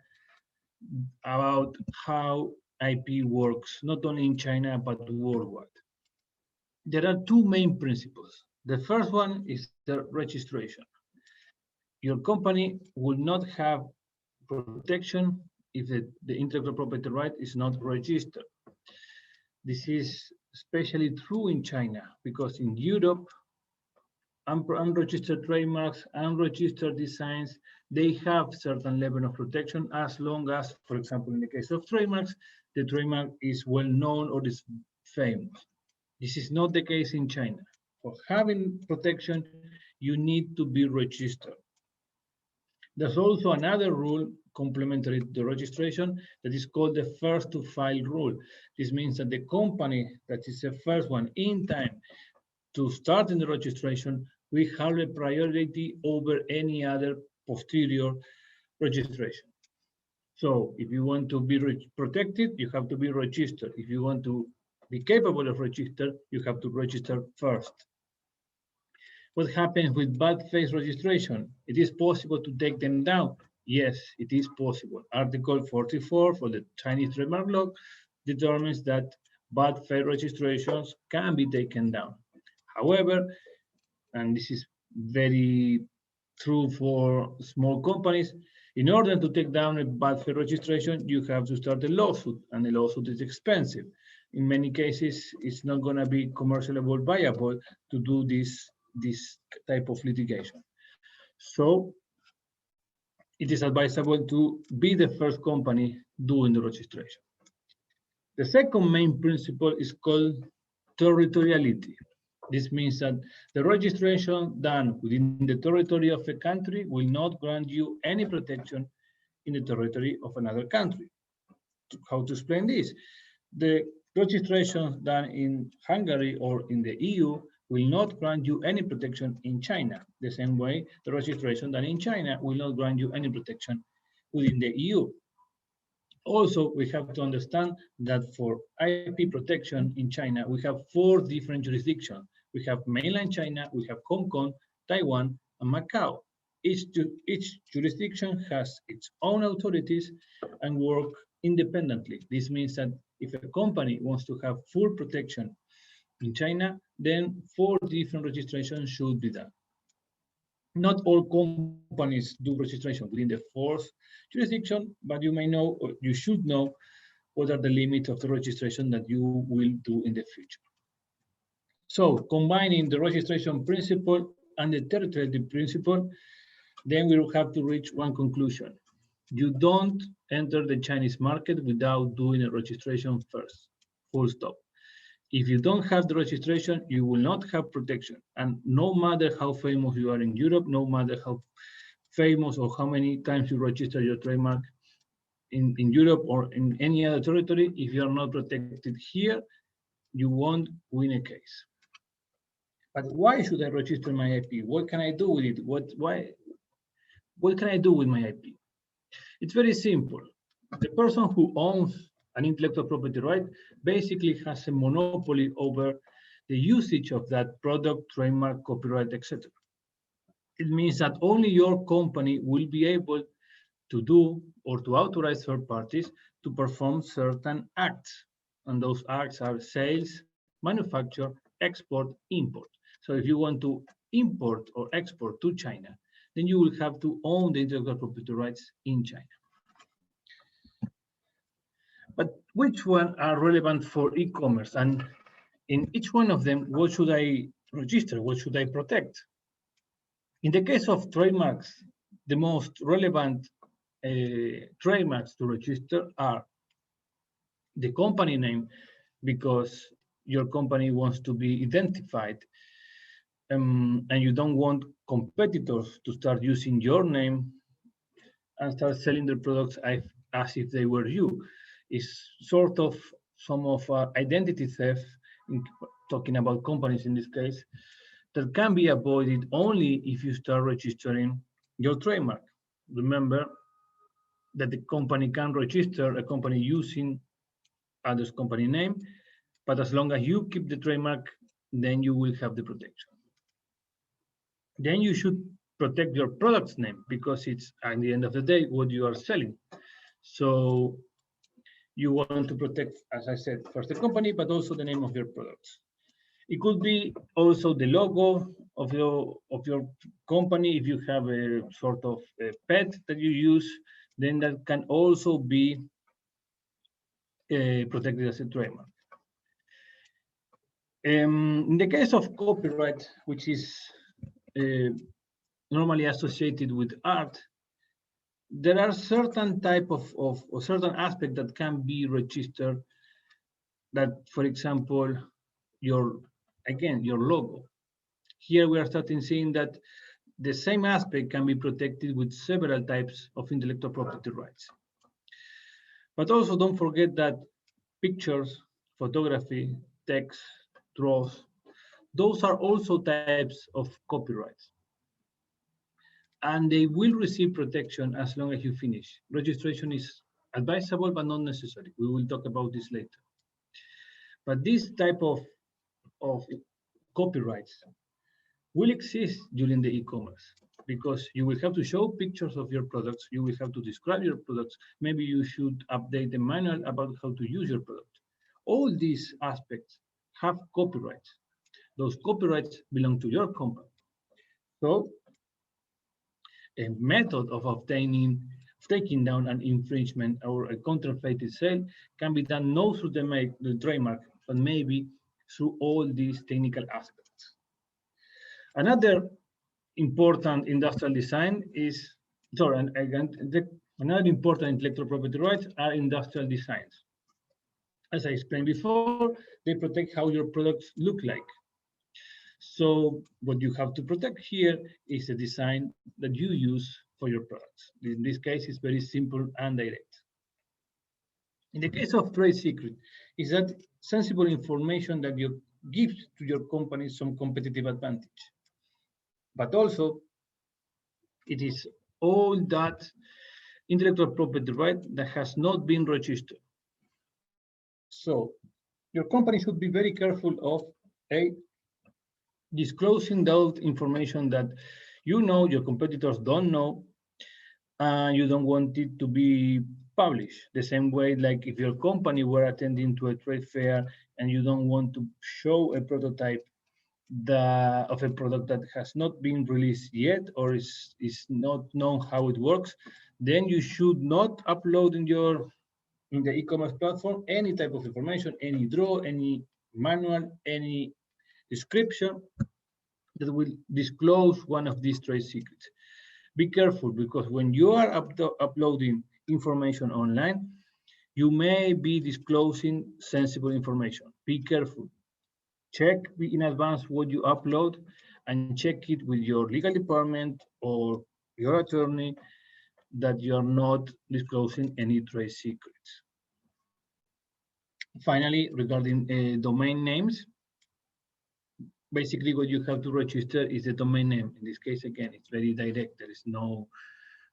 about how IP works, not only in China, but worldwide. There are two main principles. The first one is the registration. Your company will not have protection if the intellectual property right is not registered. This is especially true in China, because in Europe, unregistered trademarks, unregistered designs, they have certain level of protection as long as, for example, in the case of trademarks, the trademark is well known or is famous. This is not the case in China. For having protection, you need to be registered. There's also another rule complementary to the registration that is called the first to file rule. This means that the company that is the first one in time to start in the registration, we have a priority over any other posterior registration. So if you want to be protected, you have to be registered. If you want to be capable of register, you have to register first. What happens with bad faith registration? It is possible to take them down. Yes, it is possible. Article 44 for the Chinese trademark law determines that bad faith registrations can be taken down. However, and this is very true for small companies, in order to take down a bad faith registration, you have to start a lawsuit, and the lawsuit is expensive. In many cases, it's not going to be commercially viable to do this type of litigation. So it is advisable to be the first company doing the registration. The second main principle is called territoriality. This means that the registration done within the territory of a country will not grant you any protection in the territory of another country. How to explain this? The registration done in Hungary or in the EU will not grant you any protection in China. The same way, the registration done in China will not grant you any protection within the EU. Also, we have to understand that for IP protection in China, we have 4 different jurisdictions. We have mainland China, we have Hong Kong, Taiwan, and Macau. Each jurisdiction has its own authorities and work independently. This means that if a company wants to have full protection in China, then 4 different registrations should be done. Not all companies do registration within the 4th jurisdiction, but you may know, or you should know, what are the limits of the registration that you will do in the future. So combining the registration principle and the territorial principle, then we will have to reach one conclusion. You don't enter the Chinese market without doing a registration first, full stop. If you don't have the registration, you will not have protection. And no matter how famous you are in Europe, no matter how famous or how many times you register your trademark in Europe or in any other territory, if you are not protected here, you won't win a case. But why should I register my IP? What can I do with it? What can I do with my IP? It's very simple. The person who owns an intellectual property right basically has a monopoly over the usage of that product, trademark, copyright, etc. It means that only your company will be able to do or to authorize third parties to perform certain acts. And those acts are sales, manufacture, export, import. So if you want to import or export to China, then you will have to own the intellectual property rights in China. But which one are relevant for e-commerce? And in each one of them, what should I register? What should I protect? In the case of trademarks, the most relevant trademarks to register are the company name, because your company wants to be identified, and you don't want competitors to start using your name and start selling their products as if they were you. It's sort of some of identity theft, talking about companies in this case, that can be avoided only if you start registering your trademark. Remember that the company can register a company using others' company name, but as long as you keep the trademark, then you will have the protection. Then you should protect your product's name, because it's at the end of the day what you are selling. So you want to protect, as I said, first the company, but also the name of your products. It could be also the logo of your company. If you have a sort of a pet that you use, then that can also be protected as a trademark. In the case of copyright, which is normally associated with art, there are certain type of certain aspect that can be registered. That, for example, your logo. Here we are starting seeing that the same aspect can be protected with several types of intellectual property rights. But also don't forget that pictures, photography, text, draws, those are also types of copyrights. And they will receive protection as long as you finish. Registration is advisable, but not necessary. We will talk about this later. But this type of copyrights will exist during the e-commerce, because you will have to show pictures of your products, you will have to describe your products, maybe you should update the manual about how to use your product. All these aspects have copyrights. Those copyrights belong to your company. So a method of taking down an infringement or a counterfeited sale can be done not through the trademark, but maybe through all these technical aspects. Another important industrial design is, sorry, and again, another important intellectual property rights are industrial designs. As I explained before, they protect how your products look like. So what you have to protect here is the design that you use for your products. In this case, it's very simple and direct. In the case of trade secret, is that sensible information that you give to your company some competitive advantage. But also, it is all that intellectual property right that has not been registered. So your company should be very careful of disclosing that information that you know your competitors don't know, and you don't want it to be published. The same way, like if your company were attending to a trade fair and you don't want to show a prototype of a product that has not been released yet or is not known how it works, then you should not upload in the e-commerce platform any type of information, any draw, any manual, any description that will disclose one of these trade secrets. Be careful, because when you are uploading information online, you may be disclosing sensible information. Be careful. Check in advance what you upload and check it with your legal department or your attorney that you are not disclosing any trade secrets. Finally, regarding domain names, basically what you have to register is the domain name. In this case, again, it's very direct. There is no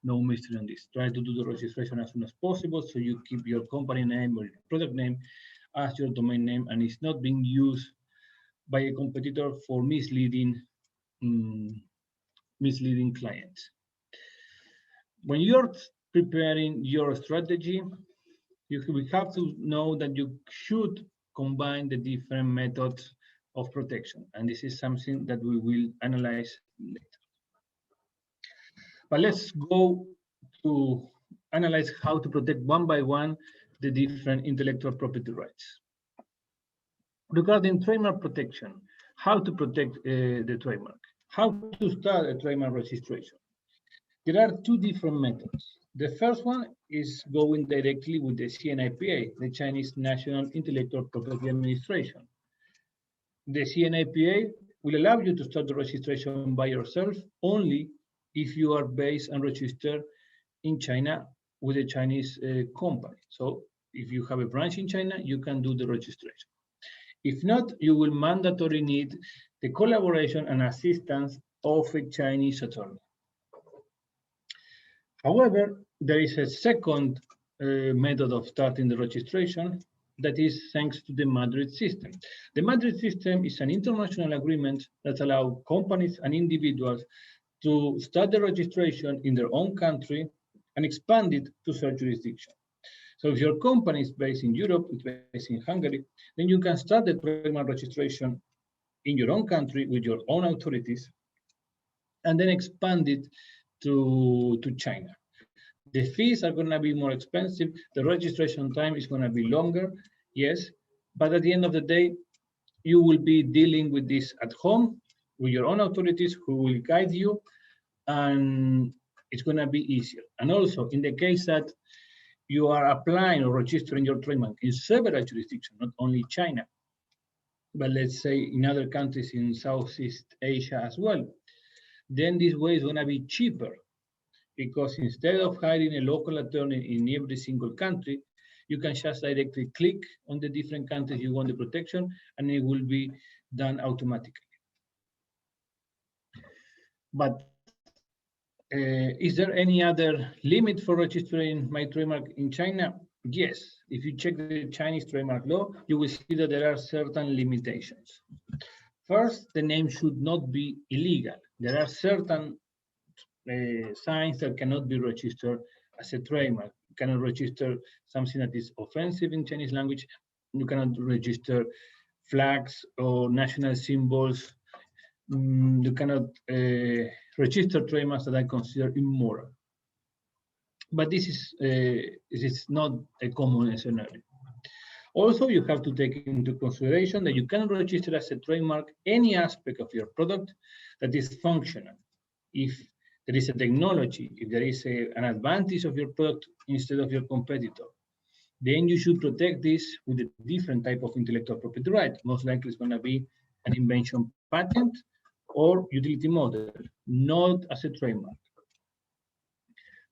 mystery on this. Try to do the registration as soon as possible so you keep your company name or your product name as your domain name, and it's not being used by a competitor for misleading clients. When you're preparing your strategy, we have to know that you should combine the different methods of protection, and this is something that we will analyze later. But let's go to analyze how to protect one by one the different intellectual property rights. Regarding trademark protection, how to protect the trademark, how to start a trademark registration. There are two different methods. The first one is going directly with the CNIPA, the Chinese National Intellectual Property Administration. The CNIPA will allow you to start the registration by yourself only if you are based and registered in China with a Chinese company. So if you have a branch in China, you can do the registration. If not, you will mandatorily need the collaboration and assistance of a Chinese attorney. However, there is a second method of starting the registration that is thanks to the Madrid system. The Madrid system is an international agreement that allows companies and individuals to start the registration in their own country and expand it to such jurisdiction. So if your company is based in Europe, it's based in Hungary, then you can start the trademark registration in your own country with your own authorities and then expand it to China. The fees are going to be more expensive. The registration time is going to be longer, yes, but at the end of the day, you will be dealing with this at home with your own authorities who will guide you, and it's going to be easier. And also, in the case that you are applying or registering your trademark in several jurisdictions, not only China, but let's say in other countries in Southeast Asia as well, then this way is going to be cheaper, because instead of hiring a local attorney in every single country, you can just directly click on the different countries you want the protection, and it will be done automatically. But is there any other limit for registering my trademark in China? Yes. If you check the Chinese trademark law, you will see that there are certain limitations. First, the name should not be illegal. There are certain signs that cannot be registered as a trademark. You cannot register something that is offensive in Chinese language. You cannot register flags or national symbols. You cannot register trademarks that I consider immoral. But this is not a common scenario. Also, you have to take into consideration that you cannot register as a trademark any aspect of your product that is functional. if there is a technology, if there is an advantage of your product instead of your competitor, then you should protect this with a different type of intellectual property right. Most likely it's going to be an invention patent or utility model, not as a trademark.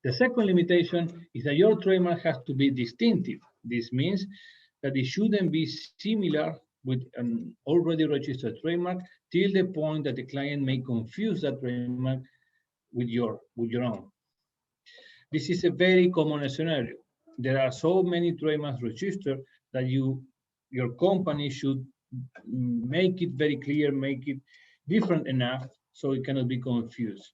The second limitation is that your trademark has to be distinctive. This means that it shouldn't be similar with an already registered trademark till the point that the client may confuse that trademark with your own. This is a very common scenario. There are so many trademarks registered that your company should make it very clear, make it different enough so it cannot be confused.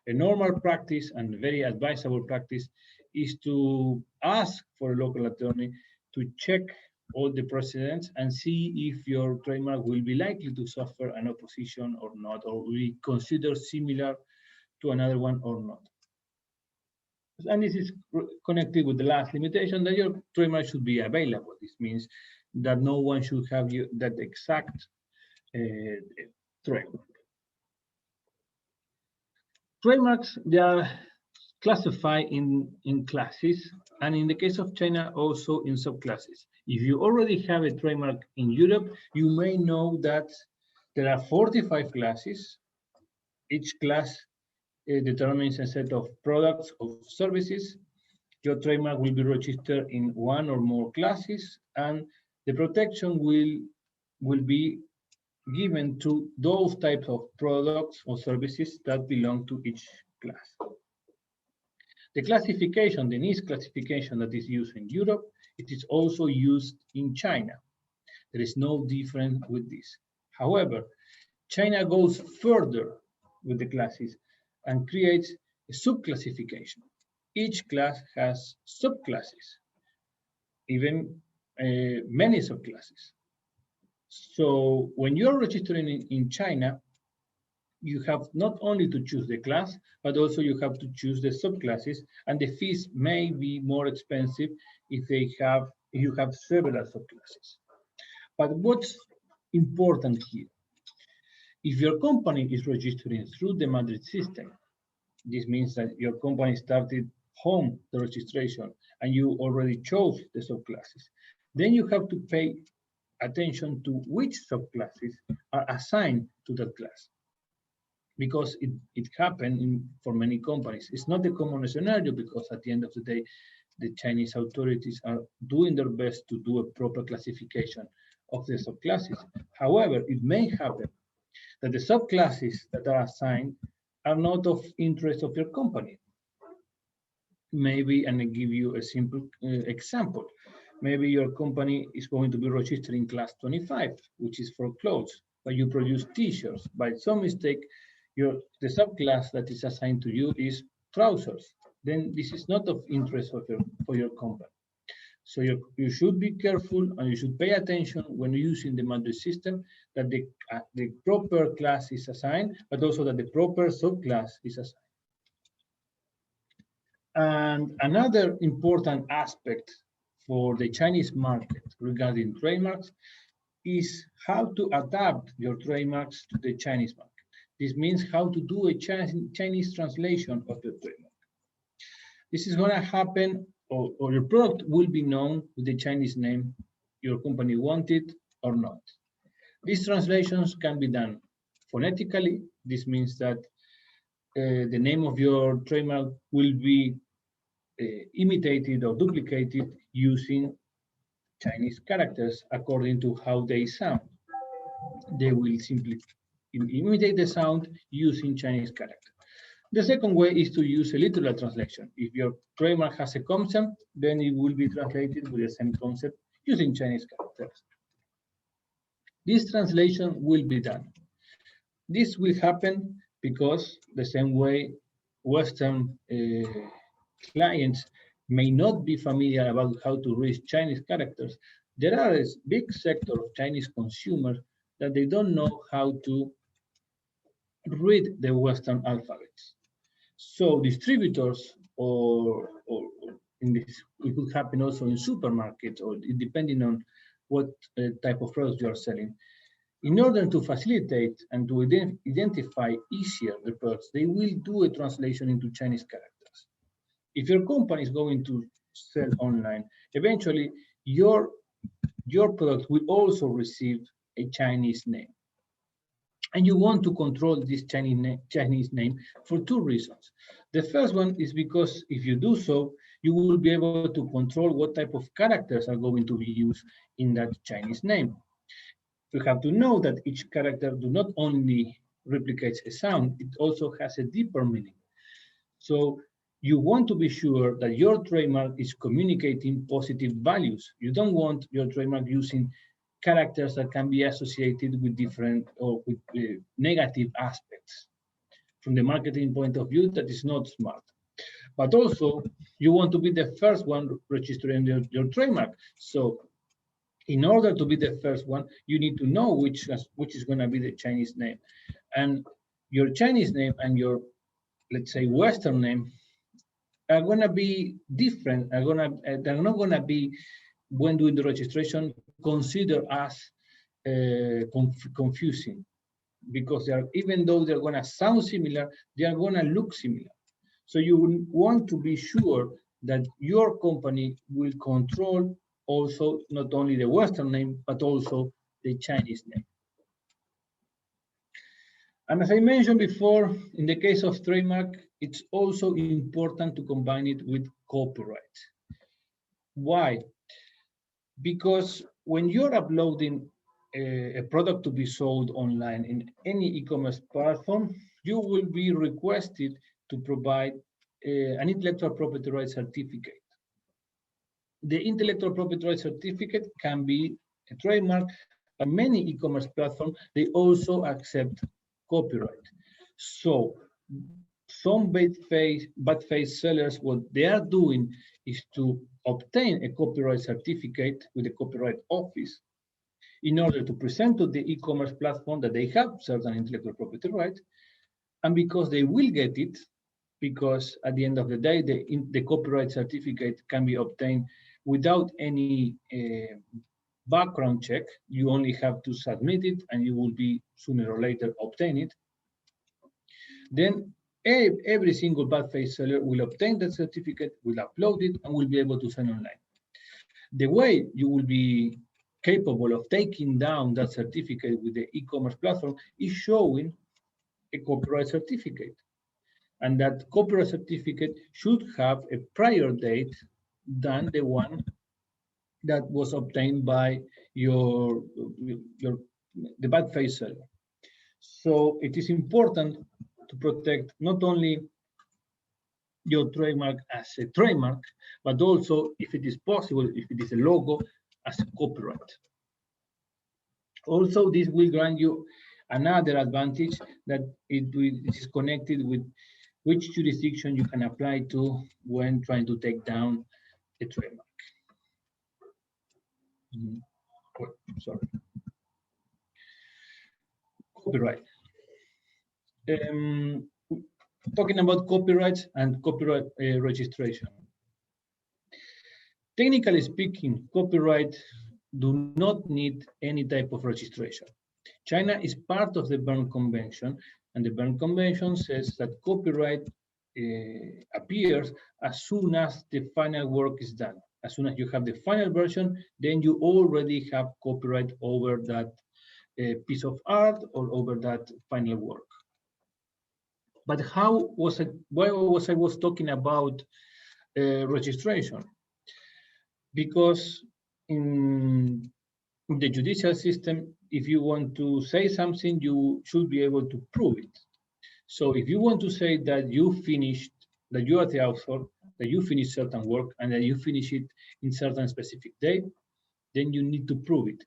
A normal practice and very advisable practice is to ask for a local attorney to check all the precedents and see if your trademark will be likely to suffer an opposition or not, or will be considered similar to another one or not. And this is connected with the last limitation, that your trademark should be available. This means that no one should have that exact trademark. Trademarks, they are classified in classes, and in the case of China, also in subclasses. If you already have a trademark in Europe, you may know that there are 45 classes. Each class determines a set of products or services. Your trademark will be registered in one or more classes, and the protection will be given to those types of products or services that belong to each class. The classification, the NIST classification that is used in Europe, it is also used in China. There is no difference with this. However, China goes further with the classes and creates a subclassification. Each class has subclasses, even many subclasses. So when you're registering in China, you have not only to choose the class, but also you have to choose the subclasses, and the fees may be more expensive if you have several subclasses. But what's important here? If your company is registering through the Madrid system, this means that your company started home the registration and you already chose the subclasses, then you have to pay attention to which subclasses are assigned to that class, because it happened for many companies. It's not the common scenario, because at the end of the day, the Chinese authorities are doing their best to do a proper classification of the subclasses. However, it may happen that the subclasses that are assigned are not of interest of your company. Maybe, and I give you a simple example. Maybe your company is going to be registered in class 25, which is for clothes, but you produce t-shirts. By some mistake, the subclass that is assigned to you is trousers. Then this is not of interest for your company. So you should be careful and you should pay attention when using the Madrid system that the proper class is assigned, but also that the proper subclass is assigned. And another important aspect for the Chinese market regarding trademarks is how to adapt your trademarks to the Chinese market. This means how to do a Chinese translation of the trademark. This is going to happen, or your product will be known with the Chinese name your company wanted or not. These translations can be done phonetically. This means that the name of your trademark will be imitated or duplicated using Chinese characters according to how they sound. They will simply imitate the sound using Chinese characters. The second way is to use a literal translation. If your trademark has a concept, then it will be translated with the same concept using Chinese characters. This translation will be done. This will happen because the same way Western clients may not be familiar about how to read Chinese characters, there are a big sector of Chinese consumers that they don't know how to read the Western alphabets. So distributors, or in this, it could happen also in supermarkets, or depending on what type of products you are selling. In order to facilitate and to identify easier the products, they will do a translation into Chinese characters. If your company is going to sell online, eventually your product will also receive a Chinese name. And you want to control this Chinese name for two reasons. The first one is because if you do so, you will be able to control what type of characters are going to be used in that Chinese name. You have to know that each character do not only replicates a sound, it also has a deeper meaning. So you want to be sure that your trademark is communicating positive values. You don't want your trademark using characters that can be associated with different or with negative aspects. From the marketing point of view, that is not smart. But also, you want to be the first one registering your trademark. So in order to be the first one, you need to know which is going to be the Chinese name. And your Chinese name and your, let's say, Western name are going to be different. They're not going to be, when doing the registration, considered as confusing, because even though they're going to sound similar, they are going to look similar. So you want to be sure that your company will control also not only the Western name, but also the Chinese name. And as I mentioned before, in the case of trademark, it's also important to combine it with copyright. Why? Because when you're uploading a product to be sold online in any e-commerce platform, you will be requested to provide an intellectual property rights certificate. The intellectual property rights certificate can be a trademark, but many e-commerce platforms, they also accept copyright. So some bad faith sellers, what they are doing is to obtain a copyright certificate with the Copyright Office in order to present to the e-commerce platform that they have certain intellectual property rights, and because they will get it, because at the end of the day, the copyright certificate can be obtained without any background check. You only have to submit it, and you will be sooner or later obtain it. Then every single bad faith seller will obtain that certificate, will upload it, and will be able to sell online. The way you will be capable of taking down that certificate with the e-commerce platform is showing a copyright certificate. And that copyright certificate should have a prior date than the one that was obtained by the bad faith seller. So it is important to protect not only your trademark as a trademark, but also, if it is possible, if it is a logo, as a copyright. Also, this will grant you another advantage, that it is connected with which jurisdiction you can apply to when trying to take down a trademark. Sorry. Copyright. Talking about copyrights and copyright registration. Technically speaking, copyright do not need any type of registration. China is part of the Berne Convention, and the Berne Convention says that copyright appears as soon as the final work is done. As soon as you have the final version, then you already have copyright over that piece of art or over that final work. But why was I talking about registration? Because in the judicial system, if you want to say something, you should be able to prove it. So if you want to say that you finished, that you are the author, that you finished certain work, and that you finish it in certain specific date, then you need to prove it.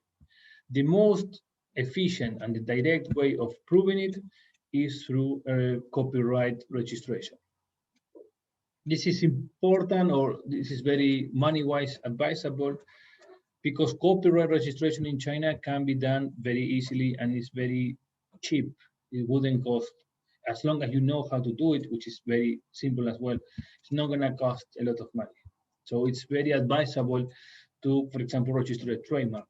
The most efficient and the direct way of proving it is through copyright registration. This is important, or this is very money-wise advisable, because copyright registration in China can be done very easily and is very cheap. It wouldn't cost, as long as you know how to do it, which is very simple as well, it's not going to cost a lot of money. So it's very advisable to, for example, register a trademark.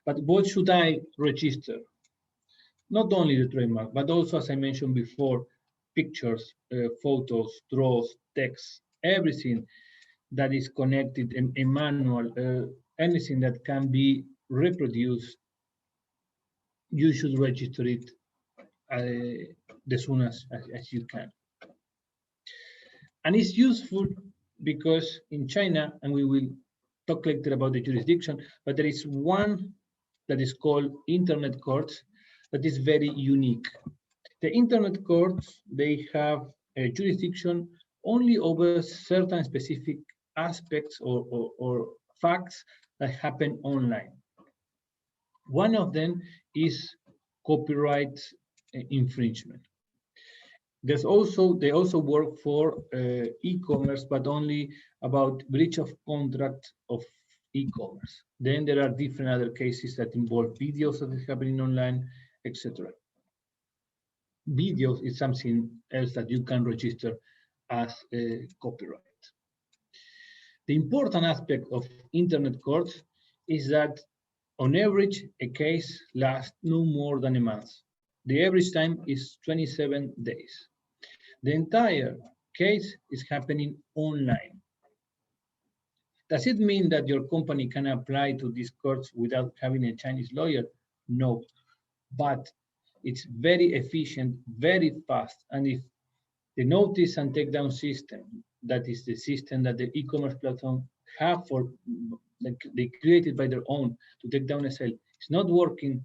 But what should I register? Not only the trademark, but also, as I mentioned before, pictures, photos, draws, text, everything that is connected, a manual, anything that can be reproduced, you should register it as soon as you can. And it's useful because in China, and we will talk later about the jurisdiction, but there is one that is called Internet Courts that is very unique. The Internet Courts, they have a jurisdiction only over certain specific aspects or facts that happen online. One of them is copyright infringement. They also work for e-commerce, but only about breach of contract of e-commerce. Then there are different other cases that involve videos that is happening online, etc. Videos is something else that you can register as a copyright. The important aspect of Internet courts is that on average, a case lasts no more than a month. The average time is 27 days. The entire case is happening online. Does it mean that your company can apply to these courts without having a Chinese lawyer? No, but it's very efficient, very fast. And if the notice and takedown system, that is the system that the e-commerce platform have for, they created by their own to take down a sale, it's not working,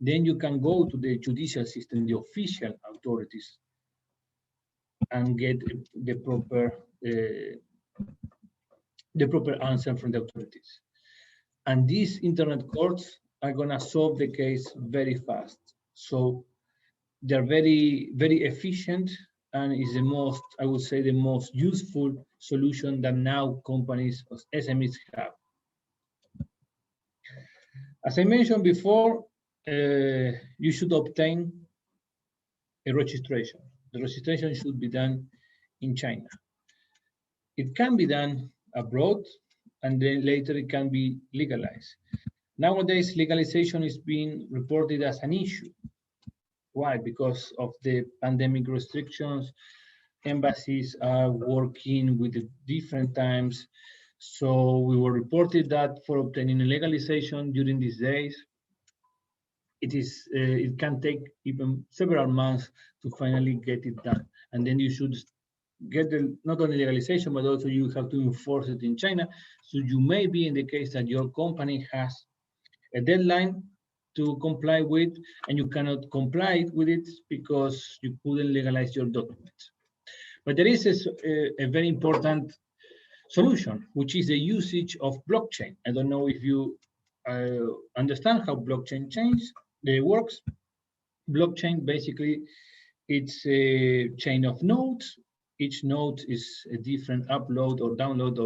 then you can go to the judicial system, the official authorities, and get the proper answer from the authorities. And these internet courts are gonna solve the case very fast. So they're very, very efficient, and is the most, I would say, the most useful solution that now companies, SMEs have. As I mentioned before, you should obtain a registration. The registration should be done in China. It can be done abroad, and then later it can be legalized. Nowadays, legalization is being reported as an issue. Why? Because of the pandemic restrictions, embassies are working with the different times. So we were reported that for obtaining a legalization during these days, it can take even several months to finally get it done. And then you should get the not only legalization, but also you have to enforce it in China. So you may be in the case that your company has a deadline to comply with, and you cannot comply with it because you couldn't legalize your documents. But there is a very important solution, which is the usage of blockchain. I don't know if you understand how blockchain works. Blockchain, basically, it's a chain of nodes. Each node is a different upload or download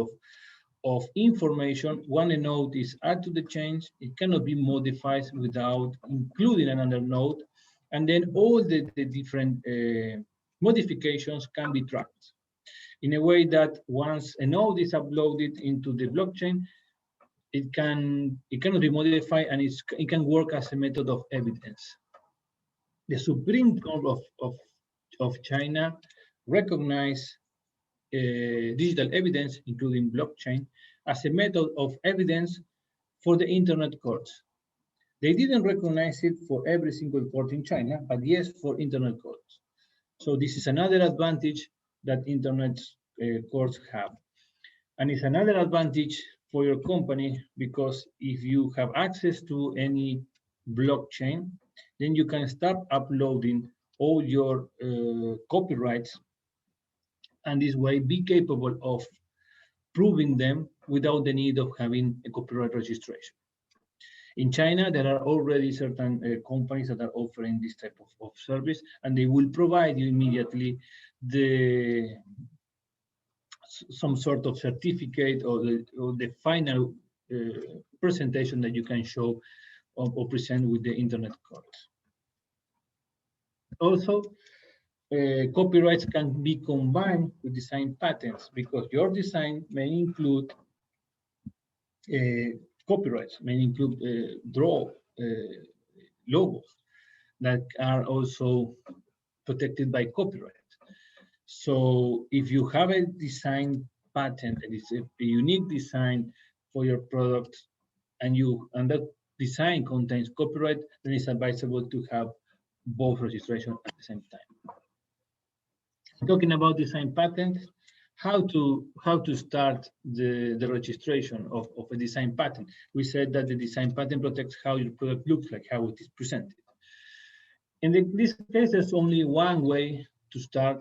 of information. When a node is added to the chain, it cannot be modified without including another node. And then all the different modifications can be tracked in a way that once a node is uploaded into the blockchain, it cannot be modified, and it can work as a method of evidence. The Supreme Court of China recognized digital evidence, including blockchain, as a method of evidence for the internet courts. They didn't recognize it for every single court in China, but yes, for internet courts. So this is another advantage that internet courts have. And it's another advantage for your company, because if you have access to any blockchain, then you can start uploading all your copyrights, and this way be capable of proving them without the need of having a copyright registration. In China, there are already certain companies that are offering this type of service, and they will provide you immediately some sort of certificate or the final presentation that you can show or present with the internet court. Also, copyrights can be combined with design patents, because your design may include copyrights, may include draw logos that are also protected by copyright. So if you have a design patent and it's a unique design for your product, and that design contains copyright, then it's advisable to have both registration at the same time. Talking about design patents, how to start the registration of a design patent. We said that the design patent protects how your product looks like, how it is presented. In this case, there's only one way to start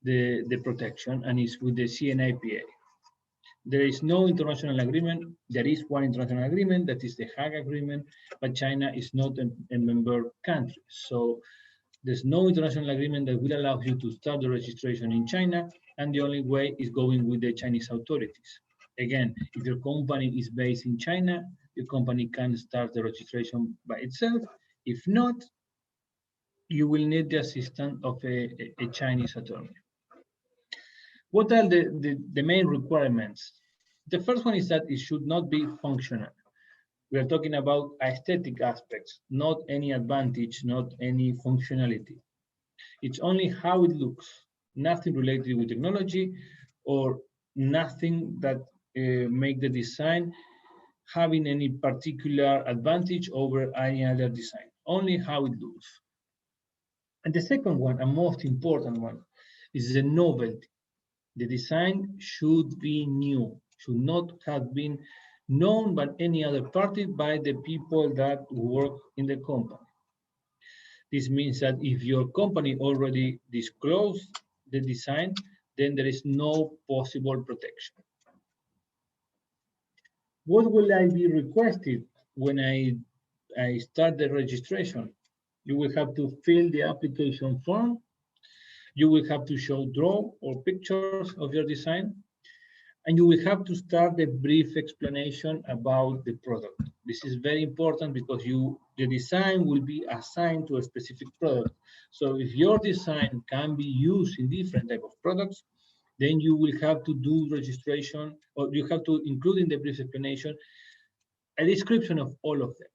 the protection, and it's with the China IP. There is no international agreement. There is one international agreement, that is the Hague Agreement, but China is not a member country. So there's no international agreement that will allow you to start the registration in China, and the only way is going with the Chinese authorities. Again, if your company is based in China, your company can start the registration by itself. If not, you will need the assistance of a Chinese attorney. What are the main requirements? The first one is that it should not be functional. We are talking about aesthetic aspects, not any advantage, not any functionality. It's only how it looks, nothing related with technology or nothing that make the design having any particular advantage over any other design, only how it looks. And the second one, and most important one, is the novelty. The design should be new, should not have been known by any other party, by the people that work in the company. This means that if your company already disclosed the design, then there is no possible protection. What will I be requested when I start the registration? You will have to fill the application form. You will have to show draw or pictures of your design, and you will have to start a brief explanation about the product. This is very important because the design will be assigned to a specific product. So if your design can be used in different types of products, then you will have to do registration, or you have to include in the brief explanation a description of all of them.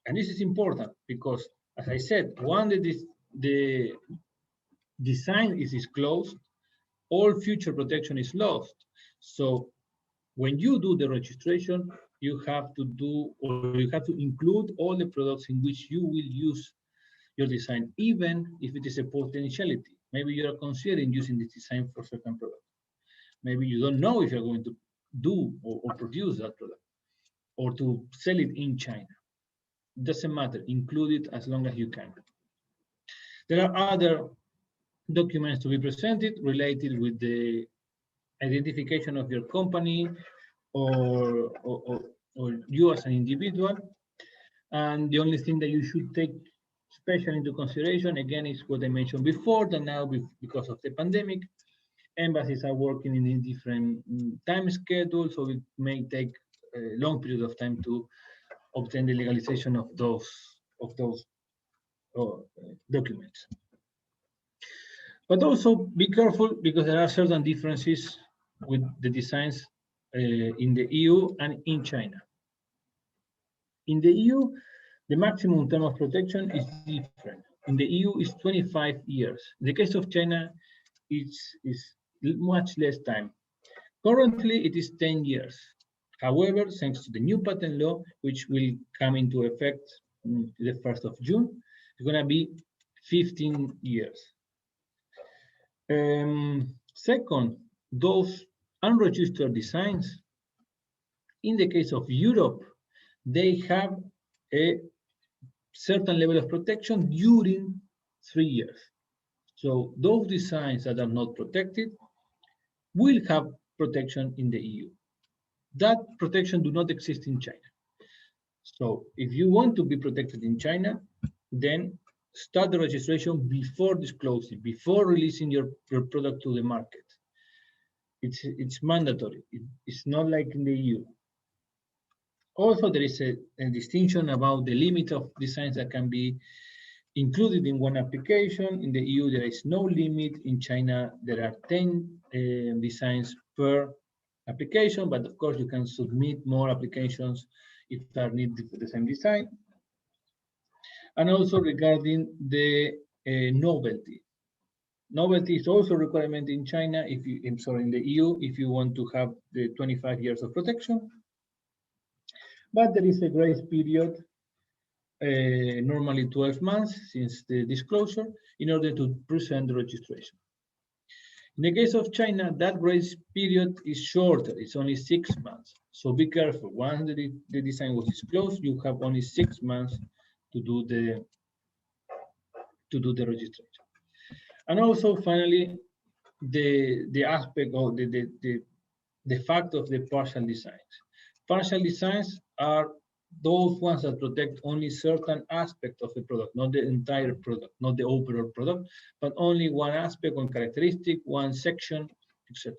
And this is important because, as I said, once the design is disclosed, all future protection is lost. So when you do the registration, you have to include all the products in which you will use your design, even if it is a potentiality. Maybe you are considering using this design for certain product. Maybe you don't know if you're going to do or produce that product or to sell it in China. It doesn't matter, include it as long as you can. There are other documents to be presented related with the identification of your company or you as an individual. And the only thing that you should take special into consideration, again, is what I mentioned before, that now because of the pandemic, embassies are working in a different time schedule, so it may take a long period of time to obtain the legalization of those documents. But also be careful because there are certain differences with the designs in the EU and in China. In the EU, the maximum term of protection is different. In the EU, it's 25 years. In the case of China, it's much less time. Currently, it is 10 years. However, thanks to the new patent law, which will come into effect the 1st of June, it's going to be 15 years. Second, those unregistered designs, in the case of Europe, they have a certain level of protection during 3 years. So those designs that are not protected will have protection in the EU. That protection do not exist in China. So if you want to be protected in China, then start the registration before disclosing, before releasing your product to the market. It's mandatory. It's not like in the EU. Also, there is a distinction about the limit of designs that can be included in one application. In the EU, there is no limit. In China, there are 10 designs per application, but of course, you can submit more applications if they need the same design. And also regarding the novelty. Novelty is also a requirement in China, in the EU, if you want to have the 25 years of protection. But there is a grace period, normally 12 months since the disclosure, in order to present the registration. In the case of China, that grace period is shorter, it's only 6 months. So be careful, once the design was disclosed, you have only 6 months to do the registration. And also finally, the aspect of the fact of the partial designs. Partial designs are those ones that protect only certain aspect of the product, not the entire product, not the overall product, but only one aspect, one characteristic, one section, etc.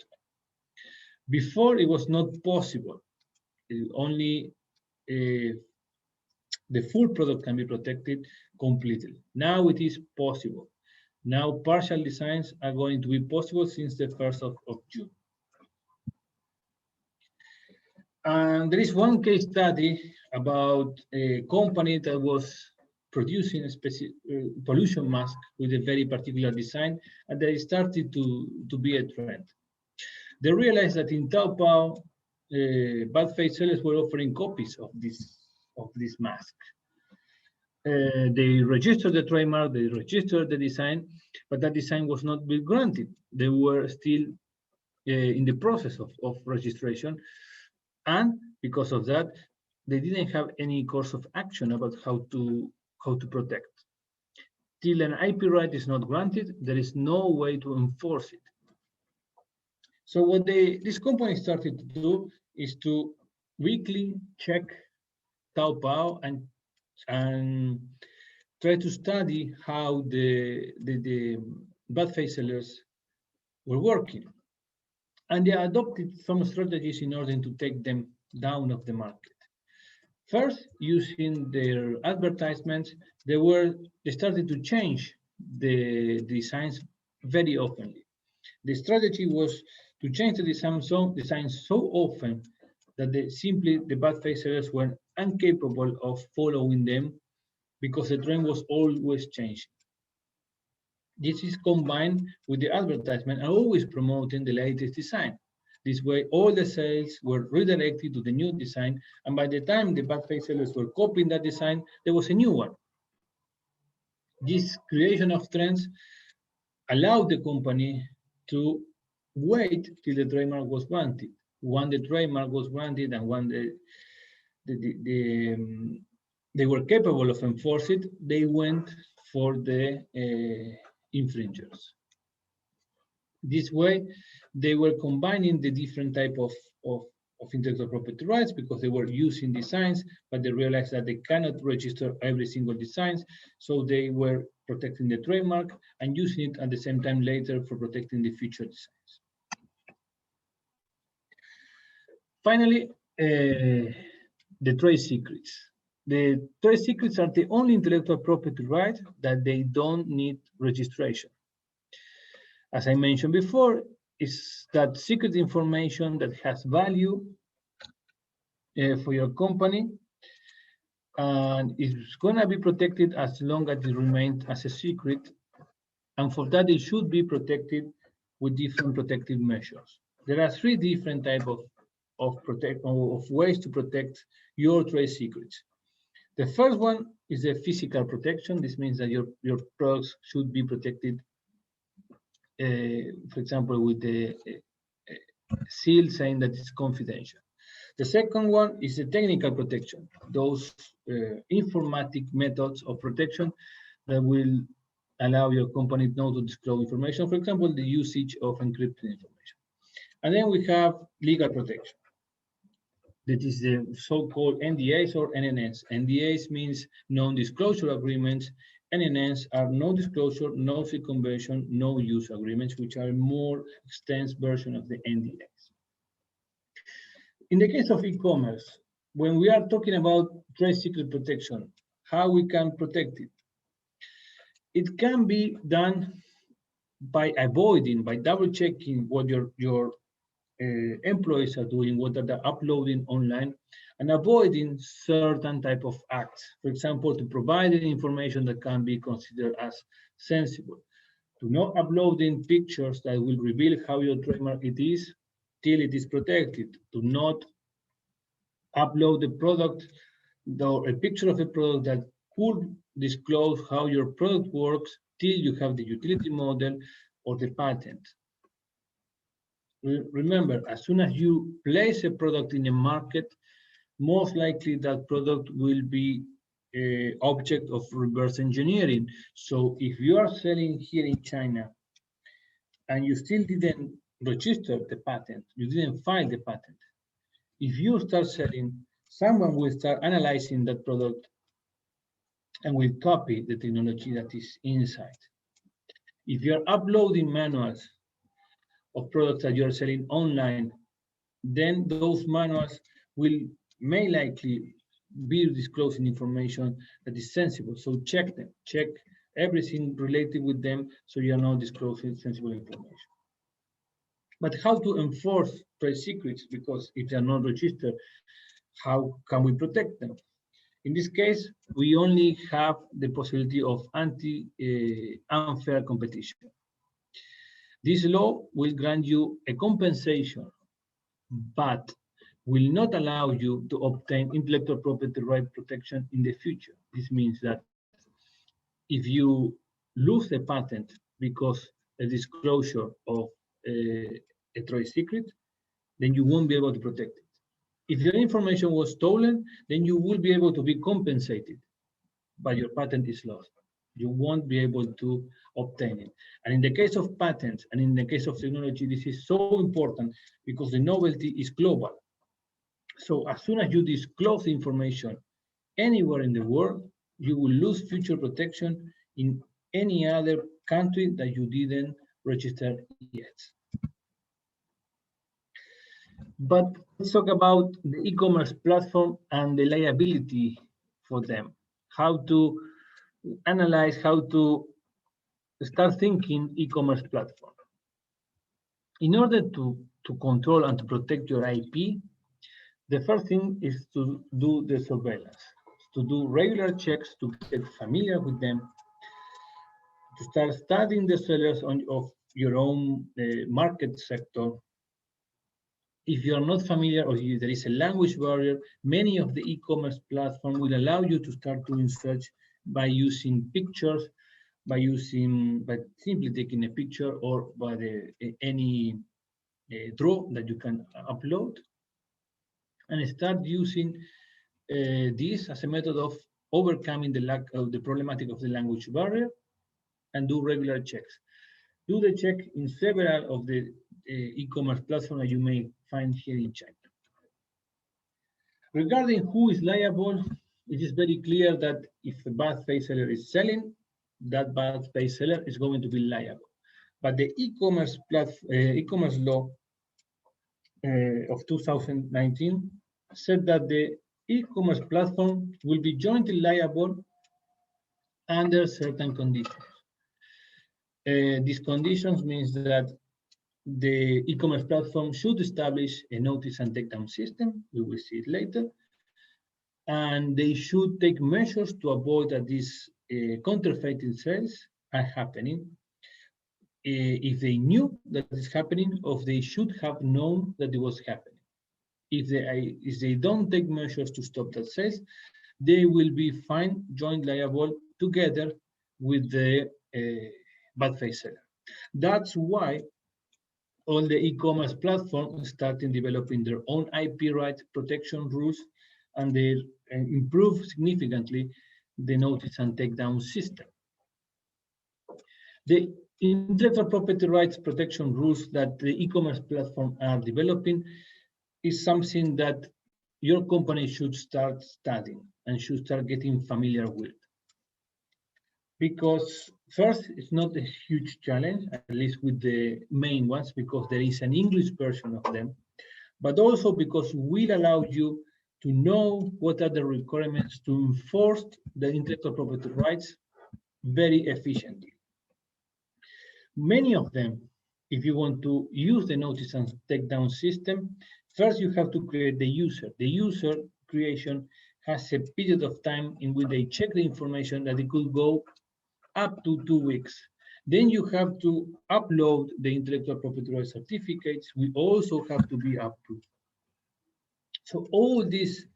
Before it was not possible. Only the full product can be protected completely. Now it is possible. Now partial designs are going to be possible since the 1st of June. And there is one case study about a company that was producing a specific pollution mask with a very particular design, and they started to be a trend. They realized that in Taobao, bad faith sellers were offering copies of this mask. They registered the trademark, they registered the design, but that design was not granted. They were still in the process of registration, and because of that, they didn't have any course of action about how to protect. Till an IP right is not granted, there is no way to enforce it. So what this company started to do is to weekly check Taobao and try to study how the bad faith sellers were working. And they adopted some strategies in order to take them down off the market. First, using their advertisements, they started to change the designs very often. The strategy was to change the design so often that the bad faith sellers were incapable of following them because the trend was always changing. This is combined with the advertisement and always promoting the latest design. This way, all the sales were redirected to the new design, and by the time the bad faith sellers were copying that design, there was a new one. This creation of trends allowed the company to wait till the trademark was granted. When the trademark was granted and when they were capable of enforcing it, they went for the infringers. This way, they were combining the different type of intellectual property rights because they were using designs, but they realized that they cannot register every single design, so they were protecting the trademark and using it at the same time later for protecting the future designs. Finally, the trade secrets. The trade secrets are the only intellectual property right that they don't need registration. As I mentioned before, is that secret information that has value for your company, and it's going to be protected as long as it remains as a secret, and for that it should be protected with different protective measures. There are 3 different types of ways to protect your trade secrets. The first one is a physical protection. This means that your products should be protected, for example, with the seal saying that it's confidential. The second one is the technical protection, those informatic methods of protection that will allow your company not to disclose information, for example, the usage of encrypted information. And then we have legal protection. That is the so-called NDAs or NNS. NDAs means non-disclosure agreements. NNS are no-disclosure, no-circumvention, no-use agreements, which are a more extensive version of the NDAs. In the case of e-commerce, when we are talking about trade secret protection, how we can protect it? It can be done by double-checking what your employees are doing, what are they uploading online, and avoiding certain type of acts. For example, to provide information that can be considered as sensible. To not uploading pictures that will reveal how your trademark it is till it is protected. To not upload the product or a picture of a product that could disclose how your product works till you have the utility model or the patent. Remember, as soon as you place a product in a market, most likely that product will be object of reverse engineering. So if you are selling here in China and you still didn't register the patent, you didn't file the patent, if you start selling, someone will start analyzing that product and will copy the technology that is inside. If you're uploading manuals of products that you're selling online, then those manuals may likely be disclosing information that is sensible. So check them, check everything related with them so you're not disclosing sensible information. But how to enforce trade secrets? Because if they're not registered, how can we protect them? In this case, we only have the possibility of unfair competition. This law will grant you a compensation, but will not allow you to obtain intellectual property right protection in the future. This means that if you lose a patent because a disclosure of a trade secret, then you won't be able to protect it. If your information was stolen, then you will be able to be compensated, but your patent is lost. You won't be able to obtain it. And in the case of patents and in the case of technology, this is so important because the novelty is global. So as soon as you disclose information anywhere in the world, you will lose future protection in any other country that you didn't register yet. But let's talk about the e-commerce platform and the liability for them. How to analyze, how to start thinking e-commerce platform. In order to control and to protect your IP, the first thing is to do the surveillance, to do regular checks, to get familiar with them, to start studying the sellers of your own market sector. If you are not familiar or if there is a language barrier, many of the e-commerce platforms will allow you to start doing search by using pictures, by simply taking a picture or by any draw that you can upload, and start using this as a method of overcoming the problematic of the language barrier, and do regular checks. Do the check in several of the e-commerce platforms that you may find here in China. Regarding who is liable, it is very clear that if a bad faith seller is selling, that bad faith seller is going to be liable. But the e-commerce law of 2019 said that the e-commerce platform will be jointly liable under certain conditions. These conditions means that the e-commerce platform should establish a notice and takedown system. We will see it later. And they should take measures to avoid that these counterfeiting sales are happening. If they knew that it's happening, or they should have known that it was happening. If they don't take measures to stop that sales, they will be fined, joint liable together with the bad faith seller. That's why all the e-commerce platforms started developing their own IP rights protection rules, and they improve significantly the notice and takedown system. The intellectual property rights protection rules that the e-commerce platform are developing is something that your company should start studying and should start getting familiar with. Because first, it's not a huge challenge, at least with the main ones, because there is an English version of them, but also because we'll allow you to know what are the requirements to enforce the intellectual property rights very efficiently. Many of them if you want to use the notice and takedown system, first you have to create the user. The user creation has a period of time in which they check the information that it could go up to 2 weeks. Then you have to upload the intellectual property rights certificates. We also have to be approved. So all these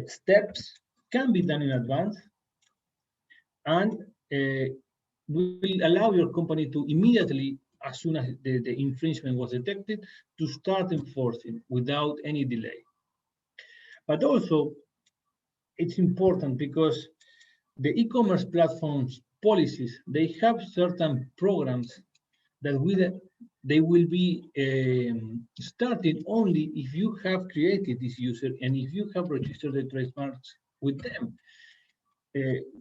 steps can be done in advance, and will allow your company to immediately, as soon as the infringement was detected, to start enforcing without any delay. But also, it's important because the e-commerce platforms policies, they have certain programs that they will be started only if you have created this user and if you have registered the trademarks with them.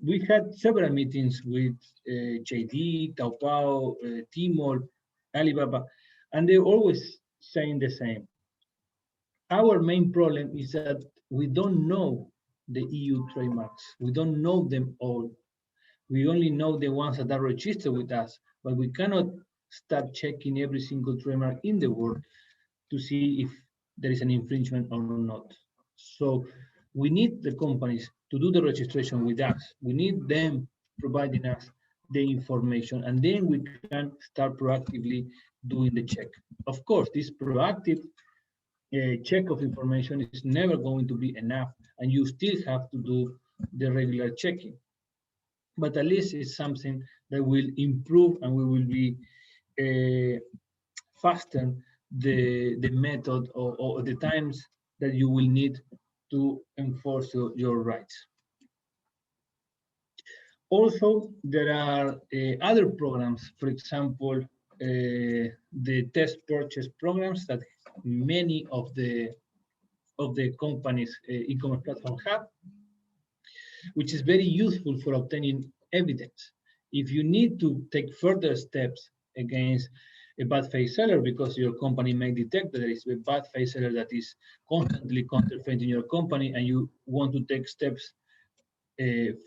We had several meetings with JD, Taobao, Tmall, Alibaba, and they're always saying the same. Our main problem is that we don't know the EU trademarks. We don't know them all. We only know the ones that are registered with us, but we cannot start checking every single trademark in the world to see if there is an infringement or not. So we need the companies to do the registration with us. We need them providing us the information, and then we can start proactively doing the check. Of course, this proactive check of information is never going to be enough, and you still have to do the regular checking. But at least it's something that will improve, and we will be fasten the method or the times that you will need to enforce your rights. Also, there are other programs, for example, the test purchase programs that many of the companies e-commerce platforms have, which is very useful for obtaining evidence. If you need to take further steps against a bad faith seller because your company may detect that there is a bad faith seller that is constantly counterfeiting your company, and you want to take steps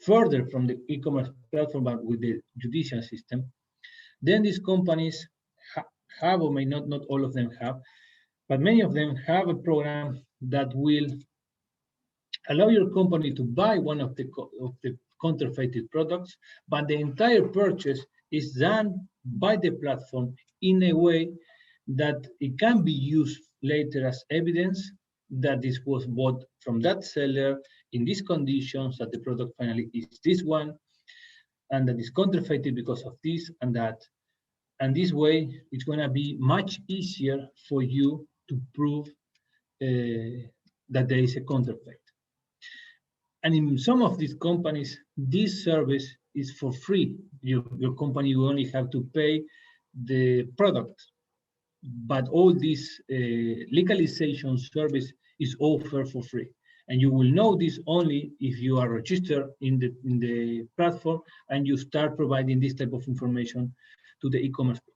further from the e-commerce platform but with the judicial system, then these companies have, or may not all of them have, but many of them have a program that will allow your company to buy one of the counterfeited products, but the entire purchase is done by the platform in a way that it can be used later as evidence that this was bought from that seller in these conditions, that the product finally is this one, and that is counterfeited because of this and that. And this way, it's going to be much easier for you to prove that there is a counterfeit. And in some of these companies, this service is for free. Your company will only have to pay the product, but all this legalization service is offered for free. And you will know this only if you are registered in the platform and you start providing this type of information to the e-commerce platform.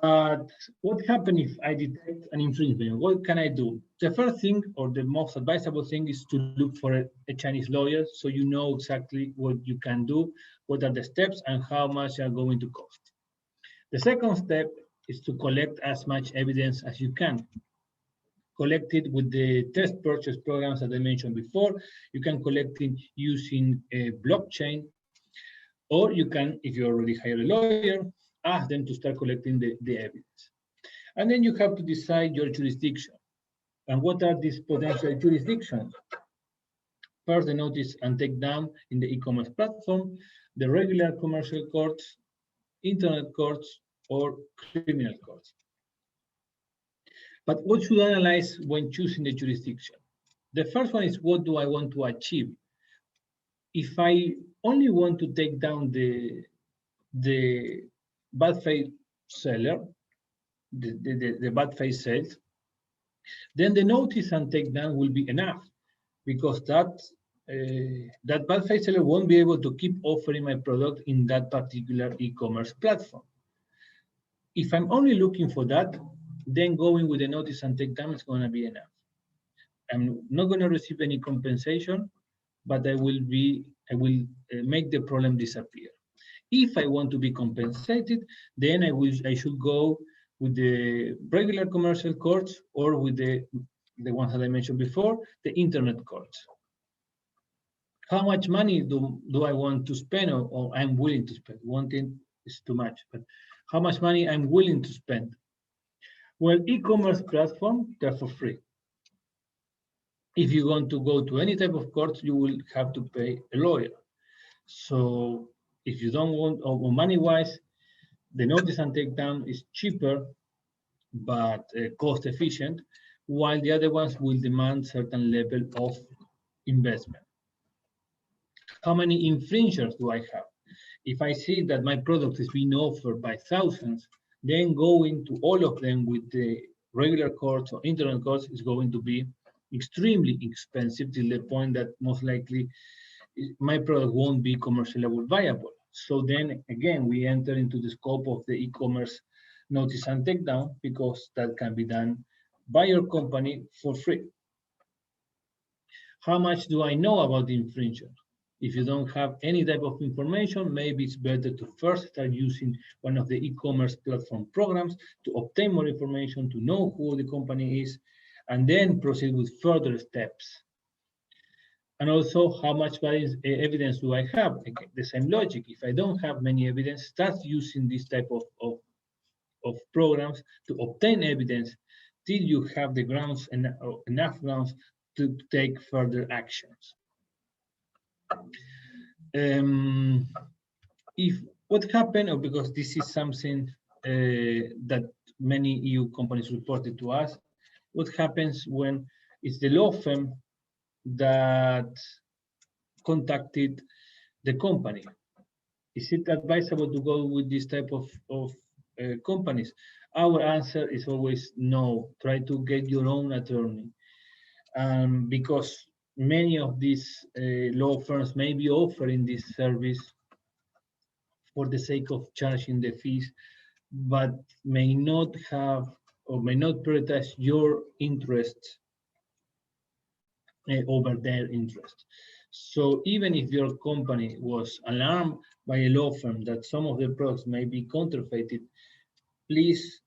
But what happens if I detect an infringement? What can I do? The first thing, or the most advisable thing, is to look for a Chinese lawyer, so you know exactly what you can do, what are the steps, and how much they are going to cost. The second step is to collect as much evidence as you can. Collect it with the test purchase programs that I mentioned before. You can collect it using a blockchain, or you can, if you already hired a lawyer, ask them to start collecting the evidence. And then you have to decide your jurisdiction. And what are these potential jurisdictions? First, the notice and take down in the e-commerce platform, the regular commercial courts, internet courts, or criminal courts. But what should I analyze when choosing the jurisdiction? The first one is, what do I want to achieve? If I only want to take down the bad faith seller, the bad faith sales, then the notice and take down will be enough, because that bad faith seller won't be able to keep offering my product in that particular e-commerce platform. If I'm only looking for that, then going with the notice and take down is going to be enough. I'm not going to receive any compensation, but I will make the problem disappear. If I want to be compensated, then I should go with the regular commercial courts or with the ones that I mentioned before, the internet courts. How much money do I want to spend or I'm willing to spend? One thing is too much, but how much money I'm willing to spend? Well, e-commerce platform, they're for free. If you want to go to any type of court, you will have to pay a lawyer. So if you don't want, or money-wise, the notice and takedown is cheaper, but cost efficient, while the other ones will demand certain level of investment. How many infringers do I have? If I see that my product is being offered by thousands, then going to all of them with the regular courts or internet courts is going to be extremely expensive, to the point that most likely my product won't be commercially viable. So then again, we enter into the scope of the e-commerce notice and takedown, because that can be done by your company for free. How much do I know about the infringer? If you don't have any type of information, maybe it's better to first start using one of the e-commerce platform programs to obtain more information, to know who the company is, and then proceed with further steps. And also, how much evidence do I have? Again, the same logic. If I don't have many evidence, start using this type of programs to obtain evidence till you have the grounds and enough grounds to take further actions. If what happened, or because this is something that many EU companies reported to us, what happens when it's the law firm that contacted the company? Is it advisable to go with this type of companies? Our answer is always no. Try to get your own attorney, because many of these law firms may be offering this service for the sake of charging the fees, but may not have or may not prioritize your interests over their interest. So even if your company was alarmed by a law firm that some of the products may be counterfeited, please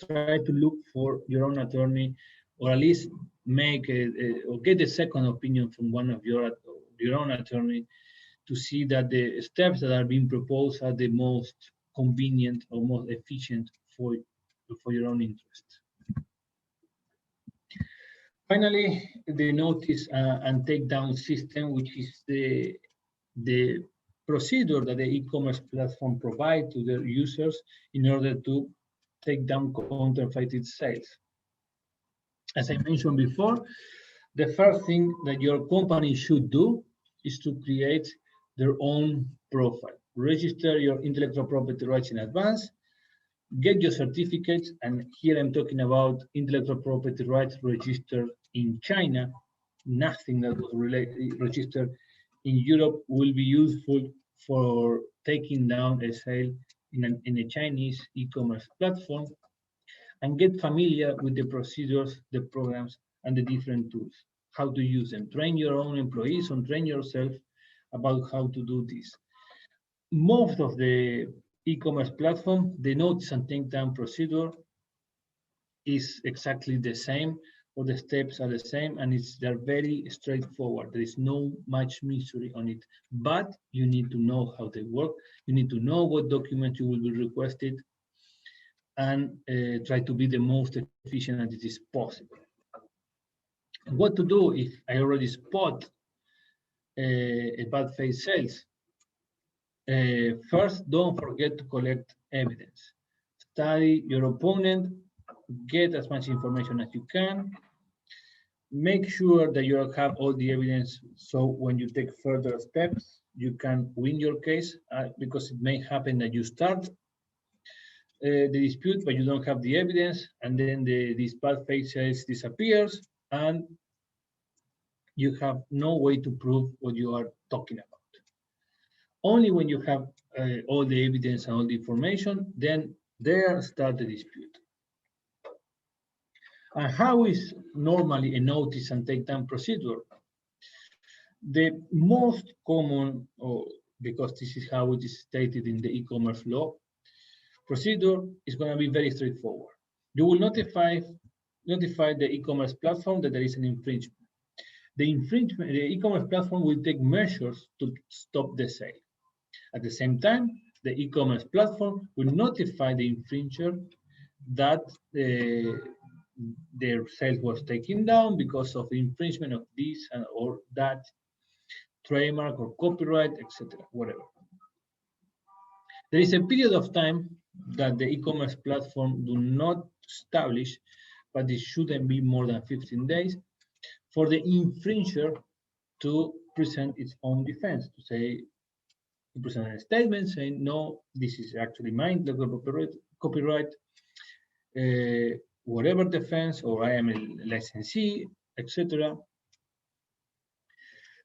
try to look for your own attorney, or at least make or get a second opinion from one of your own attorney, to see that the steps that are being proposed are the most convenient or most efficient for your own interest. Finally, the notice and takedown system, which is the procedure that the e-commerce platform provides to their users in order to take down counterfeited sales. As I mentioned before, the first thing that your company should do is to create their own profile. Register your intellectual property rights in advance, get your certificates, and here I'm talking about intellectual property rights registered in China. Nothing that was registered in Europe will be useful for taking down a sale in a Chinese e-commerce platform, and get familiar with the procedures, the programs, and the different tools, how to use them. Train your own employees or train yourself about how to do this. Most of the e-commerce platform, the notice and takedown procedure is exactly the same, or the steps are the same, and they're very straightforward. There is no much mystery on it, but you need to know how they work. You need to know what documents you will be requested, and try to be the most efficient as it is possible. What to do if I already spot a bad faith sales? First, don't forget to collect evidence. Study your opponent, get as much information as you can. Make sure that you have all the evidence, so when you take further steps, you can win your case, because it may happen that you start the dispute, but you don't have the evidence, and then this bad faith sales disappears, and you have no way to prove what you are talking about. Only when you have all the evidence and all the information, then there start the dispute. And how is normally a notice and takedown procedure? The most common because this is how it is stated in the e-commerce law, procedure is going to be very straightforward. You will notify the e-commerce platform that there is an infringement. The e-commerce platform will take measures to stop the sale. At the same time, the e-commerce platform will notify the infringer that their sales was taken down because of the infringement of this and or that trademark or copyright, etc., whatever. There is a period of time that the e-commerce platform do not establish, but it shouldn't be more than 15 days, for the infringer to present its own defense, to present a statement saying, no, this is actually mine, the copyright, whatever defense, or I am a licensee, etc.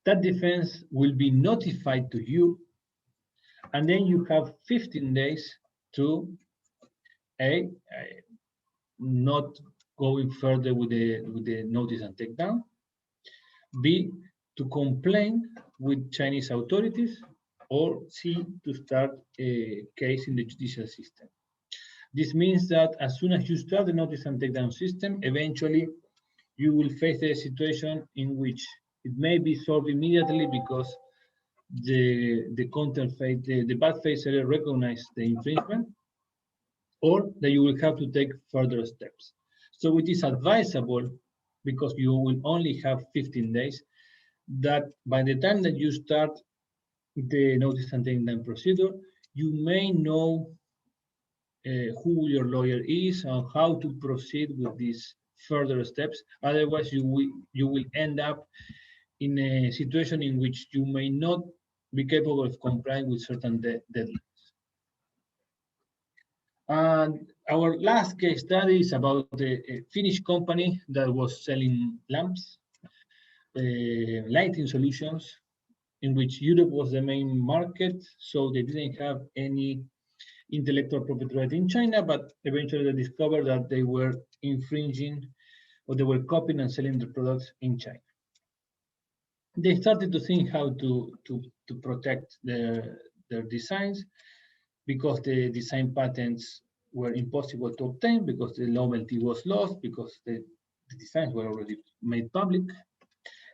That defense will be notified to you, and then you have 15 days to not going further with the notice and takedown, B, to complain with Chinese authorities, or C, to start a case in the judicial system. This means that as soon as you start the notice and takedown system, eventually you will face a situation in which it may be solved immediately because the bad faith seller recognizes the infringement, or that you will have to take further steps. So it is advisable, because you will only have 15 days, that by the time that you start the notice and takedown procedure, you may know who your lawyer is and how to proceed with these further steps. Otherwise, you will end up in a situation in which you may not be capable of complying with certain deadlines. And our last case study is about a Finnish company that was selling lamps, lighting solutions, in which Europe was the main market, so they didn't have any intellectual property right in China, but eventually they discovered that they were infringing, or they were copying and selling the products in China. They started to think how to protect their designs, because the design patents were impossible to obtain, because the novelty was lost, because the designs were already made public.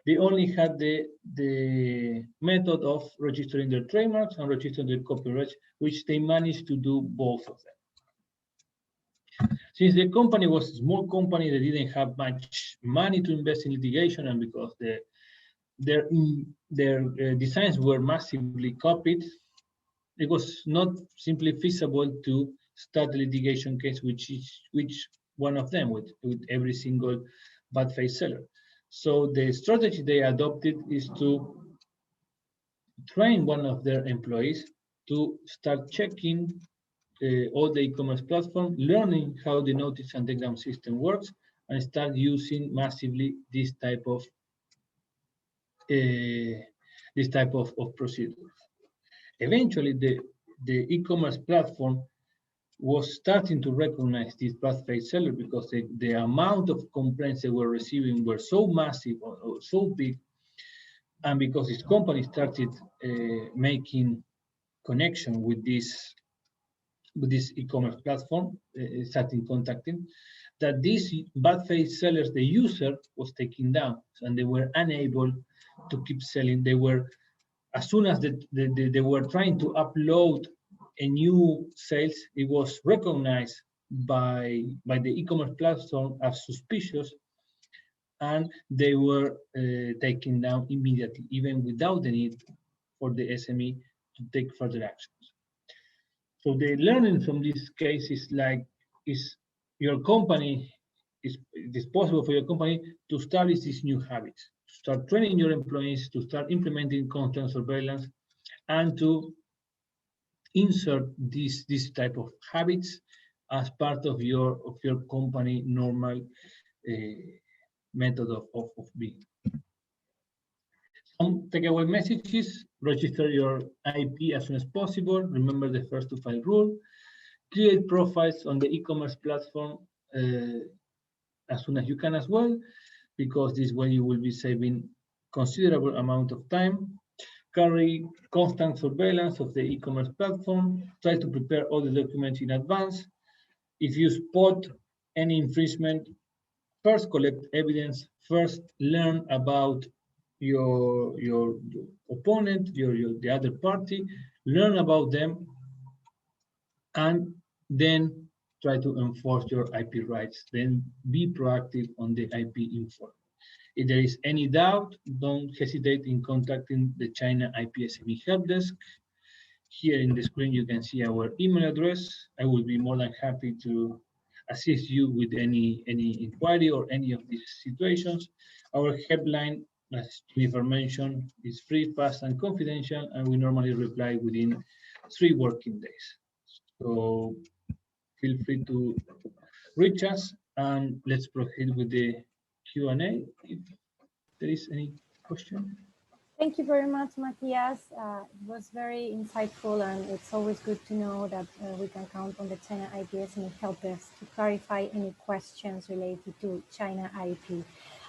They only had the method of registering their trademarks and registering their copyrights, which they managed to do both of them. Since the company was a small company, they didn't have much money to invest in litigation, and because their designs were massively copied, it was not simply feasible to start a litigation case which one of them with every single bad faith seller. So the strategy they adopted is to train one of their employees to start checking all the e-commerce platform, learning how the notice and takedown system works, and start using massively this type of procedures. Eventually, the e-commerce platform was starting to recognize this bad faith seller, because the amount of complaints they were receiving were so massive or so big, and because this company started making connection with this e-commerce platform, starting contacting, that these bad faith sellers, the user was taken down, and they were unable to keep selling. They were, as soon as they were trying to upload a new sales, it was recognized by the e-commerce platform as suspicious, and they were taken down immediately, even without the need for the SME to take further actions. So the learning from this case is your company, it is possible for your company to establish these new habits, to start training your employees, to start implementing constant surveillance, and to insert this type of habits as part of your company normal method of being. Some takeaway messages: register your IP as soon as possible. Remember the first to file rule. Create profiles on the e-commerce platform as soon as you can as well, because this way you will be saving considerable amount of time. carry constant surveillance of the e-commerce platform, try to prepare all the documents in advance. If you spot any infringement, first collect evidence, first learn about your opponent, the other party, learn about them, and then try to enforce your IP rights. Then be proactive on the IP info. If there is any doubt, don't hesitate in contacting the China IP SME Helpdesk. Here in the screen, you can see our email address. I will be more than happy to assist you with any inquiry or any of these situations. Our helpline, as Jennifer mentioned, is free, fast, and confidential, and we normally reply within 3 working days. So feel free to reach us, and let's proceed with the Q&A if there is any question. Thank you very much, Matthias. It was very insightful, and it's always good to know that we can count on the China IP SME Helpdesk to clarify any questions related to China IP.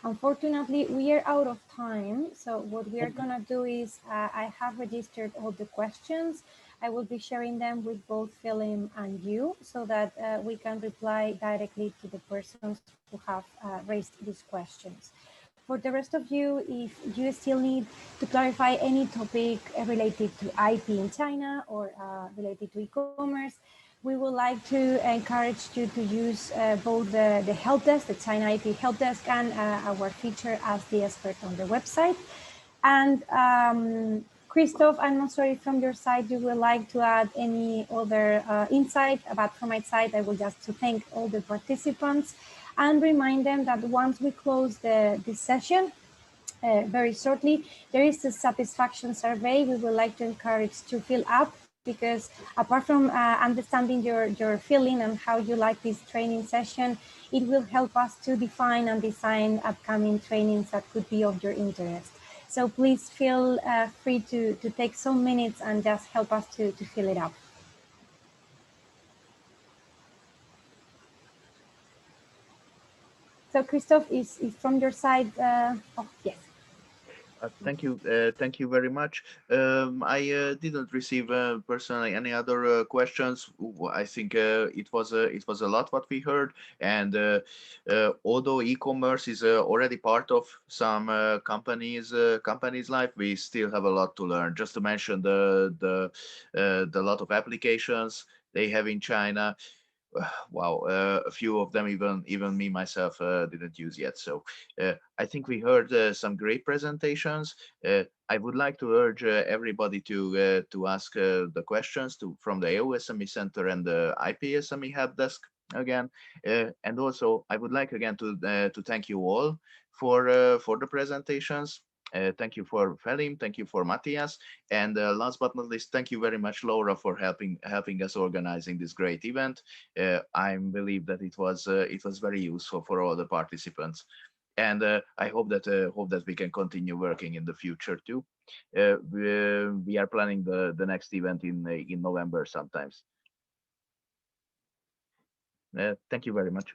Unfortunately, we are out of time, so what we are going to do is I have registered all the questions. I will be sharing them with both Felim and you so that we can reply directly to the persons who have raised these questions. For the rest of you, if you still need to clarify any topic related to IP in China or related to e-commerce, we would like to encourage you to use both the help desk, the China IP help desk, and our feature as the expert on the website. And Christoph, I'm not sure if from your side you would like to add any other insight, but from my side, I will just to thank all the participants and remind them that once we close this session, very shortly, there is a satisfaction survey we would like to encourage to fill up, because apart from understanding your feeling and how you like this training session, it will help us to define and design upcoming trainings that could be of your interest. So please feel free to take some minutes and just help us to fill it up. So Christoph, is from your side? Oh, yes. Thank you very much. I didn't receive personally any other questions. I think it was a lot what we heard, and although e-commerce is already part of some companies' life, we still have a lot to learn. Just to mention the lot of applications they have in China. Wow, a few of them even me myself didn't use yet. So I think we heard some great presentations. I would like to urge everybody to ask the questions from the EU SME Centre and the IP SME Helpdesk again. And also I would like again to thank you all for the presentations. Thank you for Felim, thank you for Matthias, and last but not least, thank you very much, Laura, for helping us organizing this great event. I believe that it was very useful for all the participants, and I hope that we can continue working in the future too. We are planning the next event in November sometimes. Thank you very much.